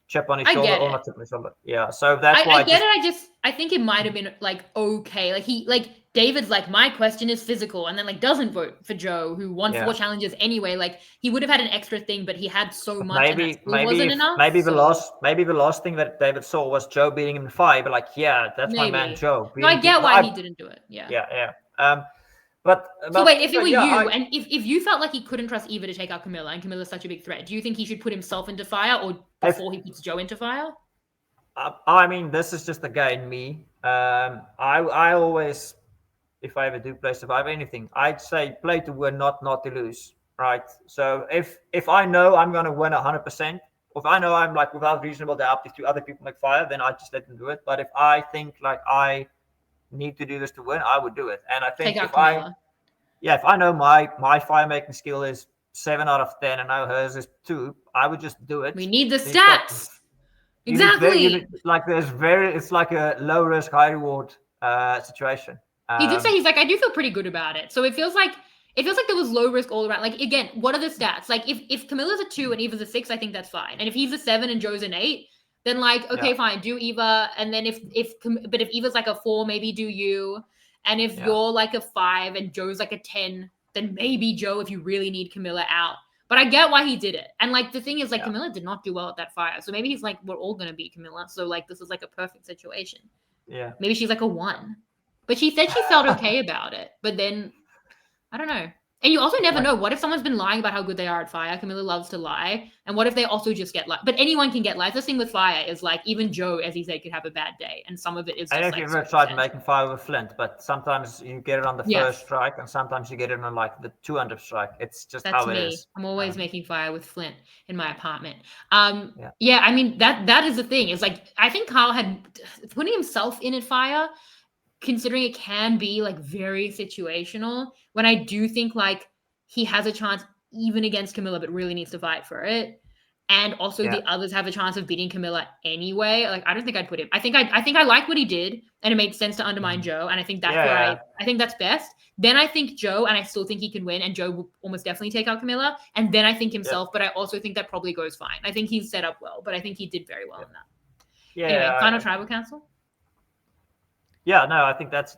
chip on his shoulder, or not chip on his shoulder. Yeah, so that's why I get it. I think it might have been like okay. Like David's like, my question is physical, and then like doesn't vote for Joe, who won 4 challenges anyway. Like, he would have had an extra thing, but he had so much, and that wasn't enough. Maybe the last thing that David saw was Joe beating him in 5. But like, that's my man Joe. No, I get why he didn't do it. Yeah. But so wait, if it were you, and if you felt like he couldn't trust Eva to take out Camilla, and Camilla's such a big threat, do you think he should put himself into fire, or before he puts Joe into fire? I mean, this is just again me. I always, if I ever do play Survivor anything, I'd say play to win, not to lose. Right. So if I know I'm gonna win 100%, or if I know I'm like without reasonable doubt, if 2 other people make fire, then I just let them do it. But if I think like I need to do this to win, I would do it. And I think if I know my fire making skill is 7 out of 10 and now hers is 2, I would just do it. We need the stats. Exactly. It's like a low risk, high reward situation. He did say, he's like, I do feel pretty good about it. So it feels like there was low risk all around. Like, again, what are the stats? Like, if Camilla's a 2 and Eva's a 6, I think that's fine. And if he's a 7 and Joe's an 8, then like, okay, fine, do Eva. And then if Eva's like a 4, maybe do you. And if you're like a 5 and Joe's like a 10, then maybe Joe, if you really need Camilla out. But I get why he did it. And like, the thing is, like, Camilla did not do well at that fire. So maybe he's like, we're all going to beat Camilla. So like, this is like a perfect situation. Yeah. Maybe she's like a 1. But she said she felt okay about it. But then, I don't know. And you also never know. What if someone's been lying about how good they are at fire? Camilla loves to lie. And what if they also just get lies? But anyone can get lies. The thing with fire is like, even Joe, as he said, could have a bad day. And some of it is just, I don't know if you've ever tried making fire with Flint, but sometimes you get it on the first strike and sometimes you get it on like the 200th strike. It's just how it is. I'm always making fire with Flint in my apartment. I mean, that is the thing. It's like, I think Carl had putting himself in at fire, considering it can be like very situational, when I do think like he has a chance even against Camilla, but really needs to fight for it. And also the others have a chance of beating Camilla anyway. Like, I don't think I'd put him. I think I like what he did, and it made sense to undermine Joe. And I think that's where I think that's best. Then I think Joe, and I still think he can win, and Joe will almost definitely take out Camilla. And then I think himself, but I also think that probably goes fine. I think he's set up well, but I think he did very well in that. Yeah. Anyway, final tribal council. Yeah, no, I think that's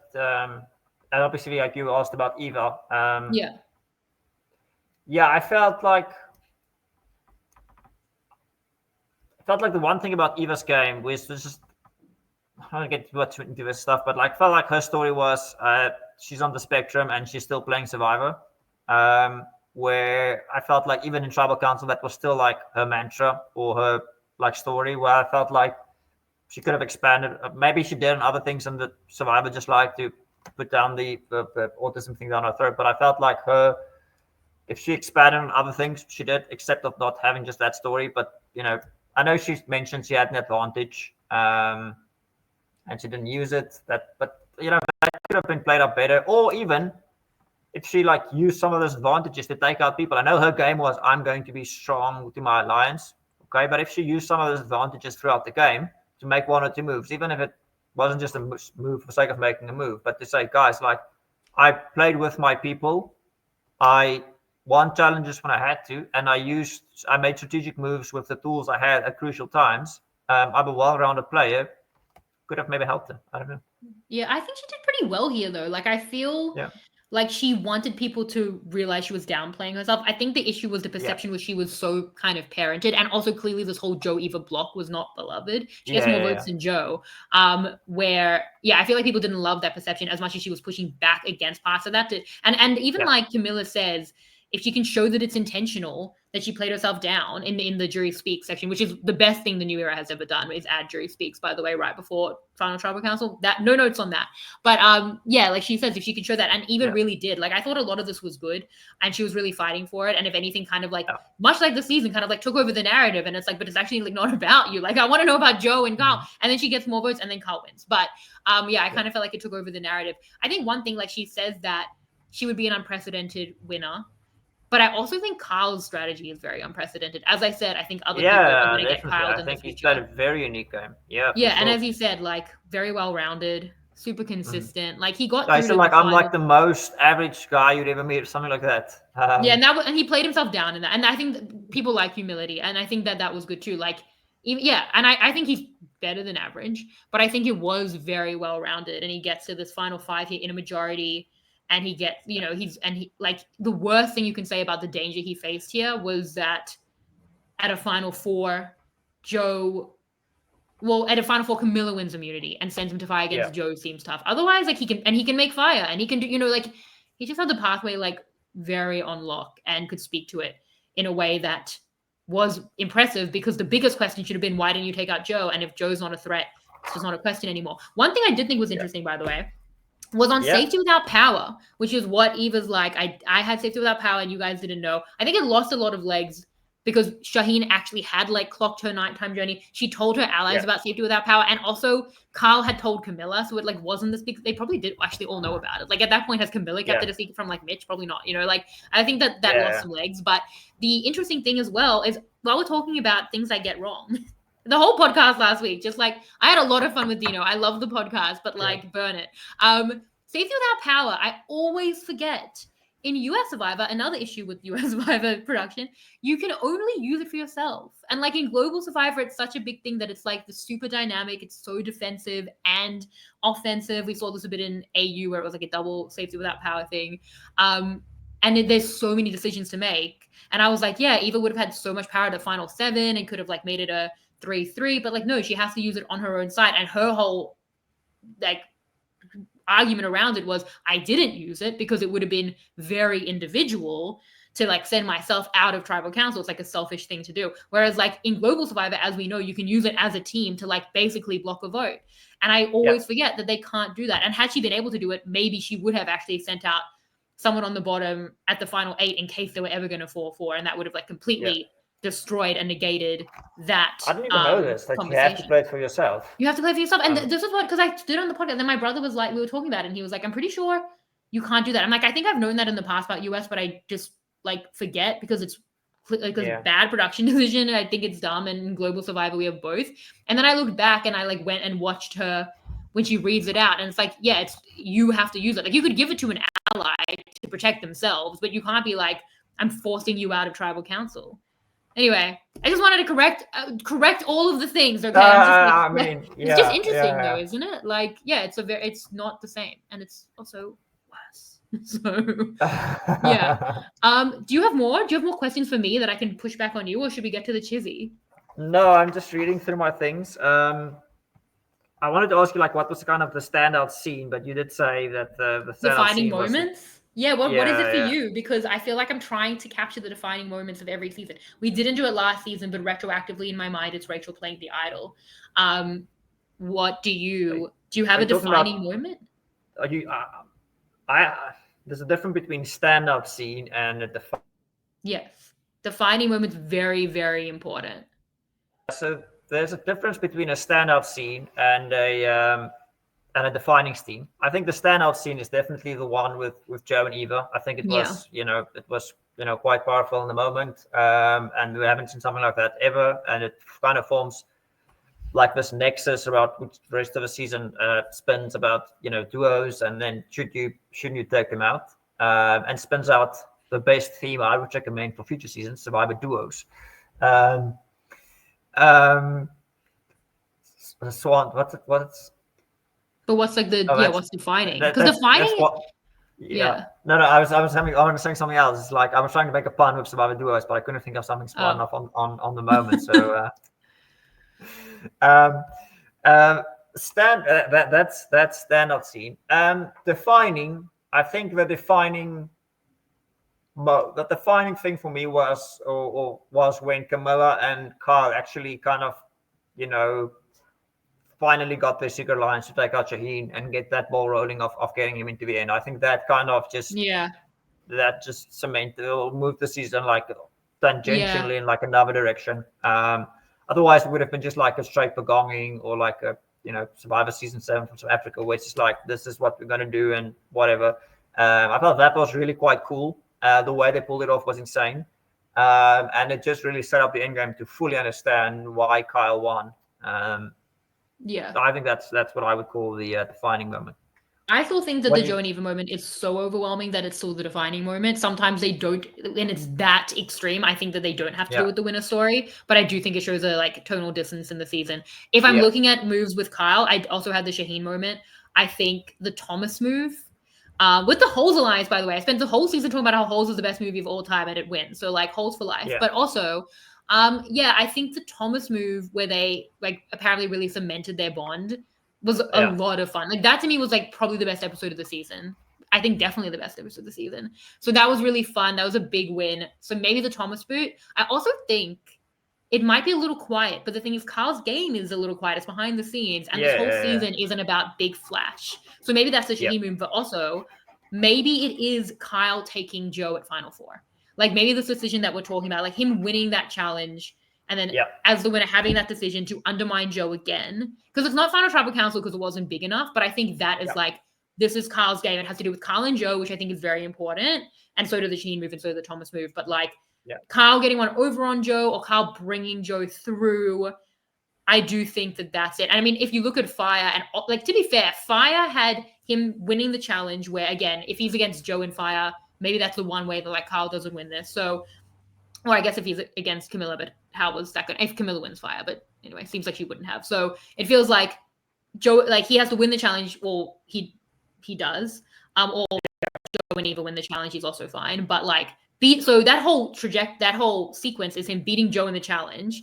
and obviously like you asked about Eva. I felt like the one thing about Eva's game was just, I don't get too much into this stuff, but like felt like her story was she's on the spectrum and she's still playing Survivor. Where I felt like even in tribal council that was still like her mantra or her like story, where I felt like she could have expanded. Maybe she did on other things, and the Survivor just like to put down the autism thing down her throat. But I felt like if she expanded on other things, she did, except of not having just that story. But you know, I know she mentioned she had an advantage, and she didn't use it. But you know, that could have been played up better, or even if she like used some of those advantages to take out people. I know her game was, I'm going to be strong to my alliance, okay. But if she used some of those advantages throughout the game to make 1 or 2 moves, even if it wasn't just a move for the sake of making a move, but to say, guys, like, I played with my people, I won challenges when I had to, and I made strategic moves with the tools I had at crucial times. I'm a well-rounded player. Could have maybe helped her. I don't know. Yeah, I think she did pretty well here, though. Like, I feel like she wanted people to realize she was downplaying herself. I think the issue was the perception was she was so kind of parented, and also clearly this whole Joe Eva block was not beloved. She gets more votes than Joe. Where I feel like people didn't love that perception as much as she was pushing back against parts of that. And even like Camilla says, if she can show that it's intentional, that she played herself down in the jury speaks section, which is the best thing the new era has ever done, is add jury speaks, by the way, right before final tribal council. That no notes on that. But like she says, if she can show that, and Eva really did. Like, I thought a lot of this was good, and she was really fighting for it. And if anything, kind of like much like the season, kind of like took over the narrative, and it's like, but it's actually like not about you. Like, I want to know about Joe and Carl. And then she gets more votes, and then Carl wins. But I kind of felt like it took over the narrative. I think one thing, like she says that she would be an unprecedented winner. But I also think Kyle's strategy is very unprecedented. As I said, I think other people are going to get piled in the future. I think he's played a very unique game. Yeah. Yeah, and as you said, like very well-rounded, super consistent. Like he got. I said, like I'm like the most average guy you'd ever meet, or something like that. And he played himself down in that, and I think people like humility, and I think that was good too. Like, and I think he's better than average, but I think it was very well-rounded, and he gets to this final five here in a majority. And he gets, like the worst thing you can say about the danger he faced here was that at a final four, Camilla wins immunity and sends him to fire against Joe seems tough. Otherwise, like he can make fire, and he can do, like he just had the pathway like very on lock and could speak to it in a way that was impressive, because the biggest question should have been, why didn't you take out Joe? And if Joe's not a threat, it's just not a question anymore. One thing I did think was interesting, by the way, was on safety without power, which is what Eva's like. I had safety without power and you guys didn't know. I think it lost a lot of legs because Shaheen actually had like clocked her nighttime journey. She told her allies about safety without power, and also Carl had told Camilla, so it like wasn't this big. They probably did actually all know about it. Like at that point, has Camilla kept it a secret from like Mitch? Probably not. Like I think that lost some legs. But the interesting thing as well is, while we're talking about things I get wrong, the whole podcast last week, just like I had a lot of fun with Dino. I love the podcast, but like burn it. Safety without power, I always forget. In US Survivor, another issue with US Survivor production, you can only use it for yourself. And like in Global Survivor, it's such a big thing that it's like the super dynamic. It's so defensive and offensive. We saw this a bit in AU where it was like a double safety without power thing. There's so many decisions to make. And I was like, Eva would have had so much power at the final 7 and could have like made it a 3-3. But like, no, she has to use it on her own side. And her whole like argument around it was, I didn't use it because it would have been very individual to like send myself out of tribal council. It's like a selfish thing to do. Whereas like in Global Survivor, as we know, you can use it as a team to like basically block a vote. And I always forget that they can't do that. And had she been able to do it, maybe she would have actually sent out someone on the bottom at the final 8 in case they were ever going to 4-4. And that would have like completely destroyed and negated that. I didn't even know this. Like, you have to play it for yourself. You have to play for yourself. And this is what, because I stood on the podcast, and then my brother was like, we were talking about it, and he was like, I'm pretty sure you can't do that. I'm like, I think I've known that in the past about US, but I just like forget because it's like a bad production decision. I think it's dumb. And in Global Survivor, we have both. And then I looked back and I like went and watched her when she reads it out. And it's like, you have to use it. Like you could give it to an ally to protect themselves, but you can't be like, I'm forcing you out of tribal council. Anyway, I just wanted to correct all of the things. Okay, it's just interesting though, isn't it? Like, it's not the same, and it's also worse. So, do you have more? Do you have more questions for me that I can push back on you, or should we get to the Chizzy? No, I'm just reading through my things. I wanted to ask you, like, what was kind of the standout scene, but you did say that the defining moments. What is it for you? Because I feel like I'm trying to capture the defining moments of every season. We didn't do it last season, but retroactively in my mind, it's Rachel playing the idol. What do you have a defining moment? There's a difference between standout scene and a Yes, defining moment's very, very important. So there's a difference between a standout scene and a defining scene. I think the standout scene is definitely the one with Joe and Eva. I think it was quite powerful in the moment, and we haven't seen something like that ever. And it kind of forms like this nexus about which the rest of the season spins about duos, and then shouldn't you take them out, and spins out the best theme I would recommend for future seasons, Survivor duos. Um, um, Swan, what's But what's like the oh, what's defining? Because that's defining, what. Yeah. yeah. No, I was saying something else. It's like I was trying to make a pun with Survivor duos, but I couldn't think of something smart Oh. enough on the moment. So um, that's standout scene. Defining. I think the defining thing for me was when Camilla and Kyle actually kind of, you know, finally got their secret lines to take out Shaheen and get that ball rolling of getting him into the end. I think that kind of Yeah. just cemented or moved the season like Yeah. tangentially in like another direction. Otherwise, it would have been just like a straight begonging or like a Survivor season 7 from South Africa, where it's just like this is what we're gonna do and whatever. I thought that was really quite cool. The way they pulled it off was insane, and it just really set up the endgame to fully understand why Kyle won. Yeah. I think that's what I would call the defining moment. I still think that What the do you? Joe and Eva moment is so overwhelming that it's still the defining moment. Sometimes they don't, and it's that extreme. I think that they don't have to do Yeah, with the winner story, but I do think it shows a like tonal distance in the season. If I'm yeah, looking at moves with Kyle, I also had the Shaheen moment. I think the Thomas move, with the Holes alliance, by the way, I spent the whole season talking about how Holes is the best movie of all time and it wins. So like Holes for life, yeah, but also, yeah, I think the Thomas move where they like apparently really cemented their bond was a yeah, lot of fun. Like that to me was like probably the best episode of the season. I think definitely the best episode of the season. So that was really fun. That was a big win. So maybe the Thomas boot. I also think it might be a little quiet, but the thing is, Kyle's game is a little quiet. It's behind the scenes, and this yeah, whole yeah, yeah. season isn't about big flash. So maybe that's the Yeah. Shaheen move, but also maybe it is Kyle taking Joe at Final Four. Like maybe this decision that we're talking about, like him winning that challenge, and then Yeah, as the winner having that decision to undermine Joe again, because it's not Final Tribal Council because it wasn't big enough, but I think that is yeah, like this is Kyle's game. It has to do with Kyle and Joe, which I think is very important, and so do the Shaheen move and so do the Thomas move. But like yeah, Kyle getting one over on Joe or Kyle bringing Joe through, I do think that that's it. And I mean, if you look at Fire, and like to be fair, Fire had him winning the challenge where, again, if he's against Joe and Fire, maybe that's the one way that like Kyle doesn't win this. So, or I guess if he's against Camilla, but how was that going? If Camilla wins Fire, but anyway, seems like she wouldn't have. So it feels like Joe, like he has to win the challenge. Well, he does. Or Joe and Eva win the challenge, he's also fine. But like so that whole sequence is him beating Joe in the challenge,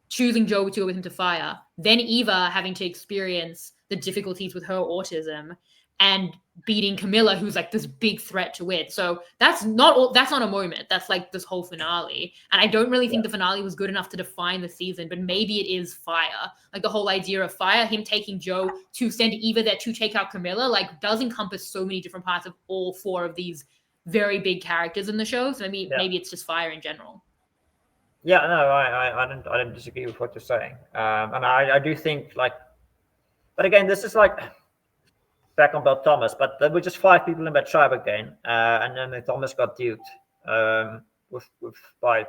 choosing Joe to go with him to Fire, then Eva having to experience the difficulties with her autism, and beating Camilla, who's like this big threat to win. So that's not a moment. That's like this whole finale. And I don't really yeah, think the finale was good enough to define the season, but maybe it is Fire. Like the whole idea of Fire, him taking Joe to send Eva there to take out Camilla, like does encompass so many different parts of all four of these very big characters in the show. So yeah. maybe it's just Fire in general. Yeah, no, I don't disagree with what you're saying. And I do think like, but again, this is like back on Bob Thomas, but there were just 5 people in that tribe again, and then Thomas got duped with by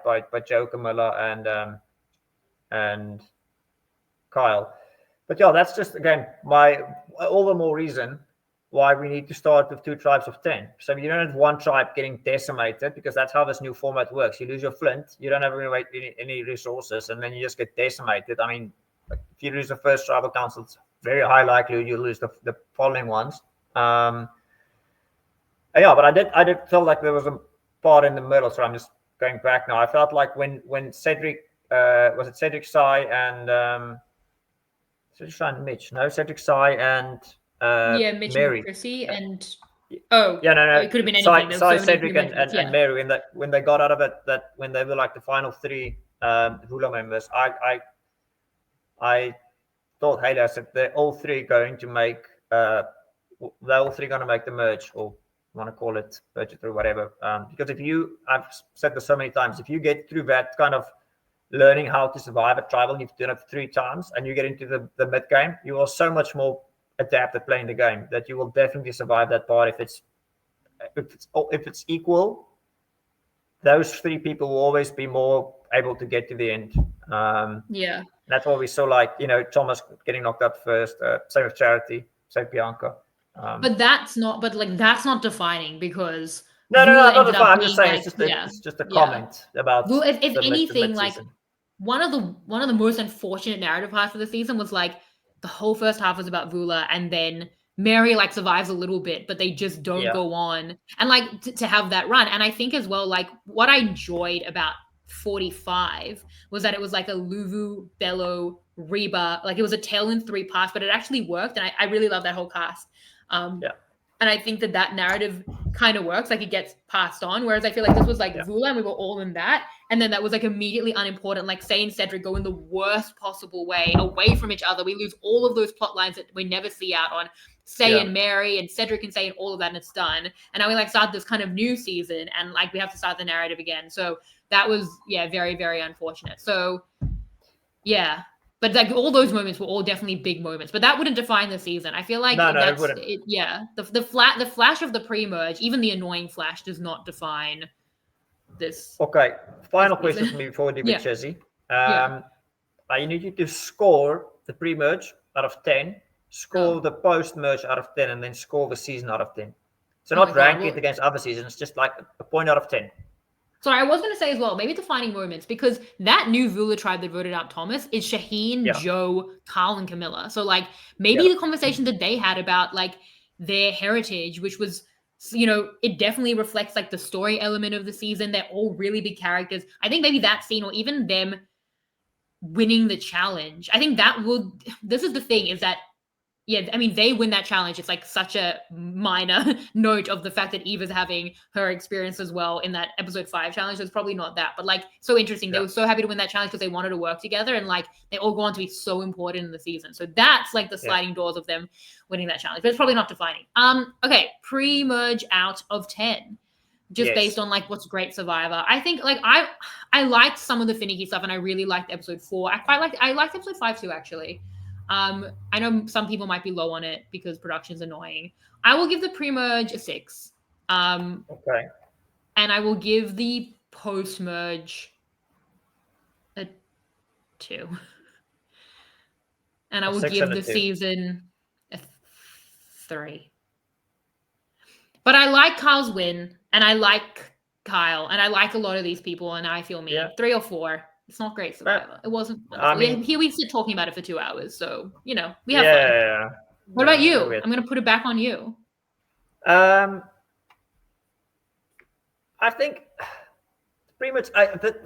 Joe, Camilla, and Kyle. But yeah, that's just again my all the more reason why we need to start with 2 tribes of 10. So you don't have one tribe getting decimated, because that's how this new format works. You lose your flint, you don't have any resources, and then you just get decimated. I mean, if you lose the first tribal council, it's very high likelihood you lose the following ones. Yeah, but I did feel like there was a part in the middle. So I'm just going back now. I felt like when Cedric was it Cedric Sai and Cedric Sai and Mitch? No, Cedric Sai and Yeah, Mitch and Mary. Chrissy, and Yeah, no, no. it could have been anything. Sai, There's Sai so many Cedric, premeditated. and Mary, when they got out of it, that when they were like the final 3 ruler members, I thought, hey, I said they're all 3 going to make they're all 3 going to make the merge, or want to call it budget or whatever. Because I've said this so many times, if you get through that kind of learning how to survive a tribal, you've done it 3 times, and you get into the mid game, you are so much more adept at playing the game that you will definitely survive that part. If it's equal, those 3 people will always be more able to get to the end. Yeah. That's why we saw, like, Thomas getting knocked out first. Same with Charity, same Bianca. But that's not defining, because No, Vula I'm not ended up I'm just being saying like, it's just a yeah. comment about Well, if the anything, like mid-season. one of the most unfortunate narrative parts of the season was like the whole first half was about Vula, and then Mary like survives a little bit, but they just don't Yeah, go on. And like to have that run. And I think as well, like what I enjoyed about 45 was that it was like a Luvu, Bello, Reba, like it was a tale in three parts, but it actually worked. And I really love that whole cast. Um, yeah, and I think that that narrative kind of works, like it gets passed on. Whereas I feel like this was like yeah, Vula and we were all in that. And then that was like immediately unimportant. Like Say and Cedric go in the worst possible way away from each other. We lose all of those plot lines that we never see out on Say yeah. and Mary and Cedric and Say and all of that, and it's done. And now we like start this kind of new season and like we have to start the narrative again. So that was, yeah, very, very unfortunate. So yeah. But like all those moments were all definitely big moments, but that wouldn't define the season. I feel like No, it that's wouldn't. it. Yeah, the flash of the pre-merge, even the annoying flash, does not define this Okay, this final question for season. me before we do with Yeah, Chizzy. yeah. I need you to score the pre-merge out of 10, score Oh, the post-merge out of 10, and then score the season out of 10. So oh my not god. rank it Well, against other seasons, just like a point out of 10. sorry, I was gonna say as well, maybe defining moments because that new Vula tribe that voted out Thomas is Shaheen, Yeah, Joe, Carl, and Camilla. So like yeah, maybe the conversation that they had about like their heritage, which was, you know, it definitely reflects like the story element of the season. They're all really big characters. I think maybe that scene or even them winning the challenge. I think that will. This is the thing is that yeah, I mean, they win that challenge. It's like such a minor note of the fact that Eva's having her experience as well in that episode 5 challenge. It's probably not that, but like so interesting. They yeah, were so happy to win that challenge because they wanted to work together and like they all go on to be so important in the season. So that's like the yeah. sliding doors of them winning that challenge. But it's probably not defining. Okay, pre-merge out of 10. Just based Yes. on like what's great Survivor. I think like I liked some of the finicky stuff and I really liked episode 4. I liked episode 5 too, actually. I know some people might be low on it because production's annoying. I will give the pre-merge a 6. Okay. And I will give the post-merge a 2. And I A will 6 give and a the 2. season a 3. But I like Kyle's win, and I like Kyle, and I like a lot of these people, and I feel Yeah. mean. 3 or 4. It's not great But, Survivor. It wasn't I wonderful. Yeah, mean, here we sit talking about it for 2 hours, so you know we have fun. yeah, What about I you? know it. I'm gonna put it back on you. Um, I think pretty much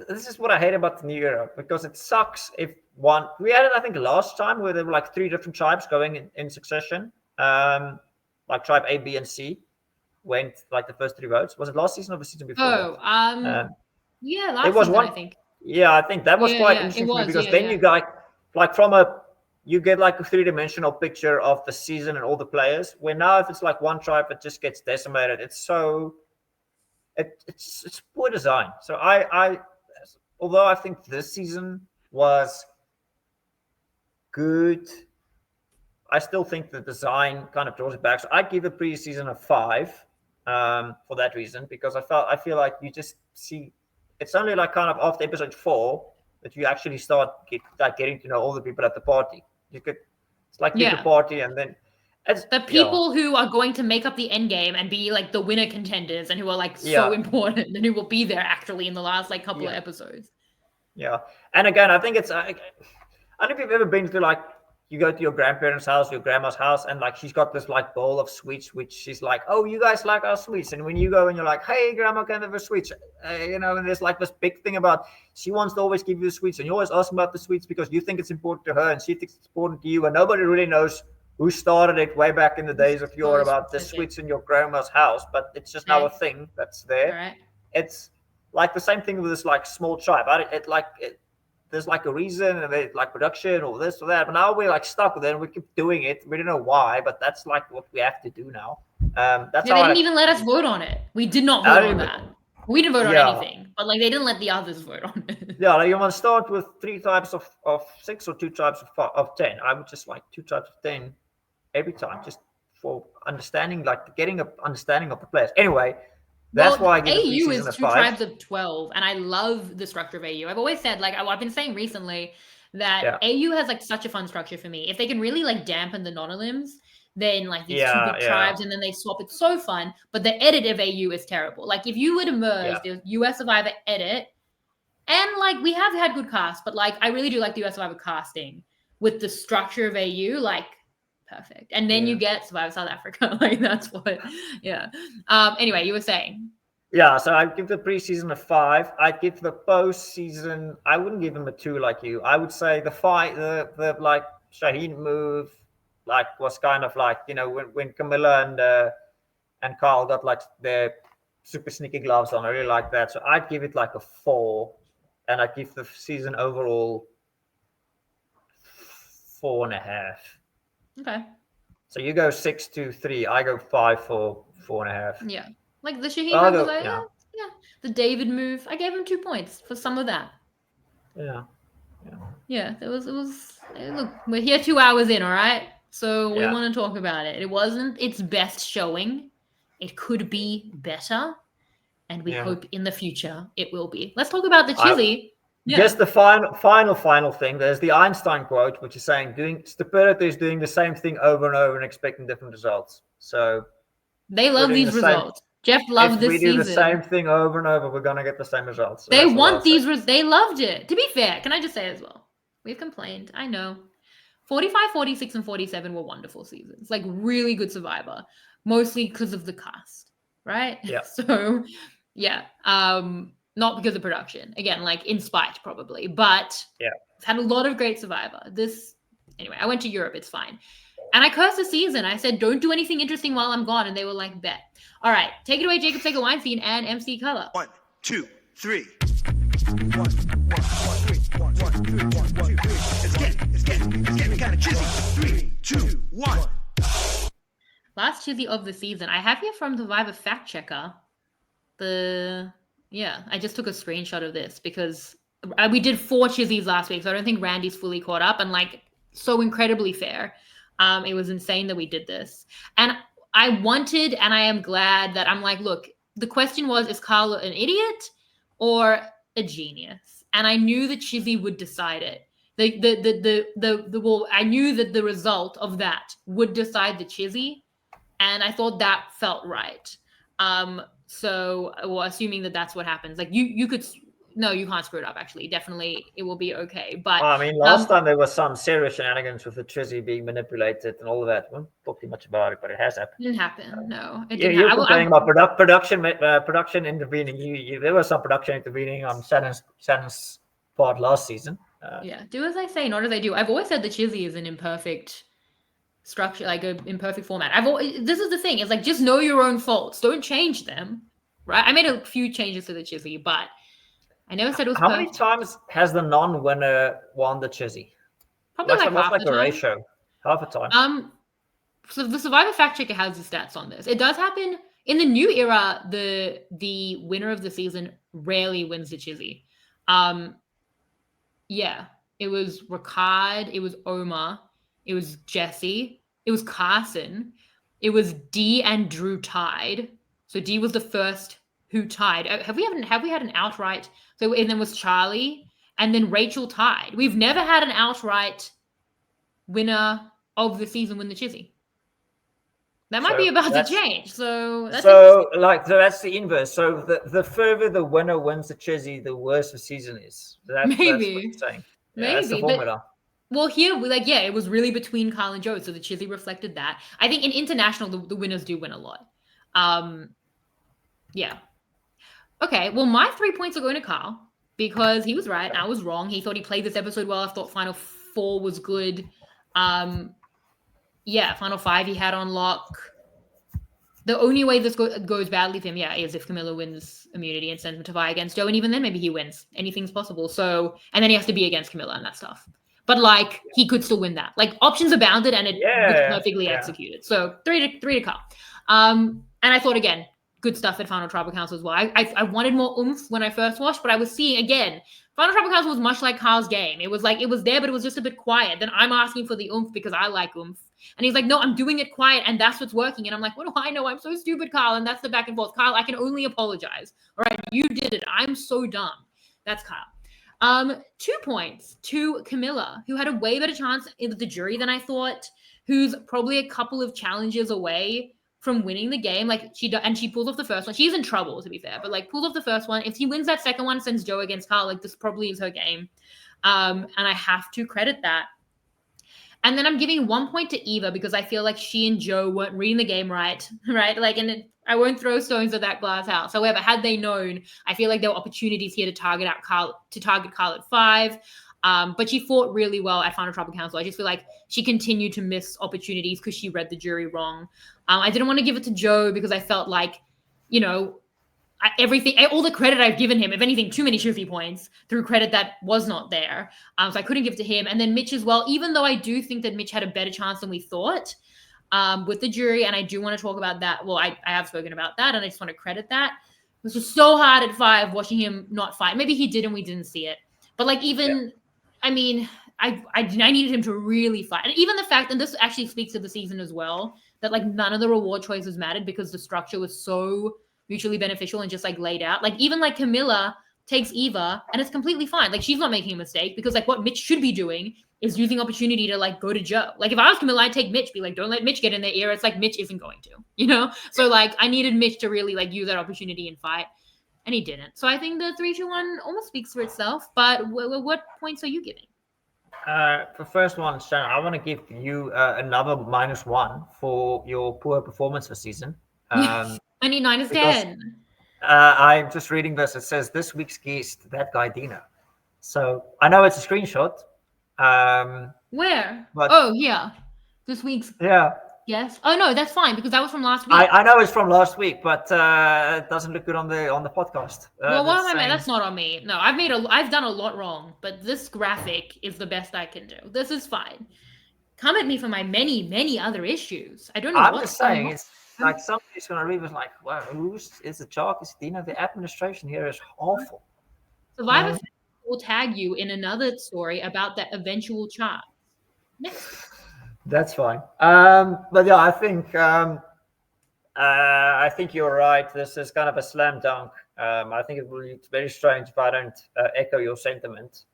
this is what I hate about the new era because it sucks if one we had it I think last time where there were like 3 different tribes going in succession. Like tribe A, B, and C went like the first 3 votes. Was it last season or the season before that? Oh, Um, yeah, it last was season one. I think. Yeah, I think that was Yeah, quite yeah, it interesting for me was. because Yeah, then you yeah. got like from a you get like a 3-dimensional picture of the season and all the players. Where now if it's like one tribe that just gets decimated, it's so it's poor design. So I although I think this season was good, I still think the design kind of draws it back. So I'd give the preseason a 5 for that reason because I feel like you just see it's only like kind of after episode 4 that you actually start getting to know all the people at the party. You could it's like you have a Yeah. party and then it's The yeah people who are going to make up the end game and be like the winner contenders and who are like so yeah important and who will be there actually in the last like couple of yeah episodes. yeah. And again, I think it's I don't know if you've ever been to like you go to your grandparents' house, your grandma's house, and like she's got this like bowl of sweets, which she's like, "Oh, you guys like our sweets." And when you go and you're like, "Hey, grandma, can I have a sweets?" You know, and there's like this big thing about she wants to always give you the sweets, and you always ask about the sweets because you think it's important to her, and she thinks it's important to you, and nobody really knows who started it way back in the days of yore So about the specific. sweets in your grandma's house, but it's just now a Okay. thing that's All there. right. It's like the same thing with this like small tribe. There's like a reason and they like production or this or that. But now we're like stuck with it and we keep doing it. We don't know why, but that's like what we have to do now. That's Yeah, how they didn't even let us vote on it. We did not I vote don't on even, that. We didn't vote on yeah. anything, but like they didn't let the others vote on it. Yeah, like you want to start with 3 types of 6 or 2 types of 10. I would just like 2 types of 10 every time, just for understanding, like getting an understanding of the players. Anyway, that's Well, why I give the AU preseason is a 2 5. tribes of 12, and I love the structure of AU. I've always said, like, I've been saying recently that Yeah, AU has like such a fun structure for me. If they can really like dampen the non-elims, then like these two big tribes, and then they swap. It's so fun, but the edit of AU is terrible. Like if you were to merge the US Survivor edit, and like we have had good casts, but like I really do like the US Survivor casting with the structure of AU, like perfect. And then you get Survivor South Africa. Like that's what, anyway, you were saying. Yeah, so I'd give the preseason a 5. I'd give the postseason, I wouldn't give them a 2 like you. I would say the like Shaheen move, like was kind of like, you know, when Camilla and Carl got like their super sneaky gloves on. I really like that. So I'd give it like a 4, and I'd give the season overall 4.5. Okay. So you go 6-3. I go 5 for 4.5. Yeah. Like the Shaheen move was like, yeah. The David move, I gave him 2 points for some of that. Yeah. It was. Look, we're here 2 hours in, all right. So we want to talk about it. It wasn't its best showing. It could be better, and we hope in the future it will be. Let's talk about the Chizzy. Just the final thing. There's the Einstein quote, which is saying stupidity is doing the same thing over and over and expecting different results. So they love these results. Jeff loved this season. If we do the same thing over and over, we're going to get the same results. So they want these results. They loved it. To be fair, can I just say as well? We've complained. I know. 45, 46, and 47 were wonderful seasons. Like, really good Survivor. Mostly because of the cast, right? Yeah. So, yeah. Not because of production. Again, like, in spite, probably. But it's had a lot of great Survivor. Anyway, I went to Europe. It's fine. And I cursed the season. I said, don't do anything interesting while I'm gone. And they were like, bet. All right. Take it away, Jacob Sega Weinstein and MC Color. 1, 2, 3. 1, 1, 1, 3, 1, 1, 3, 1, 1, 3. It's getting kind of chizzy. 3, 2, 1. Last Chizzy of the season. I have here from Survivor Fact Checker. I just took a screenshot of this because we did 4 Chizzies last week. So I don't think Randy's fully caught up, and like so incredibly fair. It was insane that we did this. And I wanted, and I am glad that I'm like, look, the question was, is Carla an idiot or a genius? And I knew that Chizzy would decide it. I knew that the result of that would decide the Chizzy, and I thought that felt right. Assuming that that's what happens, like you could. No, you can't screw it up, actually. Definitely, it will be okay. But I mean, last time there was some serious shenanigans with the Chizzy being manipulated and all of that. We won't talk too much about it, but it has happened. It didn't happen. No, it didn't. You're complaining about production intervening. There was some production intervening on Shannon's part last season. Do as I say, not as I do. I've always said the Chizzy is an imperfect structure, like an imperfect format. This is the thing. It's like, just know your own faults. Don't change them, right? I made a few changes to the Chizzy, but I never said it was How many times has the non-winner won the Chizzy? Probably like half the time. Ratio? Half a time. So the Survivor Fact Checker has the stats on this. It does happen in the new era. The winner of the season rarely wins the Chizzy. It was Ricard, it was Omar, it was Jesse, it was Carson, it was Dee and Drew tied. So Dee was the first who tied. Have we had an outright? So, and then was Charlie, and then Rachel tied. We've never had an outright winner of the season win the Chizzy. That might be about to change. So that's the inverse. So the further the winner wins the Chizzy, the worse the season is. That's what you're saying. Maybe. That's the formula. Well, here, it was really between Carl and Joe, so the Chizzy reflected that. I think in international, the winners do win a lot. Okay, well, my 3 points are going to Carl because he was right and I was wrong. He thought he played this episode well. I thought Final 4 was good. Final 5 he had on lock. The only way this goes badly for him, is if Camilla wins immunity and sends him to fight against Joe, and even then maybe he wins. Anything's possible. So, and then he has to be against Camilla and that stuff. But he could still win that. Like, options abounded and it was perfectly executed. So 3 to Carl. And I thought, again, good stuff at Final Tribal Council as well. I wanted more oomph when I first watched, but I was seeing, again, Final Tribal Council was much like Carl's game. It was like, it was there, but it was just a bit quiet. Then I'm asking for the oomph because I like oomph. And he's like, no, I'm doing it quiet, and that's what's working. And I'm like, what do I know? I'm so stupid, Carl. And that's the back and forth. Carl, I can only apologize. All right, you did it. I'm so dumb. That's Carl. 2 points to Camilla, who had a way better chance in the jury than I thought. who's probably a couple of challenges away from winning the game. Like she pulls off the first one. She's in trouble, to be fair, but like pulls off the first one. If she wins that second one, sends Joe against Carl, like this probably is her game. And I have to credit that. And then I'm giving 1 point to Eva because I feel like she and Joe weren't reading the game right? Like, I won't throw stones at that glass house. However, had they known, I feel like there were opportunities here to target Carl at 5. But she fought really well at Final Tribal Council. I just feel like she continued to miss opportunities because she read the jury wrong. I didn't want to give it to Joe because I felt like, all the credit I've given him, if anything, too many Chizzy points through credit that was not there. So I couldn't give it to him. And then Mitch as well, even though I do think that Mitch had a better chance than we thought with the jury. And I do want to talk about that. Well, I have spoken about that and I just want to credit that. It was just so hard at 5 watching him not fight. Maybe he did and we didn't see it. But like I needed him to really fight. And even the fact, and this actually speaks to the season as well, that like none of the reward choices mattered because the structure was so mutually beneficial and just like laid out. Like even like Camilla takes Eva and it's completely fine. Like she's not making a mistake because like what Mitch should be doing is using opportunity to like go to Joe. Like if I was Camilla, I'd take Mitch, be like, don't let Mitch get in their ear. It's like Mitch isn't going to, So like I needed Mitch to really like use that opportunity and fight. And he didn't. So I think the 3-2-1 almost speaks for itself. But what points are you giving? For first one, Shannon, I want to give you another -1 for your poor performance this season. I need 9 is 10. I'm just reading this. It says this week's guest, that guy Dino. So I know it's a screenshot. Where? But, yeah. This week's. Yeah. Yes. Oh no, that's fine because that was from last week. I know it's from last week, but it doesn't look good on the podcast. Well, what am I saying? That's not on me. No, I've done a lot wrong, but this graphic is the best I can do. This is fine. Come at me for my many other issues. I don't know. I'm just saying it's like somebody's gonna read it like, wow, is it Jacques? Is it Dino? The administration here is awful. Survivor will tag you in another story about that eventual chart. Next. That's fine. But yeah, I think you're right. This is kind of a slam dunk. I think it will be very strange if I don't echo your sentiment.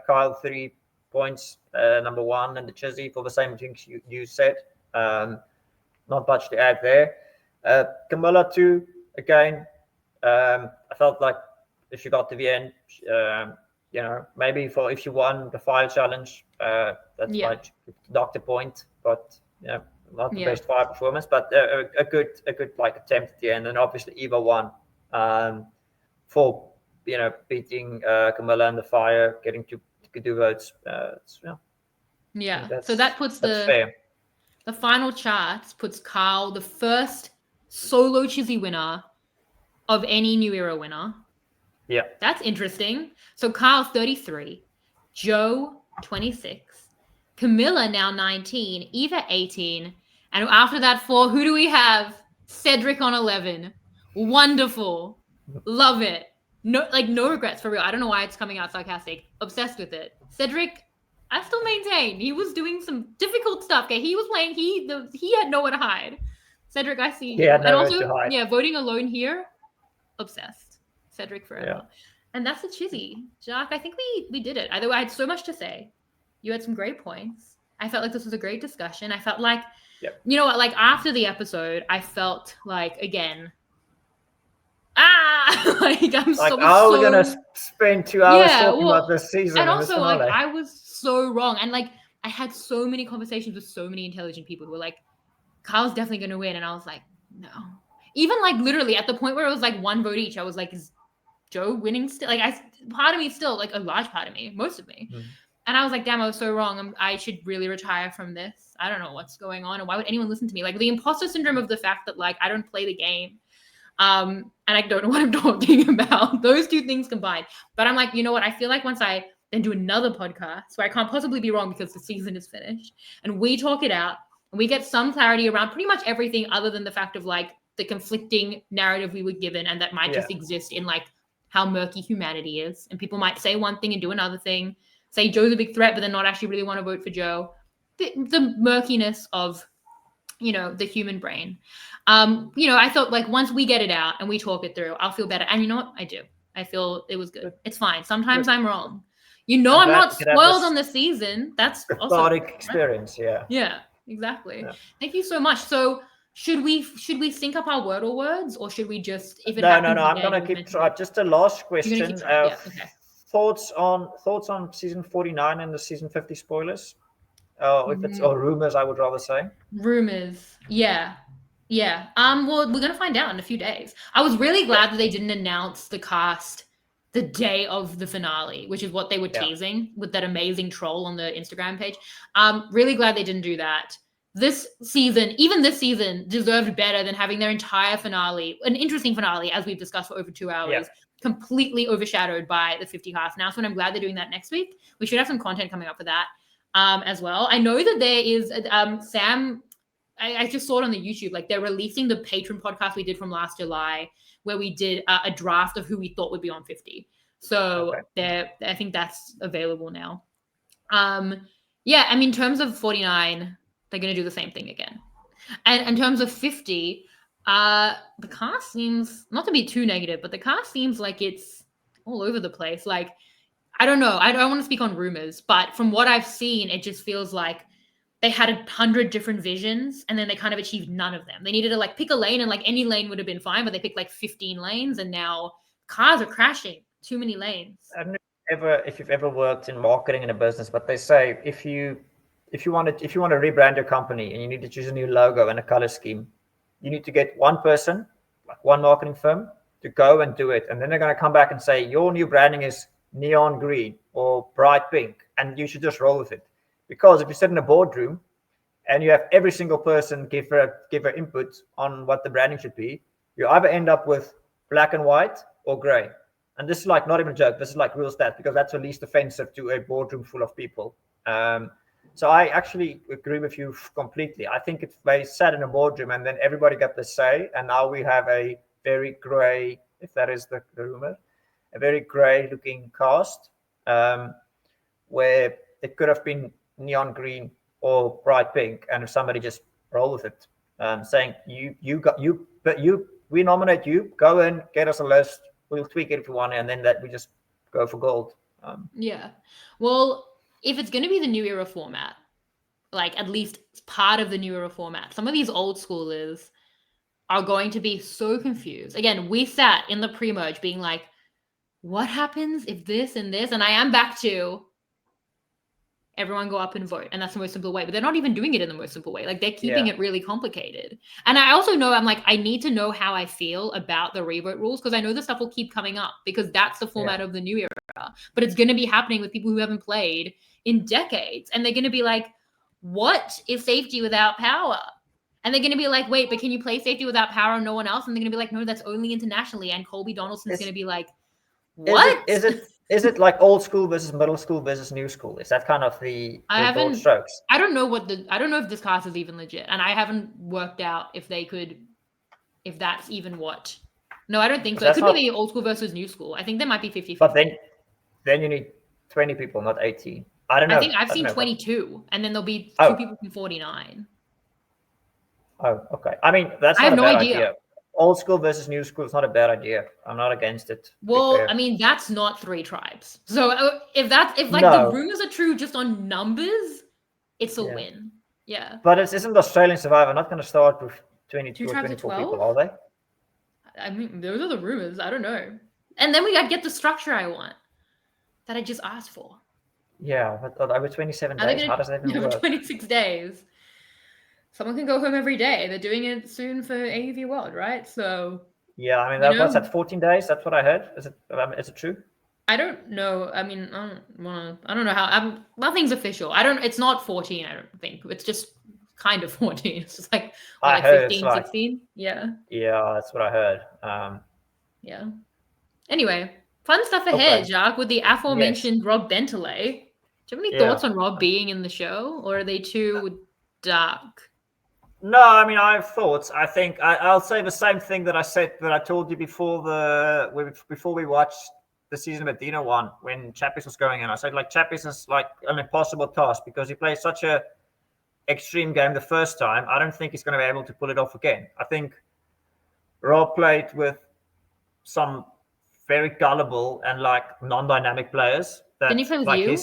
Kyle, 3 points, number 1, and the Chizzy for the same things you said. Not much to add there. Camilla, 2, again. I felt like if she got to the end, maybe if she won the fire challenge, that's like doctor point, but not the best fire performance, but a good like attempt at the end, and obviously Eva won for beating Camilla in the fire, getting to do votes. So that puts the final charts puts Carl the first solo Chizzy winner of any New Era winner. Yeah. That's interesting. So Carl 33, Joe 26, Camilla now 19, Eva 18, and after that 4, who do we have? Cedric on 11. Wonderful. Love it. No regrets for real. I don't know why it's coming out sarcastic. Obsessed with it. Cedric, I still maintain he was doing some difficult stuff. Okay, he was playing. He had nowhere to hide. Cedric, I see. Yeah, and also, voting alone here. Obsessed. Cedric forever. Yeah. And that's the Chizzy. Jacques, I think we did it. Either way, I had so much to say. You had some great points. I felt like this was a great discussion. I felt like, you know what, like after the episode, I felt like, again, like I'm like, we're going to spend 2 hours talking about this season. And also, like, I was so wrong. And like, I had so many conversations with so many intelligent people who were like, Kyle's definitely going to win. And I was like, no. Even like literally at the point where it was like 1 vote each, I was like, is Joe winning still? Like part of me still, like a large part of me, most of me. And I was like, damn, I was so wrong. I should really retire from this. I don't know what's going on. And why would anyone listen to me? Like the imposter syndrome of the fact that like, I don't play the game. And I don't know what I'm talking about. Those 2 things combined. But I'm like, you know what? I feel like once I then do another podcast where I can't possibly be wrong because the season is finished and we talk it out and we get some clarity around pretty much everything other than the fact of like the conflicting narrative we were given and that might just exist in like how murky humanity is. And people might say one thing and do another thing, say Joe's a big threat, but then not actually really want to vote for Joe. The murkiness of, the human brain. I thought like once we get it out and we talk it through, I'll feel better. And you know what? I do. I feel it was good. It's fine. Sometimes I'm wrong. I'm not spoiled on the season. That's cathartic experience. Yeah. exactly. Yeah. Thank you so much. So should we sync up our Wordle words, or should we just, if it No, happens I'm again, gonna we keep mention try. it? Just a last You're gonna keep question. track. Yeah. Okay. Thoughts on season 49 and the season 50 spoilers? If it's Mm, or rumors, I would rather say. rumors. Yeah. Yeah. Well, we're gonna find out in a few days. I was really Yeah, glad that they didn't announce the cast the day of the finale, which is what they were yeah, teasing with that amazing troll on the Instagram page. Really glad they didn't do that. Even this season, deserved better than having their entire finale, an interesting finale, as we've discussed for over 2 hours, yeah. completely overshadowed by the 50 cast. Now, so I'm glad they're doing that next week. We should have some content coming up for that as well. I know that there is Sam. I just saw it on the YouTube. Like they're releasing the patron podcast we did from last July, where we did a draft of who we thought would be on 50. So Okay. I think that's available now. Yeah, I mean, in terms of 49, they're gonna do the same thing again. And in terms of 50, the cast seems, not to be too negative, but the cast seems like it's all over the place. Like, I don't know. I don't want to speak on rumors, but from what I've seen, it just feels like they had 100 different visions and then they kind of achieved none of them. They needed to like pick a lane, and like any lane would have been fine, but they picked like 15 lanes, and now cars are crashing. Too many lanes. I don't know if you've ever worked in marketing in a business, but they say if you want to rebrand your company and you need to choose a new logo and a color scheme, you need to get one person, like one marketing firm, to go and do it, and then they're going to come back and say your new branding is neon green or bright pink, and you should just roll with it. Because if you sit in a boardroom and you have every single person give her input on what the branding should be, you either end up with black and white or gray. And this is like not even a joke. This is like real stats, because that's the least offensive to a boardroom full of people. So I actually agree with you completely. I think if they sat in a boardroom and then everybody got the say, and now we have a very gray, if that is the rumor, a very gray looking cast, where it could have been neon green or bright pink, and if somebody just roll with it, saying we nominate you, go and get us a list, we'll tweak it if you want, and then that we just go for gold. Yeah. Well, if it's going to be the new era format, like at least part of the new era format, some of these old schoolers are going to be so confused. Again, we sat in the pre-merge being like, what happens if this and this? And I am back to everyone go up and vote, and that's the most simple way. But they're not even doing it in the most simple way. Like they're keeping it really complicated. And I also know, I'm like, I need to know how I feel about the revote rules, because I know this stuff will keep coming up, because that's the format of the new era. But it's going to be happening with people who haven't played in decades, and they're going to be like, what is safety without power? And they're going to be like, wait, but can you play safety without power and no one else? And they're going to be like, no, that's only internationally. And Colby Donaldson's going to be like, what? Is it like old school versus middle school versus new school? Is that kind of the broad strokes? I don't know if this class is even legit, and I haven't worked out if that's even what. No, I don't think so. It could be the old school versus new school. I think there might be 50-50. But then you need 20 people, not 18. I don't know. I think I've seen 22, and then there'll be two people from 49. Oh, okay. I mean, that's not a bad idea. Old school versus new school is not a bad idea. I'm not against it. Well, I mean, that's not 3 tribes. So if the rumors are true just on numbers, it's a win. Yeah. But isn't Australian Survivor not going to start with 22 or 24 people, are they? I mean, those are the rumors. I don't know. And then we got to get the structure I want that I just asked for. Yeah, but over 27 days, how does that even work? 26 days. Someone can go home every day. They're doing it soon for AUV World, right? So yeah, I mean, what's that? 14 days? That's what I heard. Is it true? I don't know. I mean, I don't know how. Nothing's official. It's not 14. I don't think it's just kind of 14. It's just like 15, 16. Yeah. Yeah, that's what I heard. Yeah. Anyway, fun stuff ahead, Jacques, with the aforementioned Rob Bentley. Do you have any thoughts on Rob being in the show, or are they too dark? No, I mean, I have thoughts. I think I'll say the same thing that I told you before we watched the season of Dino one, when Chappis was going in. I said, like, Chappis is like an impossible task, because he plays such a extreme game the first time. I don't think he's going to be able to pull it off again. I think Rob played with some very gullible and like non-dynamic players. Didn't he play with you?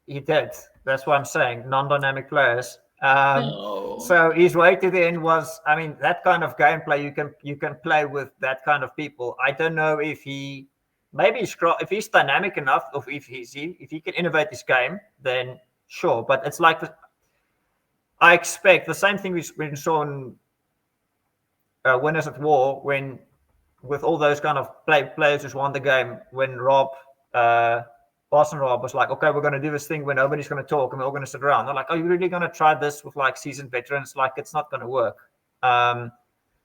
He did. That's what I'm saying. Non-dynamic players. No. So his way to the end was, I mean, that kind of gameplay you can play with that kind of people. I don't know if he maybe if he's dynamic enough, or if he can innovate his game, then sure. But it's like I expect the same thing we saw in Winners at War, when with all those kind of players who won the game, when Boston Rob was like, okay, we're going to do this thing where nobody's going to talk and we're all going to sit around. They're like, are you really going to try this with like seasoned veterans? Like, it's not going to work.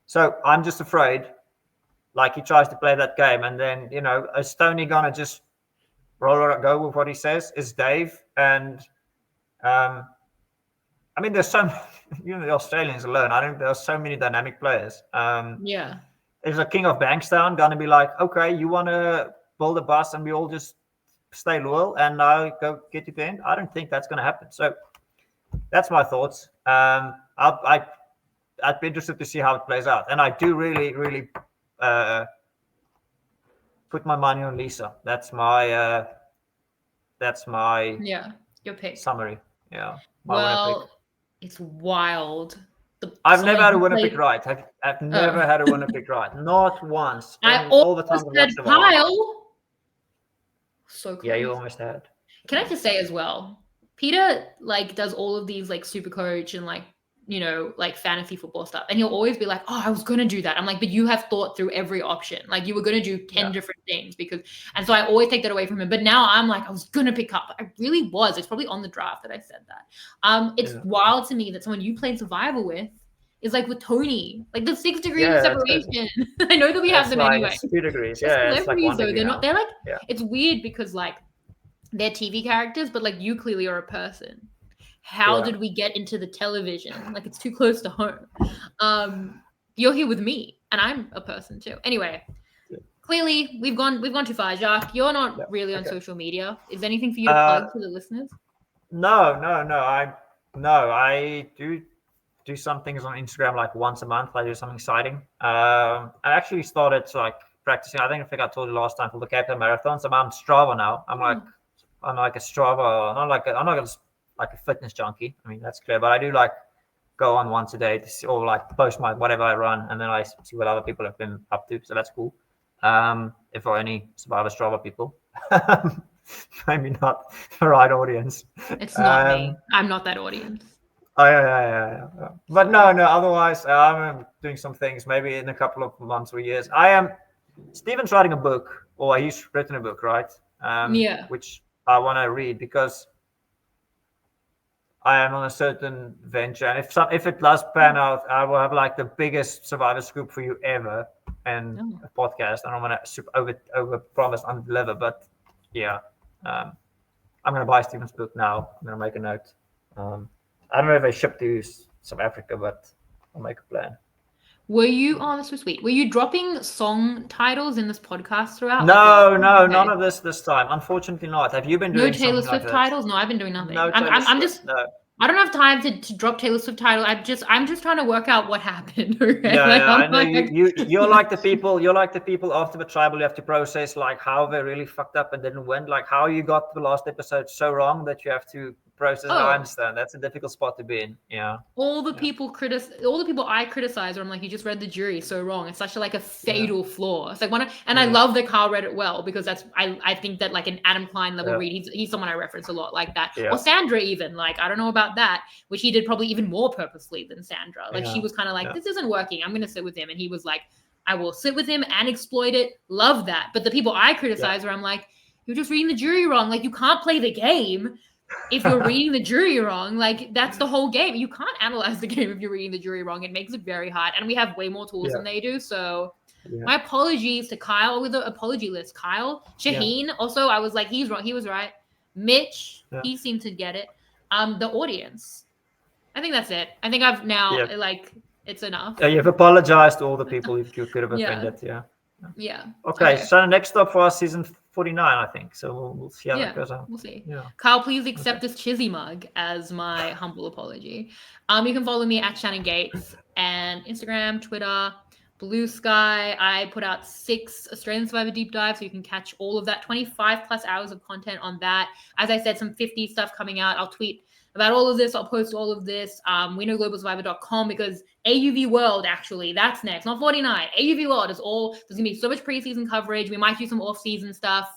So I'm just afraid, like, he tries to play that game, and then, is Tony going to just go with what he says? Is Dave? And I mean, there's some, the Australians alone, I think there's so many dynamic players. Yeah. Is a King of Bankstown going to be like, okay, you want to build a bus and we all just stay loyal and I'll go get to the end? I don't think that's going to happen. So that's my thoughts. I'd be interested to see how it plays out. And I do really, really put my money on Lisa. That's my your pick. Summary. Yeah. Well, it's wild. I've never had a winner pick right. I've never had a winner pick right. Not once. I all the time almost had Kyle. So close. Yeah, you almost had. Can I just say as well, Peter does all of these super coach and fantasy football stuff, and he'll always be like, oh, I was gonna do that. I'm like, but you have thought through every option. You were gonna do 10 different things, and so I always take that away from him. But now I'm like, I was gonna pick up. I really was. It's probably on the draft that I said that. It's wild to me that someone you played survival with is with Tony, the 6 degrees of separation. I know that we have them anyway. 2 degrees. It's they're not. They're it's weird because they're TV characters, but you clearly are a person. How did we get into the television? It's too close to home. You're here with me, and I'm a person too. Anyway, clearly we've gone too far. Jacques, you're not really on social media. Is there anything for you to plug to the listeners? No. I do some things on Instagram once a month. I do something exciting. I actually started practicing. I think I told you last time for the Cape Town Marathon. So I'm on Strava now. I'm like a Strava. I'm not like a fitness junkie. I mean, that's clear. But I do go on once a day to see, or post my whatever I run, and then I see what other people have been up to. So that's cool. If there are any Survivor Strava people, maybe not the right audience. It's not me. I'm not that audience. Oh, yeah. But no. Otherwise, I'm doing some things. Maybe in a couple of months or years. Steven's writing a book, or he's written a book, right? Which I want to read because I am on a certain venture, and if it does pan out, I will have the biggest Survivor scoop for you ever, and a podcast. And I'm gonna over promise, under deliver. But yeah, I'm gonna buy Steven's book now. I'm gonna make a note. I don't know if I ship to South Africa, but I'll make a plan. Were you? Oh, that's so sweet. Were you dropping song titles in this podcast throughout? No, none of this time. Unfortunately, not. Have you been doing no Taylor Swift titles? No, I've been doing nothing. No, I'm just. No. I don't have time to drop Taylor Swift title. I'm just trying to work out what happened. Okay? Yeah, I know. You're like the people. You're like the people after the tribal. You have to process how they really fucked up and didn't win. How you got the last episode so wrong that you have to process. I understand. That's a difficult spot to be in. Yeah. All the people I criticize, I'm like, you just read the jury so wrong. It's such a fatal flaw. It's I love that Carl read it well, because I think that an Adam Klein level read, he's someone I reference a lot like that. Yeah. Or Sandra even, I don't know about that, which he did probably even more purposely than Sandra. She was kind of this isn't working. I'm going to sit with him. And he was like, I will sit with him and exploit it. Love that. But the people I criticize are, I'm like, you're just reading the jury wrong. You can't play the game if you're reading the jury wrong. That's the whole game. You can't analyze the game if you're reading the jury wrong. It makes it very hard. And we have way more tools than they do. So my apologies to Kyle with the apology list. Kyle, Shaheen, also, I was like, he's wrong. He was right. Mitch, he seemed to get it. The audience. I think that's it. I think I've now, it's enough. Yeah, you've apologized to all the people you could have offended. Yeah. Okay, so next up for us, season 49, I think. So we'll see how that goes on. We'll see. Yeah. Kyle, please accept this Chizzy mug as my humble apology. You can follow me at Shannon Gates and Instagram, Twitter, Blue Sky. I put out 6 Australian Survivor deep dives, so you can catch all of that. 25 plus hours of content on that. As I said, some 50 stuff coming out. I'll tweet about all of this. I'll post all of this. We know globalsurvivor.com because AUV World, actually, that's next. Not 49. AUV World is all, there's going to be so much preseason coverage. We might do some off-season stuff.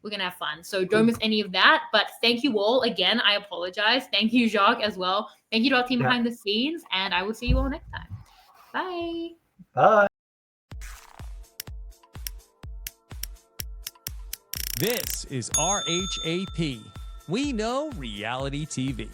We're going to have fun. So don't miss any of that. But thank you all. Again, I apologize. Thank you, Jacques, as well. Thank you to our team behind the scenes. And I will see you all next time. Bye. Bye. This is RHAP. We know reality TV.